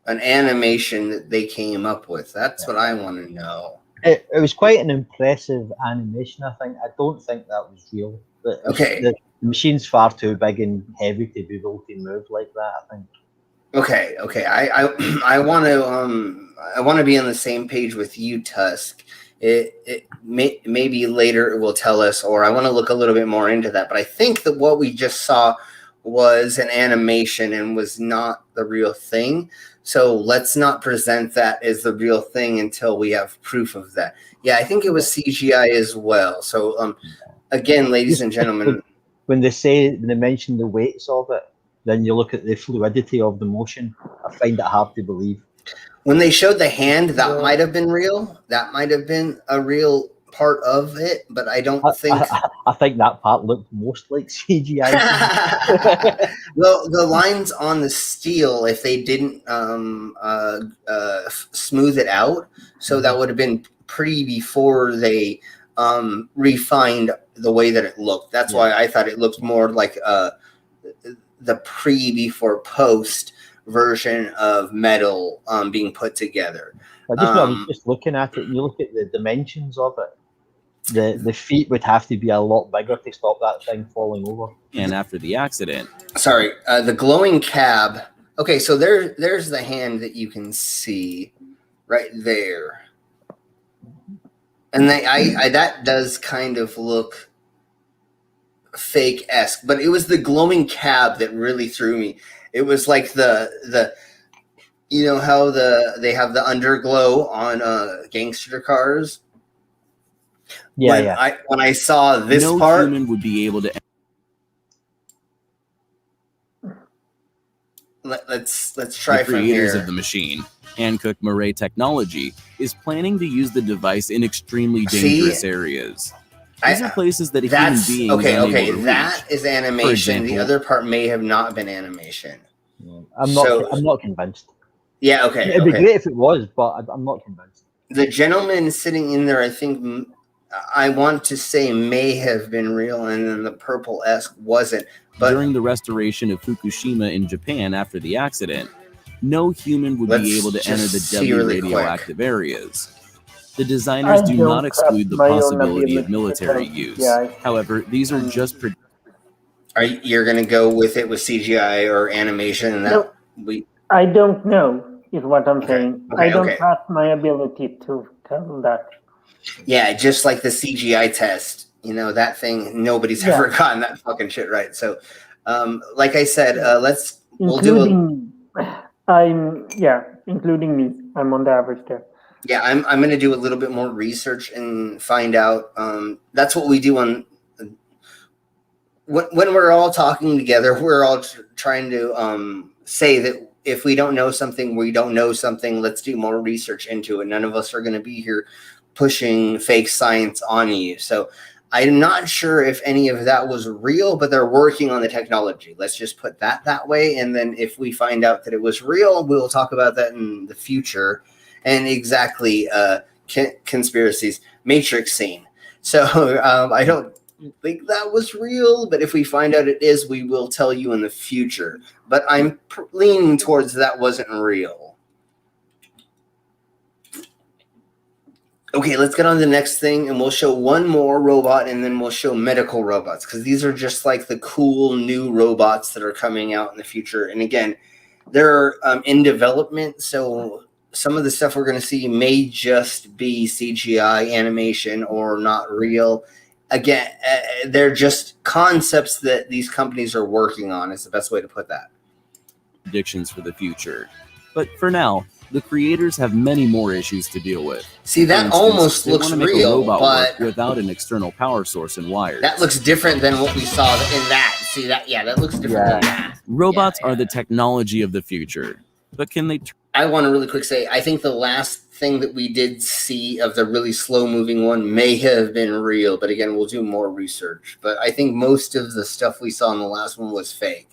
animation that they came up with? That's what I want to know. It was quite an impressive animation, I think. I don't think that was real. Okay. The machine's far too big and heavy to be able to move like that, I think. Okay. I want to be on the same page with you, Tusk. Maybe later it will tell us, or I want to look a little bit more into that. But I think that what we just saw was an animation and was not the real thing. So let's not present that as the real thing until we have proof of that. Yeah, I think it was CGI as well. So again, ladies and gentlemen, when they mention the weights of it, then you look at the fluidity of the motion. I find it hard to believe. When they showed the hand, that might have been real. That might have been a real part of it, but I don't think. I think that part looked most like CGI. The lines on the steel, if they didn't smooth it out, so that would have been before they refined the way that it looked. That's why I thought it looked more like the before post version of metal being put together. I was just looking at it, and you look at the dimensions of it. The feet would have to be a lot bigger to stop that thing falling over. And after the accident, the glowing cab Okay, so there's the hand that you can see right there. And that does kind of look fake-esque, but it was the glowing cab that really threw me. It was like the you know how they have the underglow on gangster cars. Yeah, When I saw this no part, human would be able to. let's try the from creators here. of the machine, Hankook Marais Technology, is planning to use the device in extremely dangerous areas. These are places that a human being is unable to reach. That is animation. For example, the other part may have not been animation. I'm not convinced. Yeah, okay. It'd be great if it was, but I'm not convinced. The gentleman sitting in there, I think, I want to say may have been real, and then the purple-esque wasn't. But during the restoration of Fukushima in Japan after the accident, no human would be able to enter the deadly radioactive areas. The designers do not exclude the possibility of military use. However, these are just. You're going to go with it with CGI or animation? And that I don't know, is what I'm saying. I don't trust my ability to tell that. Yeah, just like the CGI test. You know, that thing, nobody's ever gotten that fucking shit right. So, like I said, including me. I'm on the average there. Yeah, I'm going to do a little bit more research and find out. That's what we do on when we're all talking together. We're all trying to say that if we don't know something, we don't know something. Let's do more research into it. None of us are going to be here pushing fake science on you. So I'm not sure if any of that was real, but they're working on the technology. Let's just put that way. And then if we find out that it was real, we'll talk about that in the future. And exactly, conspiracies, Matrix scene. So I don't think that was real, but if we find out it is, we will tell you in the future. But I'm leaning towards that wasn't real. Okay, let's get on to the next thing, and we'll show one more robot, and then we'll show medical robots, because these are just like the cool new robots that are coming out in the future. And again, they're in development, so some of the stuff we're going to see may just be CGI animation or not real. Again, they're just concepts that these companies are working on, is the best way to put that. Predictions for the future. But for now, the creators have many more issues to deal with. See, that almost looks real, but without an external power source and wires. That looks different than what we saw in that. See that? Yeah, that looks different than that. Robots are the technology of the future, but can they? I want to really quick say, I think the last thing that we did see of the really slow-moving one may have been real, but again, we'll do more research. But I think most of the stuff we saw in the last one was fake.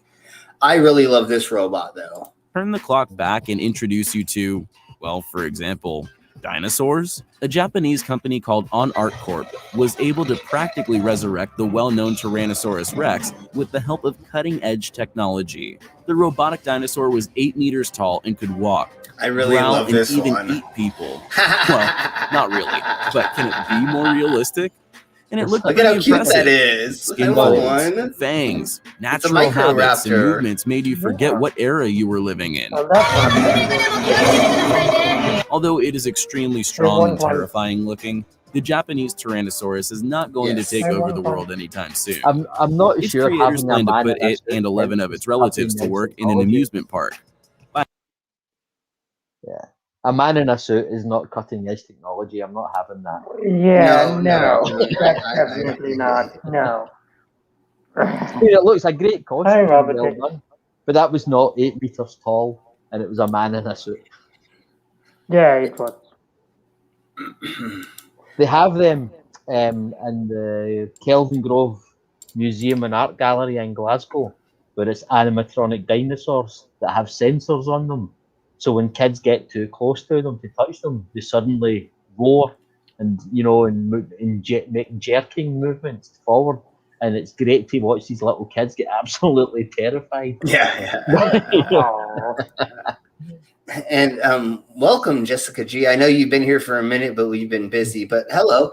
I really love this robot, though. Turn the clock back and introduce you to, well, for example, dinosaurs. A Japanese company called On Art Corp was able to practically resurrect the well-known Tyrannosaurus Rex with the help of cutting-edge technology. The robotic dinosaur was 8 meters tall and could walk, I really love this and even one. eat people. Well, not really, but can it be more realistic? And it looked Look at how cute impressive. that is. Skin folds, fangs, natural habits, and movements made you forget what era you were living in. Although it is extremely strong and terrifying looking, the Japanese Tyrannosaurus is not going to take over the world anytime soon. I'm not its sure creators having plan a to man put it and 11 of its relatives to work in an amusement park. Yeah. A man in a suit is not cutting edge technology. I'm not having that. Yeah, no. That's definitely not. No. I mean, it looks a great costume, Hi, Robert. well done, but that was not 8 meters tall, and it was a man in a suit. Yeah, it was. They have them in the Kelvin Grove Museum and Art Gallery in Glasgow, where it's animatronic dinosaurs that have sensors on them. So when kids get too close to them to touch them, they suddenly roar and make jerking movements forward. And it's great to watch these little kids get absolutely terrified. Yeah. And welcome, Jessica G. I know you've been here for a minute, but we've been busy. But hello.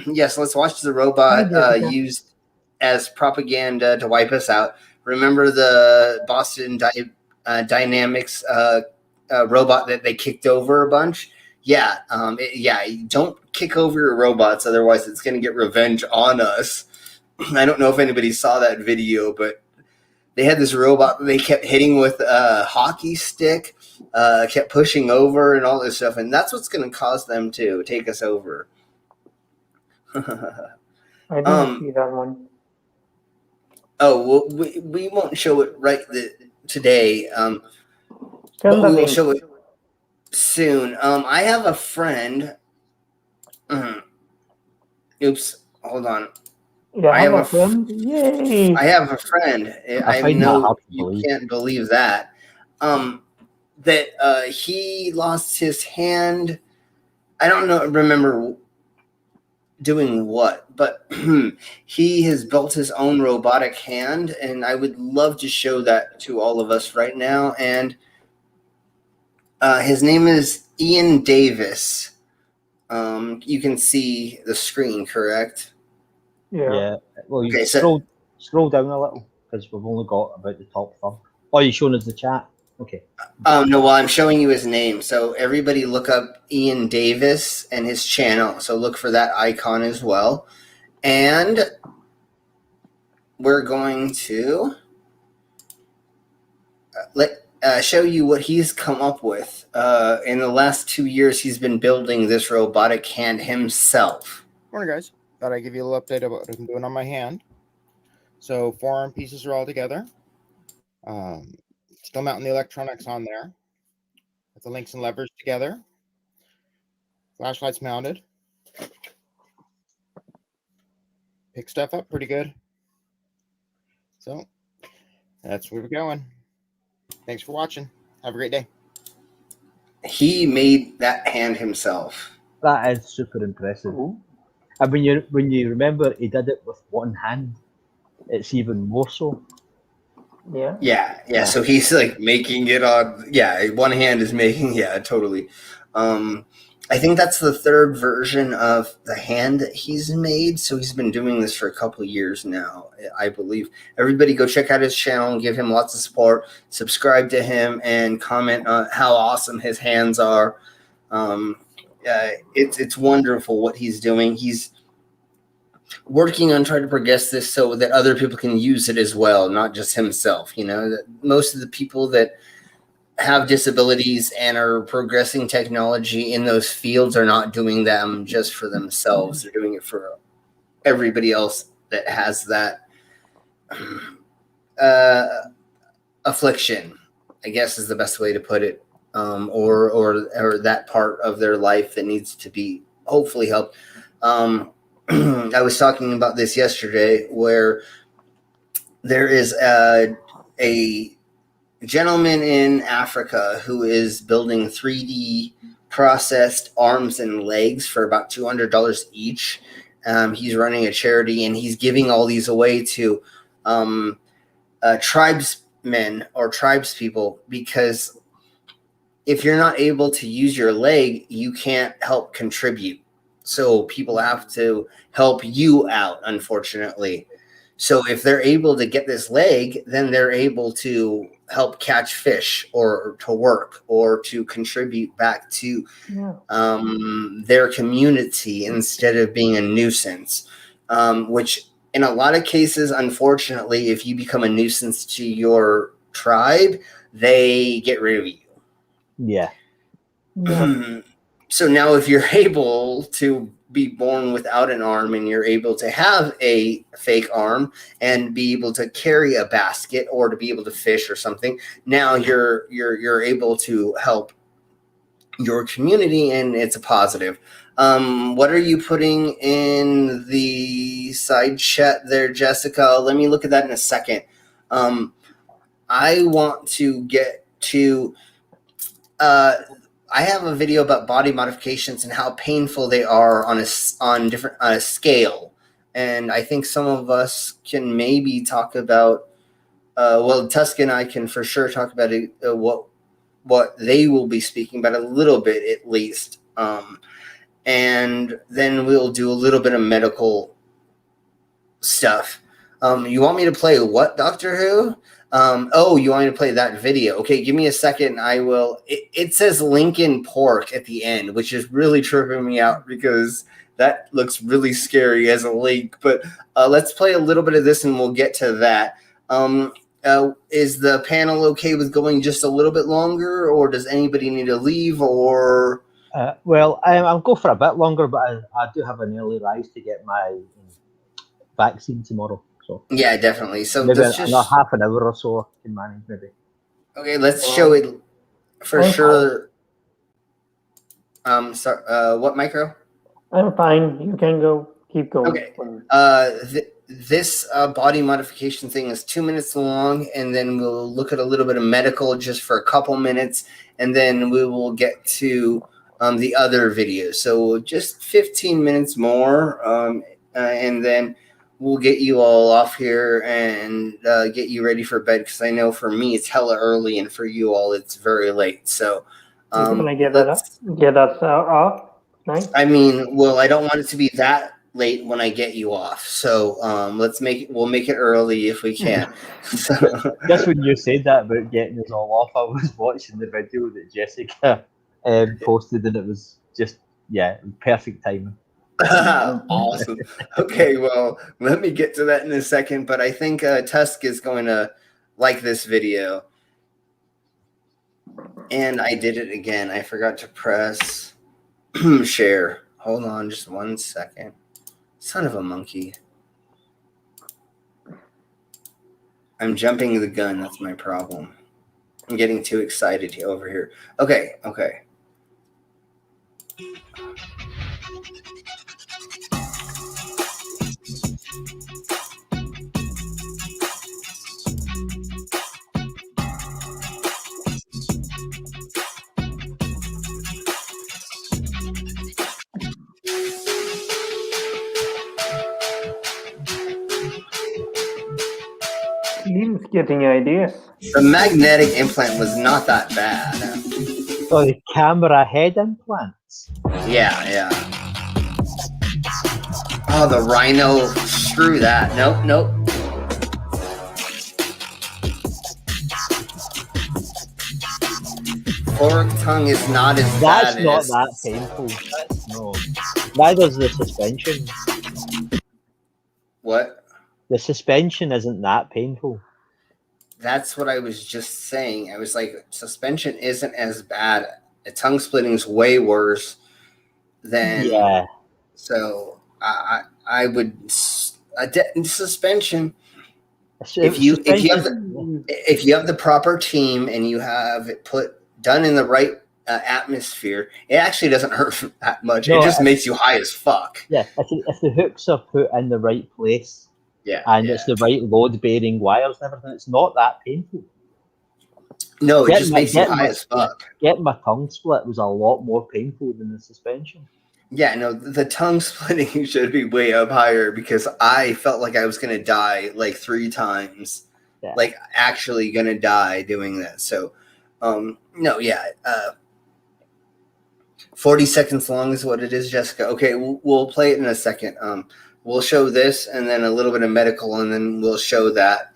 Yes, let's watch the robot used as propaganda to wipe us out. Remember the Boston Dynamics robot that they kicked over a bunch. Yeah, don't kick over your robots, otherwise it's going to get revenge on us. I don't know if anybody saw that video, but they had this robot that they kept hitting with a hockey stick, kept pushing over and all this stuff, and that's what's going to cause them to take us over. I didn't see that one. Oh, well, we won't show it today, but we will show it soon. I have a friend. Oops, hold on. Yeah, I have a friend. Yay! I have a friend. I know you can't believe that. That he lost his hand. I don't remember doing what, but he has built his own robotic hand, and I would love to show that to all of us right now. And his name is Ian Davis. You can see the screen, correct? Yeah. Well, you scroll down a little because we've only got about the top thumb. Oh, you're showing us the chat? Okay. Oh, no, well, I'm showing you his name. So everybody look up Ian Davis and his channel. So look for that icon as well. And we're going to show you what he's come up with. In the last 2 years, he's been building this robotic hand himself. Morning, guys. Thought I'd give you a little update about what I'm doing on my hand. So forearm pieces are all together. Still mounting the electronics on there. With the links and levers together. Flashlights mounted. Pick stuff up pretty good. So that's where we're going. Thanks for watching. Have a great day. He made that hand himself. That is super impressive. Ooh. And when you remember he did it with one hand, it's even more so. Yeah. So he's like making it on. Yeah, one hand is making. Yeah, totally. I think that's the third version of the hand that he's made. So he's been doing this for a couple of years now, I believe. Everybody go check out his channel and give him lots of support. Subscribe to him and comment on how awesome his hands are. It's wonderful what he's doing. He's working on trying to progress this so that other people can use it as well, not just himself. You know, most of the people that have disabilities and are progressing technology in those fields are not doing them just for themselves. They're doing it for everybody else that has that affliction, I guess is the best way to put it, or that part of their life that needs to be hopefully helped. I was talking about this yesterday, where there is a gentleman in Africa who is building 3D processed arms and legs for about $200 each. He's running a charity, and he's giving all these away to tribesmen or tribespeople, because if you're not able to use your leg, you can't help contribute. So people have to help you out, unfortunately. So if they're able to get this leg, then they're able to help catch fish or to work or to contribute back to their community instead of being a nuisance, which in a lot of cases, unfortunately, if you become a nuisance to your tribe, they get rid of you. Yeah. So now if you're able to be born without an arm and you're able to have a fake arm and be able to carry a basket or to be able to fish or something, now you're able to help your community, and it's a positive. What are you putting in the side chat there, Jessica? Let me look at that in a second. I want to get to I have a video about body modifications and how painful they are on a scale, and I think some of us can maybe talk about. Well, Tusk and I can for sure talk about it, what they will be speaking about a little bit at least, and then we'll do a little bit of medical stuff. You want me to play what, Doctor Who? Oh, you want me to play that video? Okay, give me a second. I will. It says Lincoln Pork at the end, which is really tripping me out because that looks really scary as a link. But let's play a little bit of this and we'll get to that. Is the panel okay with going just a little bit longer, or does anybody need to leave? Or well, I'll go for a bit longer, but I do have an early rise to get my vaccine tomorrow. So yeah, definitely. So maybe let's just another half an hour or so I can manage maybe. okay. Let's show it for sure. So, what micro? I'm fine. You can go. Keep going. Okay. This body modification thing is 2 minutes long, and then we'll look at a little bit of medical just for a couple minutes, and then we will get to the other videos. So just 15 minutes more, and then we'll get you all off here and get you ready for bed, because I know for me it's hella early, and for you all it's very late. So can I get that up? Get us off? Nice. I mean, well, I don't want it to be that late when I get you off. So we'll make it early if we can. So, just when you said that about getting us all off, I was watching the video that Jessica posted, and it was just perfect timing. Awesome. Okay, well, let me get to that in a second, but I think Tusk is going to like this video. And I did it again. I forgot to press share. Hold on just 1 second. Son of a monkey. I'm jumping the gun. That's my problem. I'm getting too excited over here. Okay. He's getting ideas. The magnetic implant was not that bad. Oh, the camera head implants. Yeah. Oh, the rhino. Screw that. Nope. Fork tongue is not as bad. That's not that painful. Neither's the suspension. What? The suspension isn't that painful. That's what I was just saying. I was like, suspension isn't as bad. Tongue splitting is way worse than. Yeah. So I would suspension. If you have the proper team and you have it done in the right atmosphere, it actually doesn't hurt that much. It just makes you high as fuck. Yeah, if the hooks are put in the right place. And it's the right load-bearing wires and everything. It's not that painful. No, it just makes you high as fuck. Getting my tongue split was a lot more painful than the suspension. Yeah, no, the tongue splitting should be way up higher, because I felt like I was going to die like 3 times. Yeah. Like actually going to die doing that. So, 40 seconds long is what it is, Jessica. Okay, we'll play it in a second. We'll show this and then a little bit of medical, and then we'll show that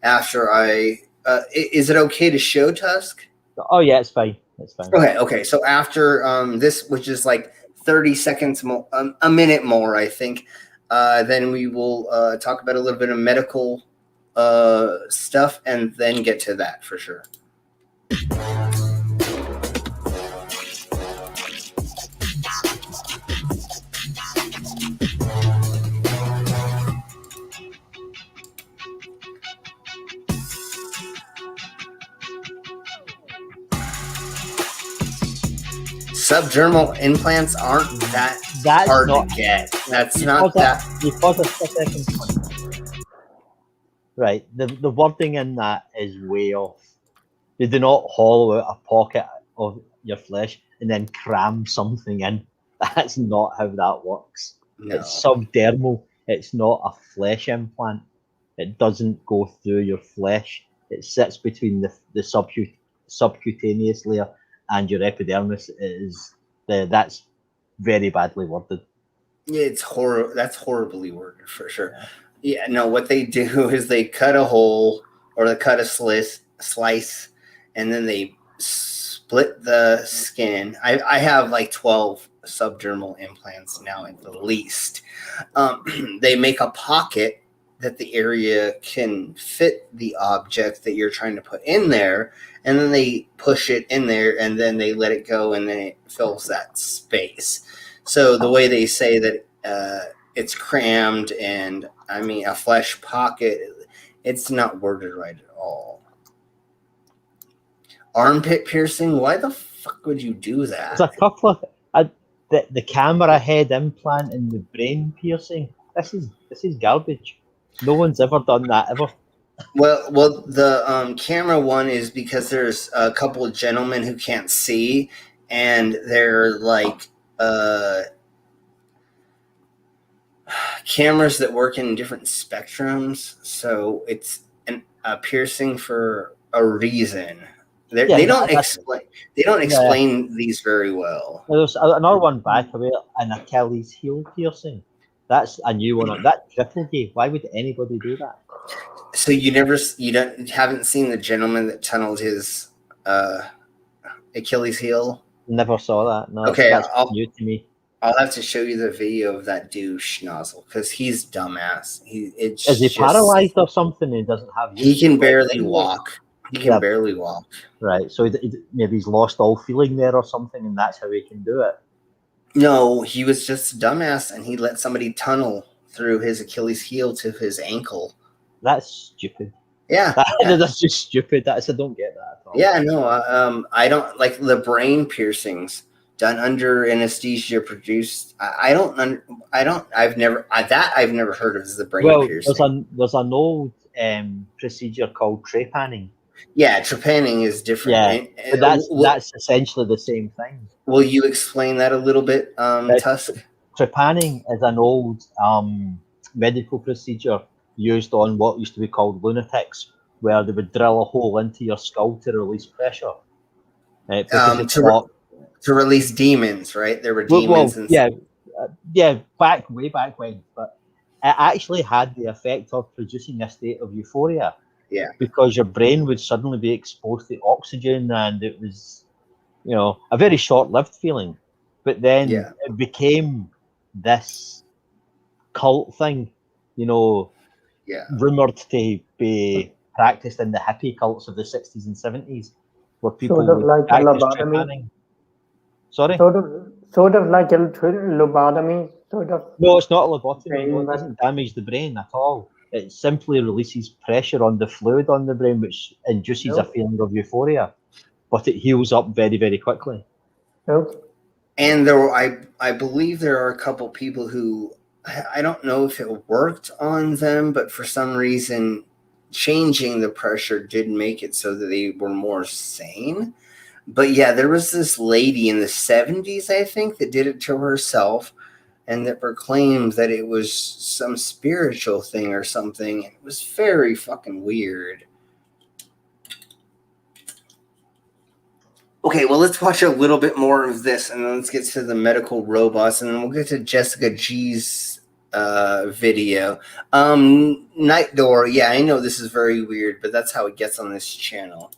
after I. Is it okay to show Tusk? Oh yeah, it's fine. It's fine. Okay. So after this, which is like 30 seconds more, a minute more, I think, then we will talk about a little bit of medical stuff, and then get to that for sure. Subdermal implants aren't that's hard to get. That's not that. Because of the second point. Right. The wording in that is way off. They do not hollow out a pocket of your flesh and then cram something in. That's not how that works. No. It's subdermal. It's not a flesh implant. It doesn't go through your flesh. It sits between the subcutaneous layer and your epidermis. That's very badly worded. Yeah, it's horrible. That's horribly worded for sure. Yeah, no, what they do is they cut a hole or they cut a slice, and then they split the skin. I have like 12 subdermal implants now at the least. They make a pocket that the area can fit the object that you're trying to put in there, and then they push it in there, and then they let it go, and then it fills that space. So the way they say that it's crammed, and I mean a flesh pocket, it's not worded right at all. Armpit piercing? Why the fuck would you do that? There's a couple of the camera head implant and the brain piercing. This is garbage. No one's ever done that ever. Well, the camera one is because there's a couple of gentlemen who can't see, and they're like cameras that work in different spectrums. So it's a piercing for a reason. They don't explain these very well. There's another one back away, an Achilles heel piercing. That's a new one. That triple G. Why would anybody do that? So you haven't seen the gentleman that tunneled his Achilles heel? Never saw that. No. Okay, that's new to me. I'll have to show you the video of that douche nozzle because he's dumbass. Is he paralyzed or something? And doesn't have. He can barely walk. He can barely walk. Right. So maybe he's lost all feeling there or something, and that's how he can do it. No, he was just a dumbass, and he let somebody tunnel through his Achilles heel to his ankle. That's stupid. Yeah, that's just stupid. I don't get that at all. Yeah, no, I don't like the brain piercings done under anesthesia. Produced, I've never heard of the brain piercing. There's an old procedure called trepanning. Yeah, trepanning is different. Yeah, but that's essentially the same thing. Will you explain that a little bit, Tusk? Trepanning is an old medical procedure used on what used to be called lunatics, where they would drill a hole into your skull to release pressure. To release demons, right? There were demons. Way back when. But it actually had the effect of producing a state of euphoria. Yeah. Because your brain would suddenly be exposed to oxygen, and it was, a very short-lived feeling. But then it became this cult thing, rumored to be practiced in the hippie cults of the 60s and 70s, where people sort of would like practice lobotomy. trepanning. Sorry? Sort of like a lobotomy, sort of. No, it's not a lobotomy. No, it doesn't damage the brain at all. It simply releases pressure on the fluid on the brain, which induces a feeling of euphoria, but it heals up very, very quickly. Okay. And I believe there are a couple people who, I don't know if it worked on them, but for some reason, changing the pressure did make it so that they were more sane. But yeah, there was this lady in the 70s, I think, that did it to herself, and that proclaimed that it was some spiritual thing or something. It was very fucking weird. Okay, well, let's watch a little bit more of this, and then let's get to the medical robots, and then we'll get to Jessica G's video. Night Door, yeah, I know this is very weird, but that's how it gets on this channel.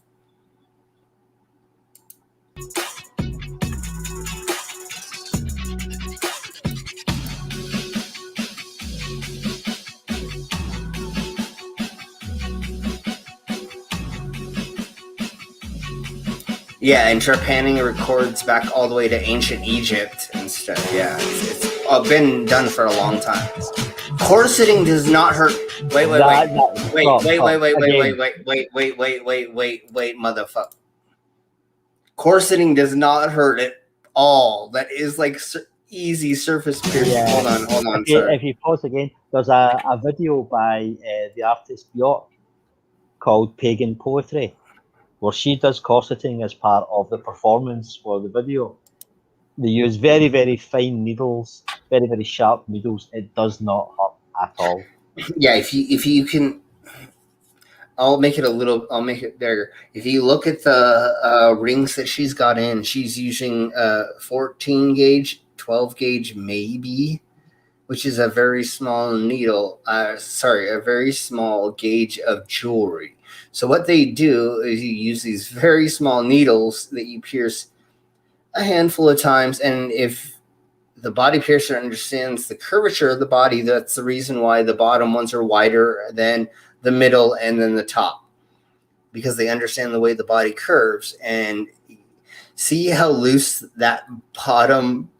Yeah, and trepanning records back all the way to ancient Egypt and stuff. Yeah, it's been done for a long time. Corseting does not hurt. Wait, motherfucker. Corseting does not hurt at all. That is like easy surface piercing. Yeah. Hold on, sir. If you pause again, there's a video by the artist Bjork called Pagan Poetry, where she does corseting as part of the performance for the video. They use very, very fine needles, very, very sharp needles. It does not hurt at all. Yeah, if you can, I'll make it bigger. If you look at the rings that she's got in, she's using 14 gauge, 12 gauge maybe, which is a very small needle. A very small gauge of jewelry. So what they do is you use these very small needles that you pierce a handful of times, and if the body piercer understands the curvature of the body, that's the reason why the bottom ones are wider than the middle and then the top, because they understand the way the body curves. And see how loose that bottom,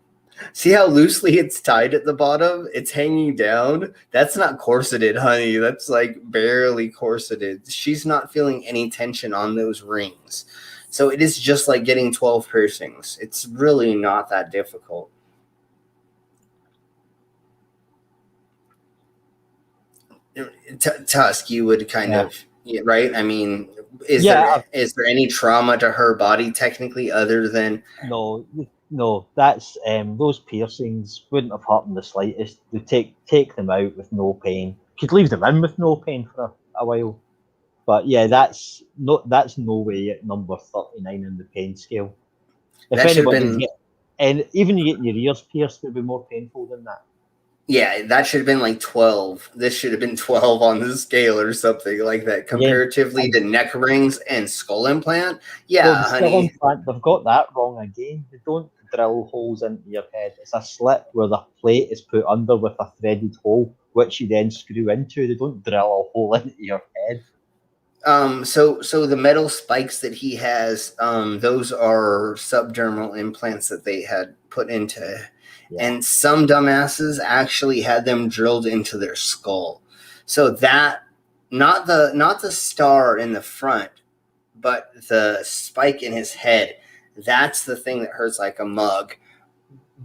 see how loosely it's tied at the bottom? It's hanging down. That's not corseted, honey. That's like barely corseted. She's not feeling any tension on those rings. So it is just like getting 12 piercings. It's really not that difficult. Tusk, you would kind of, right? I mean, is there any trauma to her body technically other than? No, that's those piercings wouldn't have hurt in the slightest. They take them out with no pain. Could leave them in with no pain for a while. But yeah, that's no way at number 39 in the pain scale. If anybody even you getting your ears pierced would be more painful than that. Yeah, that should have been like 12. This should have been 12 on the scale or something like that, comparatively to neck rings and skull implant. Yeah, well, honey. Skull implant, they've got that wrong again. They don't drill holes into your head. It's a slit where the plate is put under with a threaded hole, which you then screw into. They don't drill a hole into your head. So the metal spikes that he has, those are subdermal implants that they had put into. And some dumbasses actually had them drilled into their skull. So that not the star in the front, but the spike in his head, that's the thing that hurts like a mug.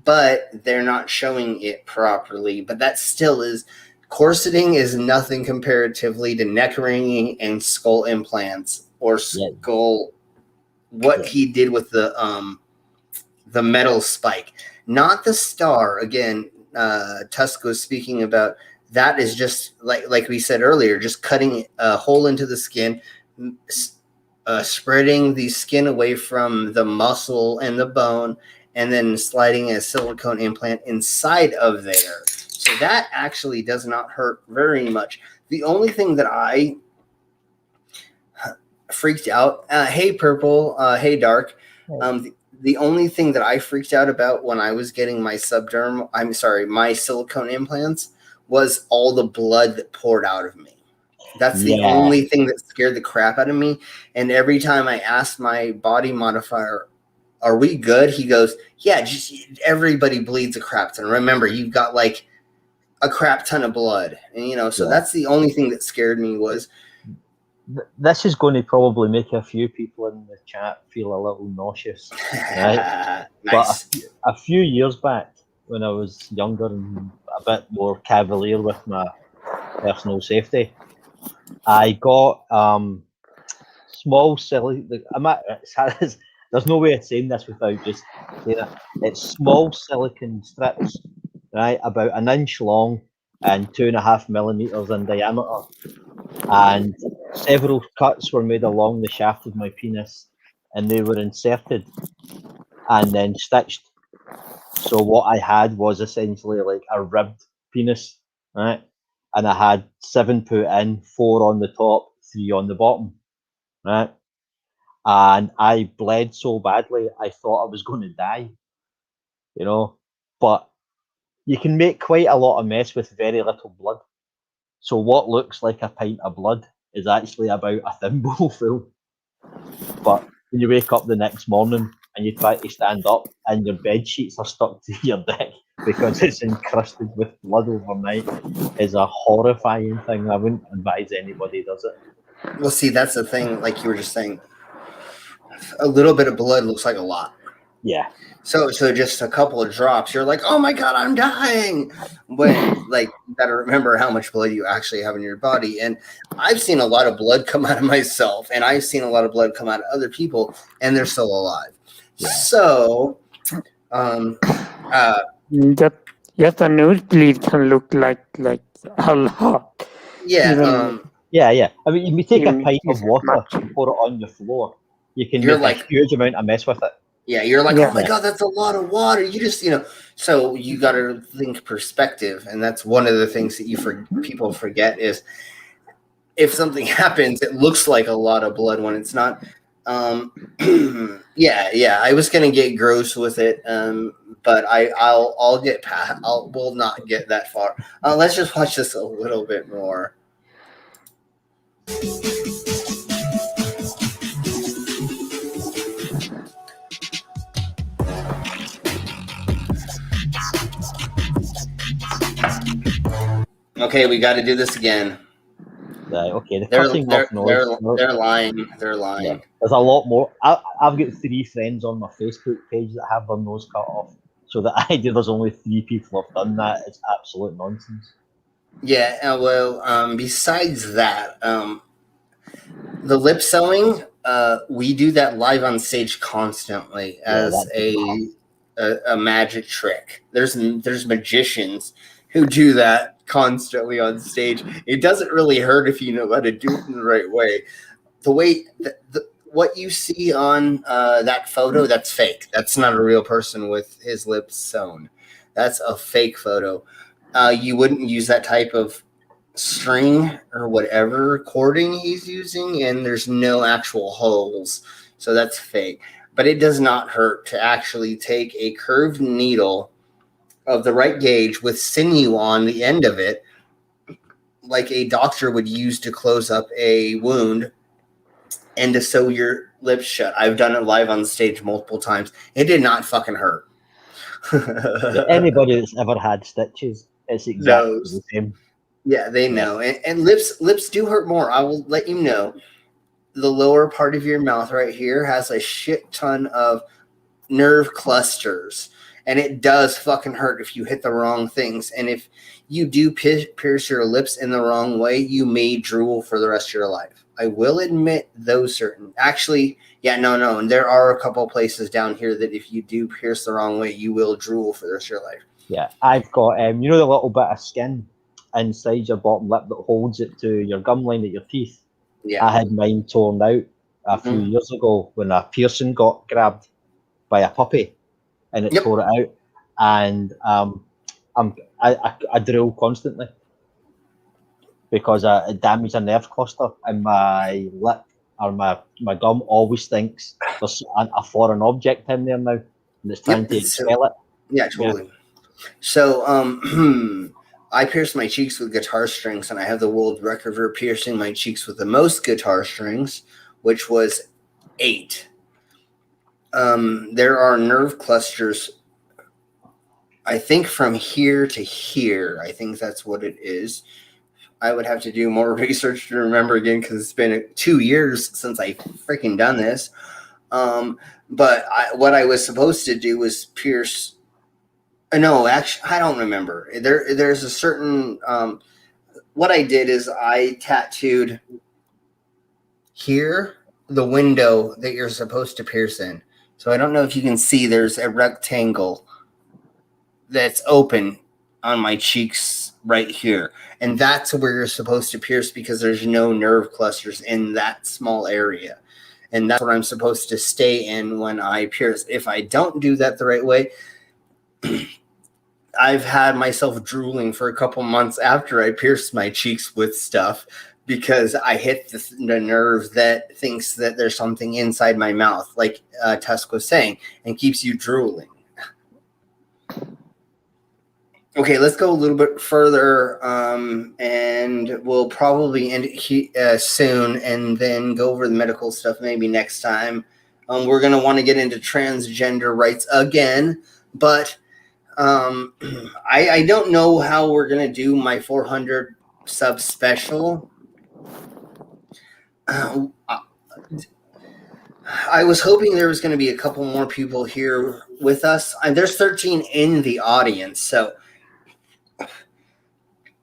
But they're not showing it properly. But that still is, corseting is nothing comparatively to neck ringing and skull implants or skull. What he did with the metal spike. Not the star. Again, Tusk was speaking about that is just like we said earlier, just cutting a hole into the skin, spreading the skin away from the muscle and the bone, and then sliding a silicone implant inside of there. So that actually does not hurt very much. The only thing that I freaked out, hey Purple, hey Dark, the only thing that I freaked out about when I was getting my my silicone implants was all the blood that poured out of me. That's the only thing that scared the crap out of me. And every time I asked my body modifier, are we good? He goes, yeah, just everybody bleeds a crap ton. Remember, you've got like a crap ton of blood. And, so that's the only thing that scared me was. This is going to probably make a few people in the chat feel a little nauseous, right? Nice. But a few years back, when I was younger and a bit more cavalier with my personal safety, I got small there's no way of saying this without just saying it. It's small silicone strips, right, about 1 inch long and 2.5 millimeters in diameter. And several cuts were made along the shaft of my penis, and they were inserted and then stitched. So what I had was essentially like a ribbed penis, right? And I had 7 put in, 4 on the top, 3 on the bottom, right? And I bled so badly, I thought I was going to die, But you can make quite a lot of mess with very little blood. So what looks like a pint of blood is actually about a thimble full. But when you wake up the next morning and you try to stand up and your bed sheets are stuck to your dick because it's encrusted with blood overnight is a horrifying thing. I wouldn't advise anybody does it. Well, see, that's the thing, like you were just saying, a little bit of blood looks like a lot. Yeah. So just a couple of drops, you're like, oh my God, I'm dying. When like you gotta remember how much blood you actually have in your body. And I've seen a lot of blood come out of myself, and I've seen a lot of blood come out of other people, and they're still alive. Yeah. So just a nosebleed can look like a lot. Yeah. Yeah. I mean, you take a pint of water and pour it on the floor. You can make a huge amount of mess with it. Yeah, you're like, oh my God, that's a lot of water. You just, so you got to think perspective. And that's one of the things that people forget is if something happens, it looks like a lot of blood when it's not. Yeah. I was gonna get gross with it, but we'll not get that far. Let's just watch this a little bit more. Okay, we got to do this again. Right, okay, they're lying. They're lying. Yeah, there's a lot more. I've got 3 friends on my Facebook page that have their nose cut off. So the idea there's only 3 people have done that is absolute nonsense. Yeah, well, besides that, the lip sewing, we do that live on stage constantly as a magic trick. There's magicians who do that constantly on stage. It doesn't really hurt if you know how to do it in the right way. The way what you see on that photo, that's fake. That's not a real person with his lips sewn. That's a fake photo. You wouldn't use that type of string or whatever cording he's using, and there's no actual holes. So that's fake. But it does not hurt to actually take a curved needle of the right gauge with sinew on the end of it, like a doctor would use to close up a wound, and to sew your lips shut. I've done it live on stage multiple times. It did not fucking hurt. Anybody that's ever had stitches, it's exactly the same. Yeah, they know. And lips do hurt more. I will let you know. The lower part of your mouth right here has a shit ton of nerve clusters. And it does fucking hurt if you hit the wrong things. And if you do pierce your lips in the wrong way, you may drool for the rest of your life. I will admit those certain. Actually, no. And there are a couple places down here that if you do pierce the wrong way, you will drool for the rest of your life. Yeah, I've got, you know the little bit of skin inside your bottom lip that holds it to your gum line at your teeth? Yeah. I had mine torn out a few years ago when a piercing got grabbed by a puppy. And it tore it out, and I drill constantly because it damaged a nerve cluster, and my lip or my gum always thinks there's a foreign object in there now, and it's trying to expel it. Yeah, totally. Yeah. So I pierced my cheeks with guitar strings, and I have the world record for piercing my cheeks with the most guitar strings, which was 8. There are nerve clusters, I think, from here to here. I think that's what it is. I would have to do more research to remember again because it's been 2 years since I freaking done this. But what I was supposed to do was pierce. No, actually, I don't remember. There's a certain. What I did is I tattooed here the window that you're supposed to pierce in. So I don't know if you can see, there's a rectangle that's open on my cheeks right here. And that's where you're supposed to pierce because there's no nerve clusters in that small area. And that's where I'm supposed to stay in when I pierce. If I don't do that the right way, I've had myself drooling for a couple months after I pierced my cheeks with stuff, because I hit the nerve that thinks that there's something inside my mouth, like Tusk was saying, and keeps you drooling. Okay, let's go a little bit further, and we'll probably end it soon, and then go over the medical stuff maybe next time. We're going to want to get into transgender rights again, but I don't know how we're going to do my 400 sub special. I was hoping there was going to be a couple more people here with us. There's 13 in the audience, so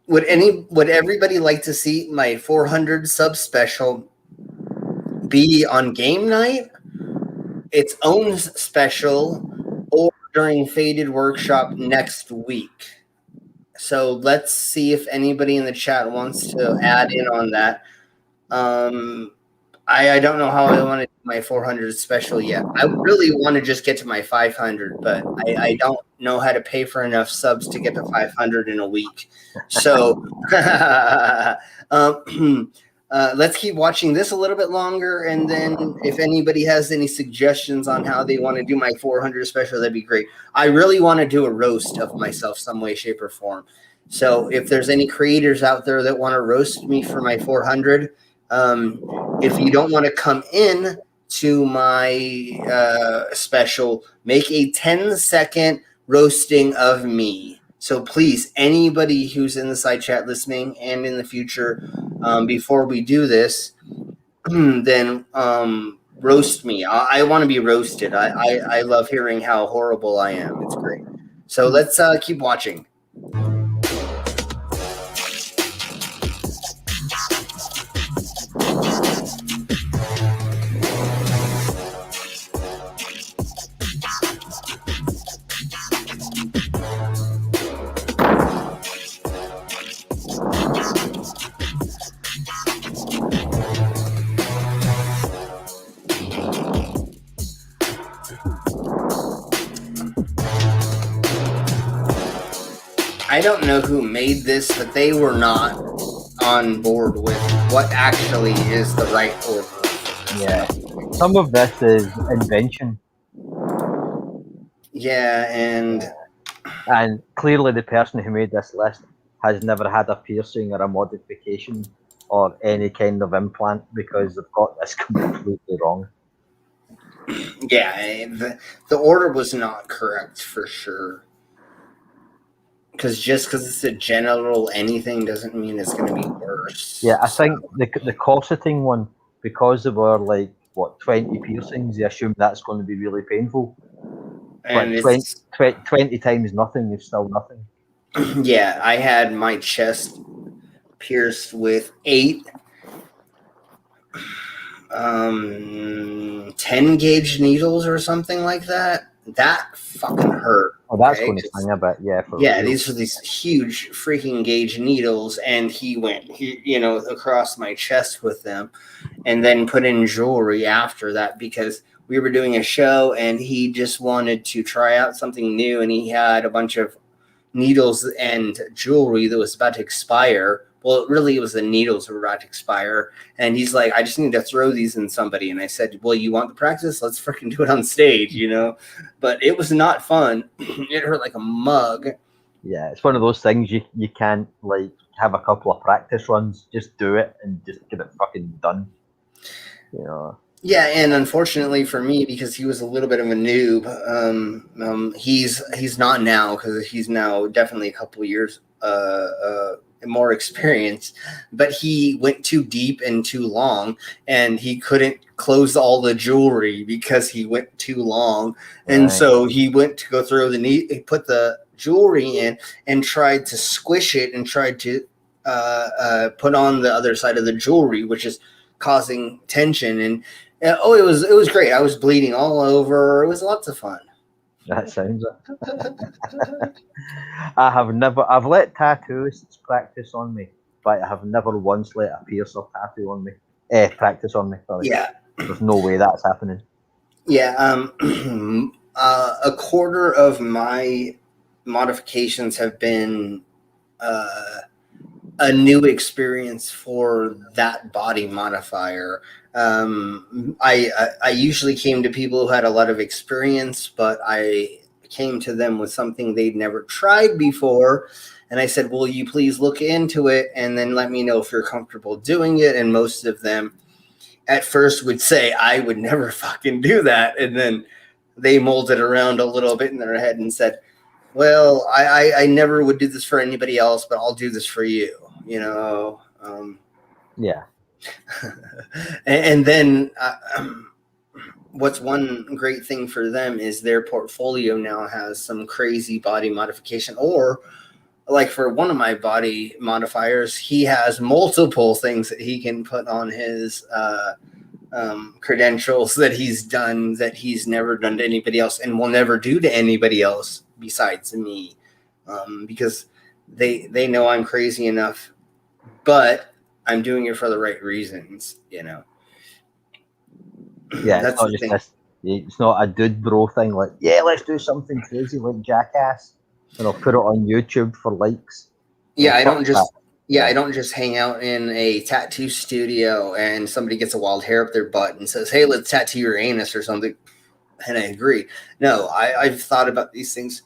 would everybody like to see my 400 sub special be on game night, its own special, or during Faded Workshop next week? So let's see if anybody in the chat wants to add in on that. I don't know how I want to do my 400 special yet. I really want to just get to my 500, but I don't know how to pay for enough subs to get to 500 in a week. So let's keep watching this a little bit longer, and then if anybody has any suggestions on how they want to do my 400 special, that'd be great. I really want to do a roast of myself some way, shape, or form. So if there's any creators out there that want to roast me for my 400, if you don't want to come in to my special, make a 10-second roasting of me. So please, anybody who's in the side chat listening and in the future, before we do this, then roast me. I want to be roasted. I love hearing how horrible I am. It's great. So let's keep watching. I don't know who made this, but they were not on board with what actually is the right order. Yeah, some of this is invention. Yeah, and clearly the person who made this list has never had a piercing or a modification or any kind of implant, because they've got this completely wrong. Yeah, the order was not correct for sure. Because just because it's a genital anything doesn't mean it's going to be worse. Yeah, I think the corseting one, because there were like, 20 piercings, they assume that's going to be really painful. And but 20 times nothing is still nothing. Yeah, I had my chest pierced with 8 10-gauge needles or something like that. That fucking hurt. Oh, that's going to sting a bit, yeah. These are these huge freaking gauge needles, and he went, across my chest with them, and then put in jewelry after that because we were doing a show, and he just wanted to try out something new, and he had a bunch of needles and jewelry that was about to expire. Well, really, it was the needles that were about to expire. And he's like, I just need to throw these in somebody. And I said, well, you want the practice? Let's freaking do it on stage, But it was not fun. It hurt like a mug. Yeah, it's one of those things you can't, like, have a couple of practice runs. Just do it and just get it fucking done. Yeah, and unfortunately for me, because he was a little bit of a noob, he's not now, because he's now definitely a couple of years more experience, but he went too deep and too long, and he couldn't close all the jewelry because he went too long. And so he went to go throw he put the jewelry in and tried to squish it and tried to put on the other side of the jewelry, which is causing tension. And it was great. I was bleeding all over. It was lots of fun. That sounds it. I've let tattooists practice on me, but I have never once let a piercer tattoo on me. Practice on me, sorry. Yeah. There's no way that's happening. Yeah, a quarter of my modifications have been a new experience for that body modifier. I usually came to people who had a lot of experience, but I came to them with something they'd never tried before. And I said, will you please look into it and then let me know if you're comfortable doing it? And most of them at first would say, I would never fucking do that. And then they molded around a little bit in their head and said, well, I never would do this for anybody else, but I'll do this for you, Yeah. And then what's one great thing for them is their portfolio now has some crazy body modification, or like for one of my body modifiers, he has multiple things that he can put on his credentials that he's done that he's never done to anybody else and will never do to anybody else besides me, because they know I'm crazy enough, but I'm doing it for the right reasons, Yeah, that's the thing. It's not a dude bro thing like, yeah, let's do something crazy like Jackass and I'll put it on YouTube for likes. Yeah, I don't just Yeah, I don't just hang out in a tattoo studio and somebody gets a wild hair up their butt and says, "Hey, let's tattoo your anus" or something. And I agree. No, I've thought about these things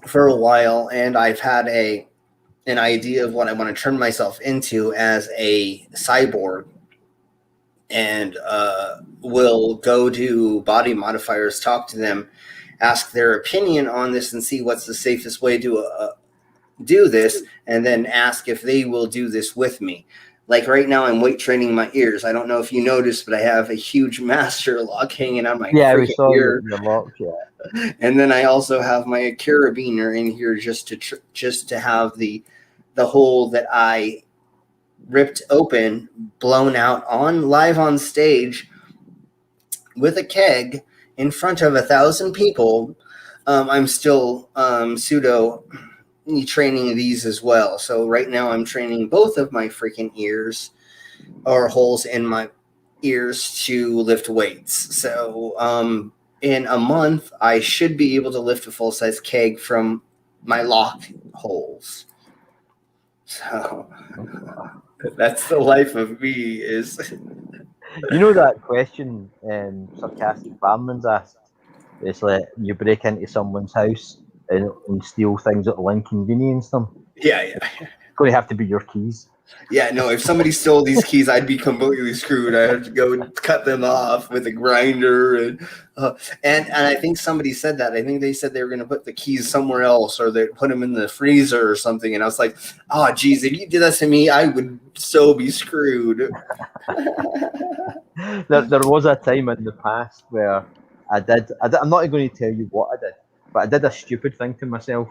for a while, and I've had an idea of what I want to turn myself into as a cyborg, and will go to body modifiers, talk to them, ask their opinion on this, and see what's the safest way to do this, and then ask if they will do this with me. Like right now, I'm weight training my ears. I don't know if you noticed, but I have a huge master lock hanging on my we freaking saw ear. your lock, yeah. And then I also have my carabiner in here just to have the hole that I ripped open blown out on live on stage with a keg in front of 1,000 people. I'm still pseudo training these as well. So right now I'm training both of my freaking ears, or holes in my ears, to lift weights. So in a month I should be able to lift a full-size keg from my lock holes. So that's the life of me. Is You know that question Sarcastic Barman's asked? It's like you break into someone's house and steal things that will inconvenience them. Yeah. It's going to have to be your keys. Yeah, no, if somebody stole these keys, I'd be completely screwed. I have to go and cut them off with a grinder. And I think somebody said that. I think they said they were going to put the keys somewhere else, or they put them in the freezer or something. And I was like, oh, geez, if you did that to me, I would so be screwed. There was a time in the past where I'm not going to tell you what I did, but I did a stupid thing to myself.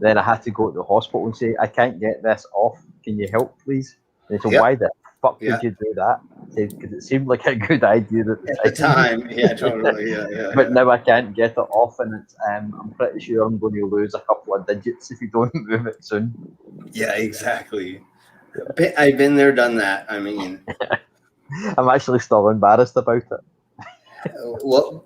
Then I had to go to the hospital and say, I can't get this off. Can you help, please? And they said, why the fuck did you do that? Because it seemed like a good idea at the time. Yeah, totally. Yeah. But now I can't get it off, and it's I'm pretty sure I'm going to lose a couple of digits if you don't move it soon. Yeah, exactly. I've been there, done that. I mean, I'm actually still embarrassed about it. Well,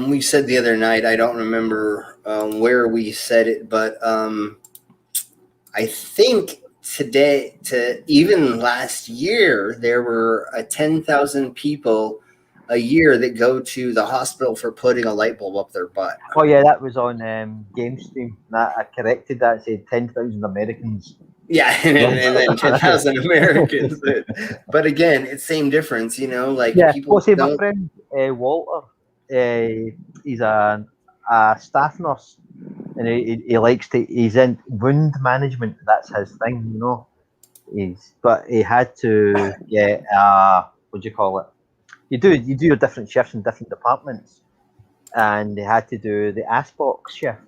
we said the other night, I don't remember where we said it, but I think today, even last year, there were 10,000 people a year that go to the hospital for putting a light bulb up their butt. Oh yeah, that was on GameStream. I corrected that. It said 10,000 Americans. Yeah, and then 10,000 Americans. But again, it's same difference, like people. Well, see, my friend Walter, he's a staff nurse, and he likes to. He's in wound management. That's his thing, But he had to get what do you call it? You do your different shifts in different departments, and they had to do the ass box shift.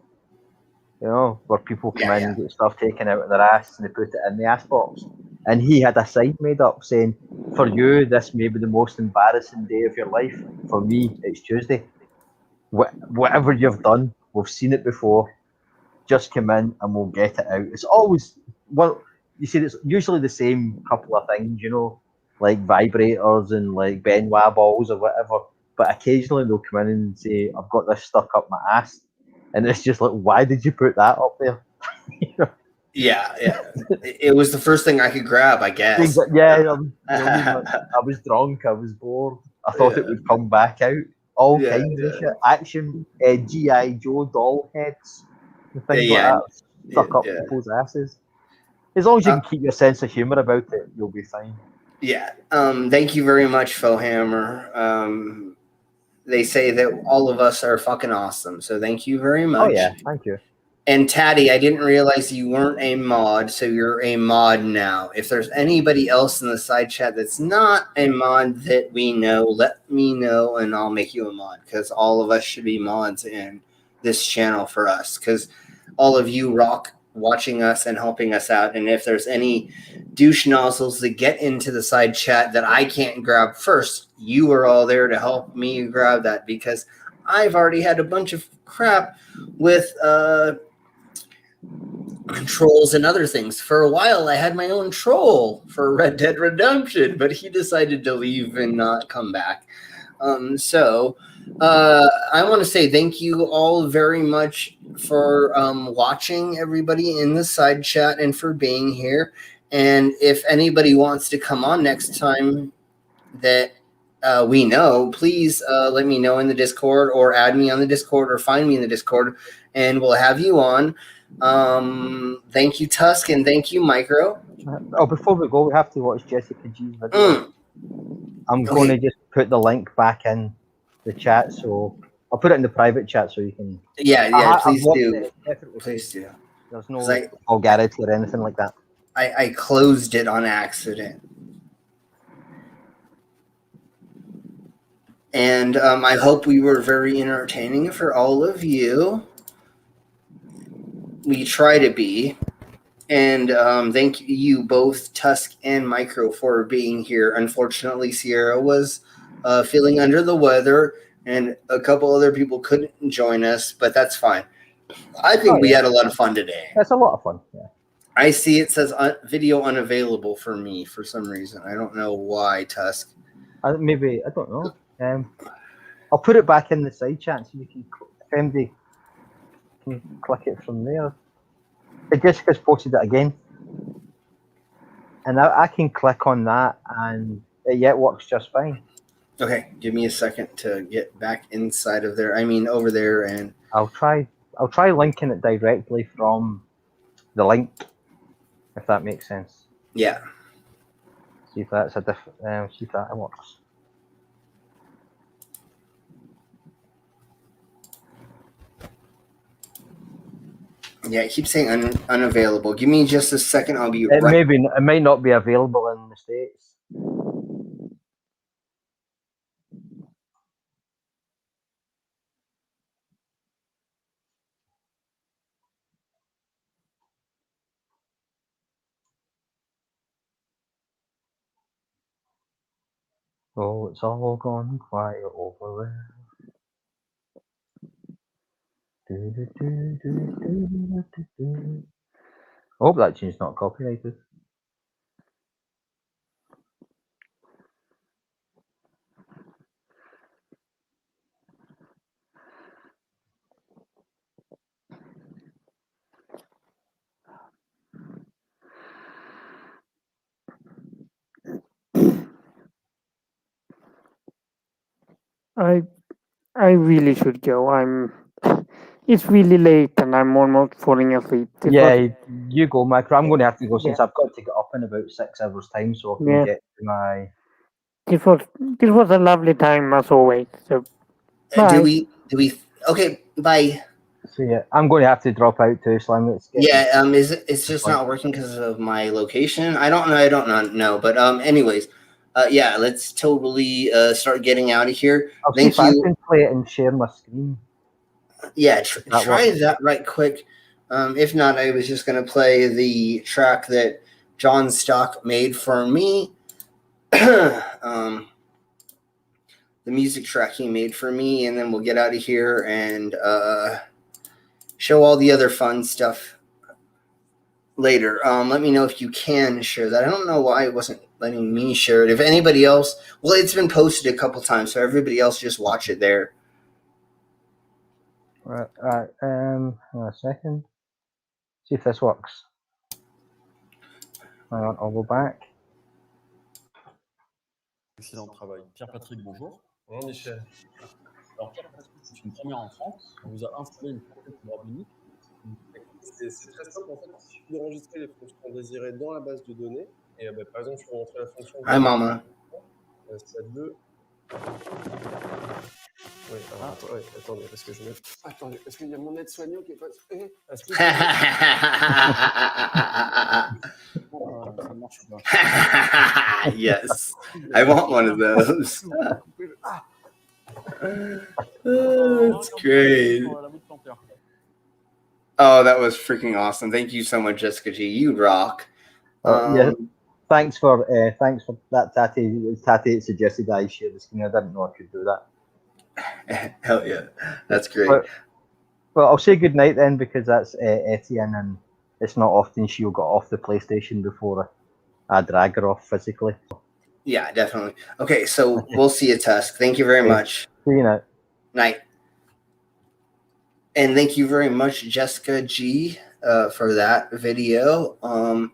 Where people come in and get stuff taken out of their ass and they put it in the ass box. And he had a sign made up saying, for you, this may be the most embarrassing day of your life. For me, it's Tuesday. Whatever you've done, we've seen it before. Just come in and we'll get it out. It's always, you see, it's usually the same couple of things, like vibrators and like Benoit balls or whatever. But occasionally they'll come in and say, I've got this stuck up my ass. And it's just like, why did you put that up there? Yeah. It was the first thing I could grab, I guess. Yeah, I was drunk, I was bored. I thought it would come back out. All kinds of shit. Action, G.I. Joe doll heads, and things like that. Stuck up people's asses. As long as you can keep your sense of humour about it, you'll be fine. Yeah. Thank you very much, Fohammer. They say that all of us are fucking awesome. So thank you very much. Oh, yeah. Thank you. And Taddy, I didn't realize you weren't a mod, so you're a mod now. If there's anybody else in the side chat that's not a mod that we know, let me know and I'll make you a mod, because all of us should be mods in this channel for us, because all of you rock watching us and helping us out. And if there's any douche nozzles that get into the side chat that I can't grab first, you are all there to help me grab that, because I've already had a bunch of crap with controls and other things. For a while, I had my own troll for Red Dead Redemption, but he decided to leave and not come back. I want to say thank you all very much for watching, everybody in the side chat, and for being here. And if anybody wants to come on next time that we know, please let me know in the Discord, or add me on the Discord, or find me in the Discord, and we'll have you on. Thank you, Tusk, and thank you, Micro. Oh, before we go, we have to watch Jessica G's video. I'm going to just put the link back in the chat, so I'll put it in the private chat so you can. Yeah, please do. Please do. There's no vulgarity or anything like that. I closed it on accident. And I hope we were very entertaining for all of you. We try to be. And thank you both, Tusk and Micro, for being here. Unfortunately, Sierra was feeling under the weather, and a couple other people couldn't join us, but that's fine. I think we had a lot of fun today. That's a lot of fun, yeah. I see it says video unavailable for me for some reason. I don't know why, Tusk. Maybe, I don't know. I'll put it back in the side chat so you can, if anybody can click it from there. Jessica's posted it again, and I can click on that, and it works just fine. Okay, give me a second to get back inside of there. I mean, over there, and I'll try linking it directly from the link, if that makes sense. Yeah. See if that's a different. See if that works. Yeah, it keeps saying unavailable. Give me just a second. I'll be right. It might not be available in the States. Oh, it's all gone quiet over there. I hope that tune's not copyrighted. I really should go. It's really late and I'm almost falling asleep. You go, Micro. I'm going to have to go since I've got to get up in about 6 hours' time, so I can get to my. This was a lovely time as always. So, do we? Okay, bye. So yeah, I'm going to have to drop out too, Slim. It's just not working because of my location. I don't know. But anyways, yeah, let's totally start getting out of here. Thank you. I can play it and share my screen. Yeah, try that right quick. If not, I was just gonna play the track that John Stock made for me. The music track he made for me, and then we'll get out of here and show all the other fun stuff later. Let me know if you can share that. I don't know why it wasn't letting me share it. If anybody else, well, it's been posted a couple times, so everybody else just watch it there. Right. A second. See if this works. I'll go back. Excellent travail. Pierre-Patrick, bonjour. Bonjour Michel. Alors Pierre-Patrick, c'est une première en France. On vous a installé une plaquette bord unique. C'est très simple en fait. Il suffit d'enregistrer les fonctions désirées dans la base de données. Et par exemple, je peux rentrer la fonction. Hi, Mama. C'est 2. Oui, attendez, parce que je me. Attendez, parce qu'il y a mon aide-soignant qui est pas. Ça marche pas. Yes, I want one of those. That's great. Oh, that was freaking awesome! Thank you so much, Jessica G. You rock. Yeah. Thanks for that, Tati. Tati suggested I share the screen. I didn't know I could do that. Hell yeah, that's great. Well, I'll say good night then, because that's Etienne, and it's not often she'll get off the PlayStation before I drag her off physically. Yeah, definitely. Okay, so we'll see you, Tusk. Thank you very much. See you night. Night. And thank you very much, Jessica G, for that video. I'm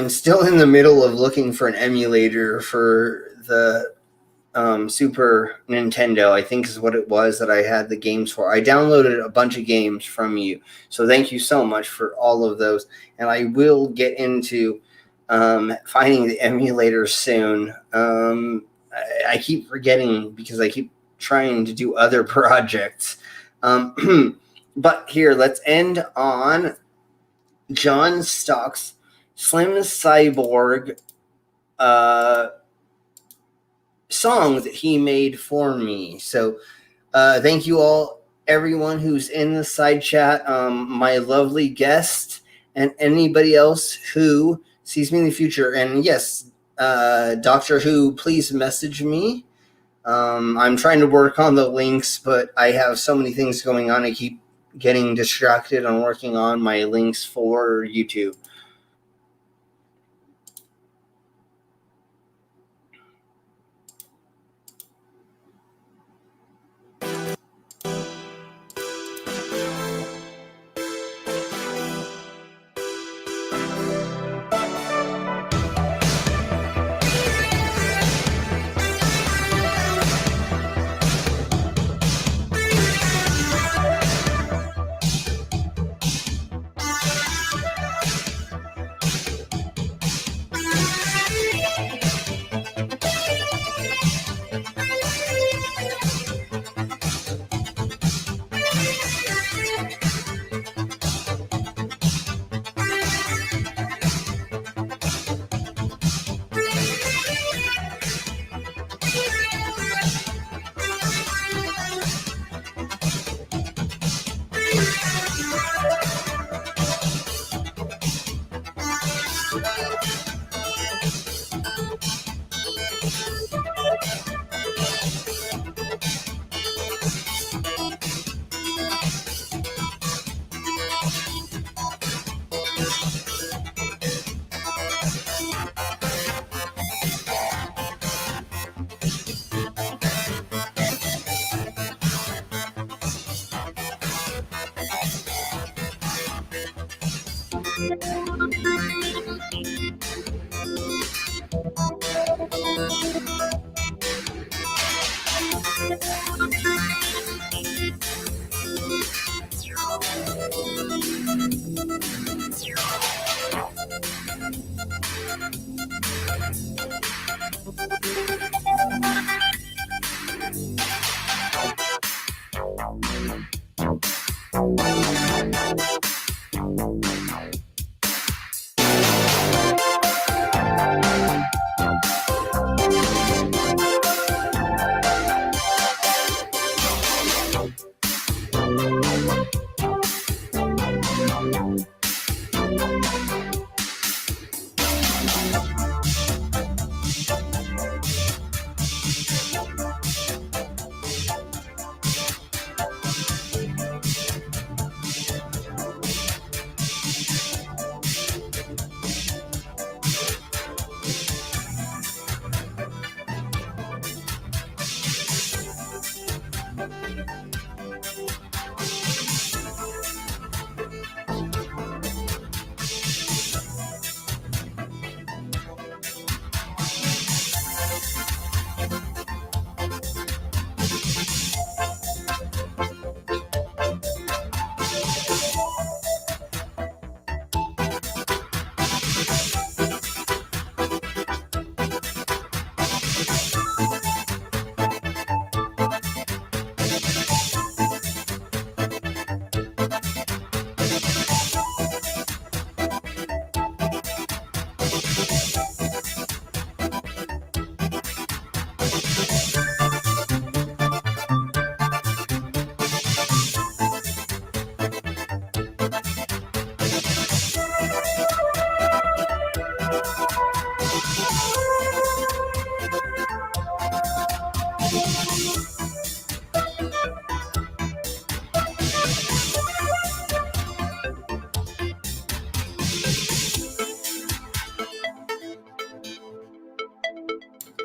still in the middle of looking for an emulator for the Super Nintendo, I think is what it was that I had the games for. I downloaded a bunch of games from you, so thank you so much for all of those. And I will get into finding the emulator soon. I keep forgetting because I keep trying to do other projects. But here, let's end on John Stock's Slim Cyborg song that he made for me. So thank you all, everyone who's in the side chat, my lovely guest, and anybody else who sees me in the future. And yes, Doctor Who, please message me. I'm trying to work on the links, but I have so many things going on. I keep getting distracted on working on my links for YouTube.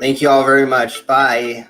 Thank you all very much. Bye.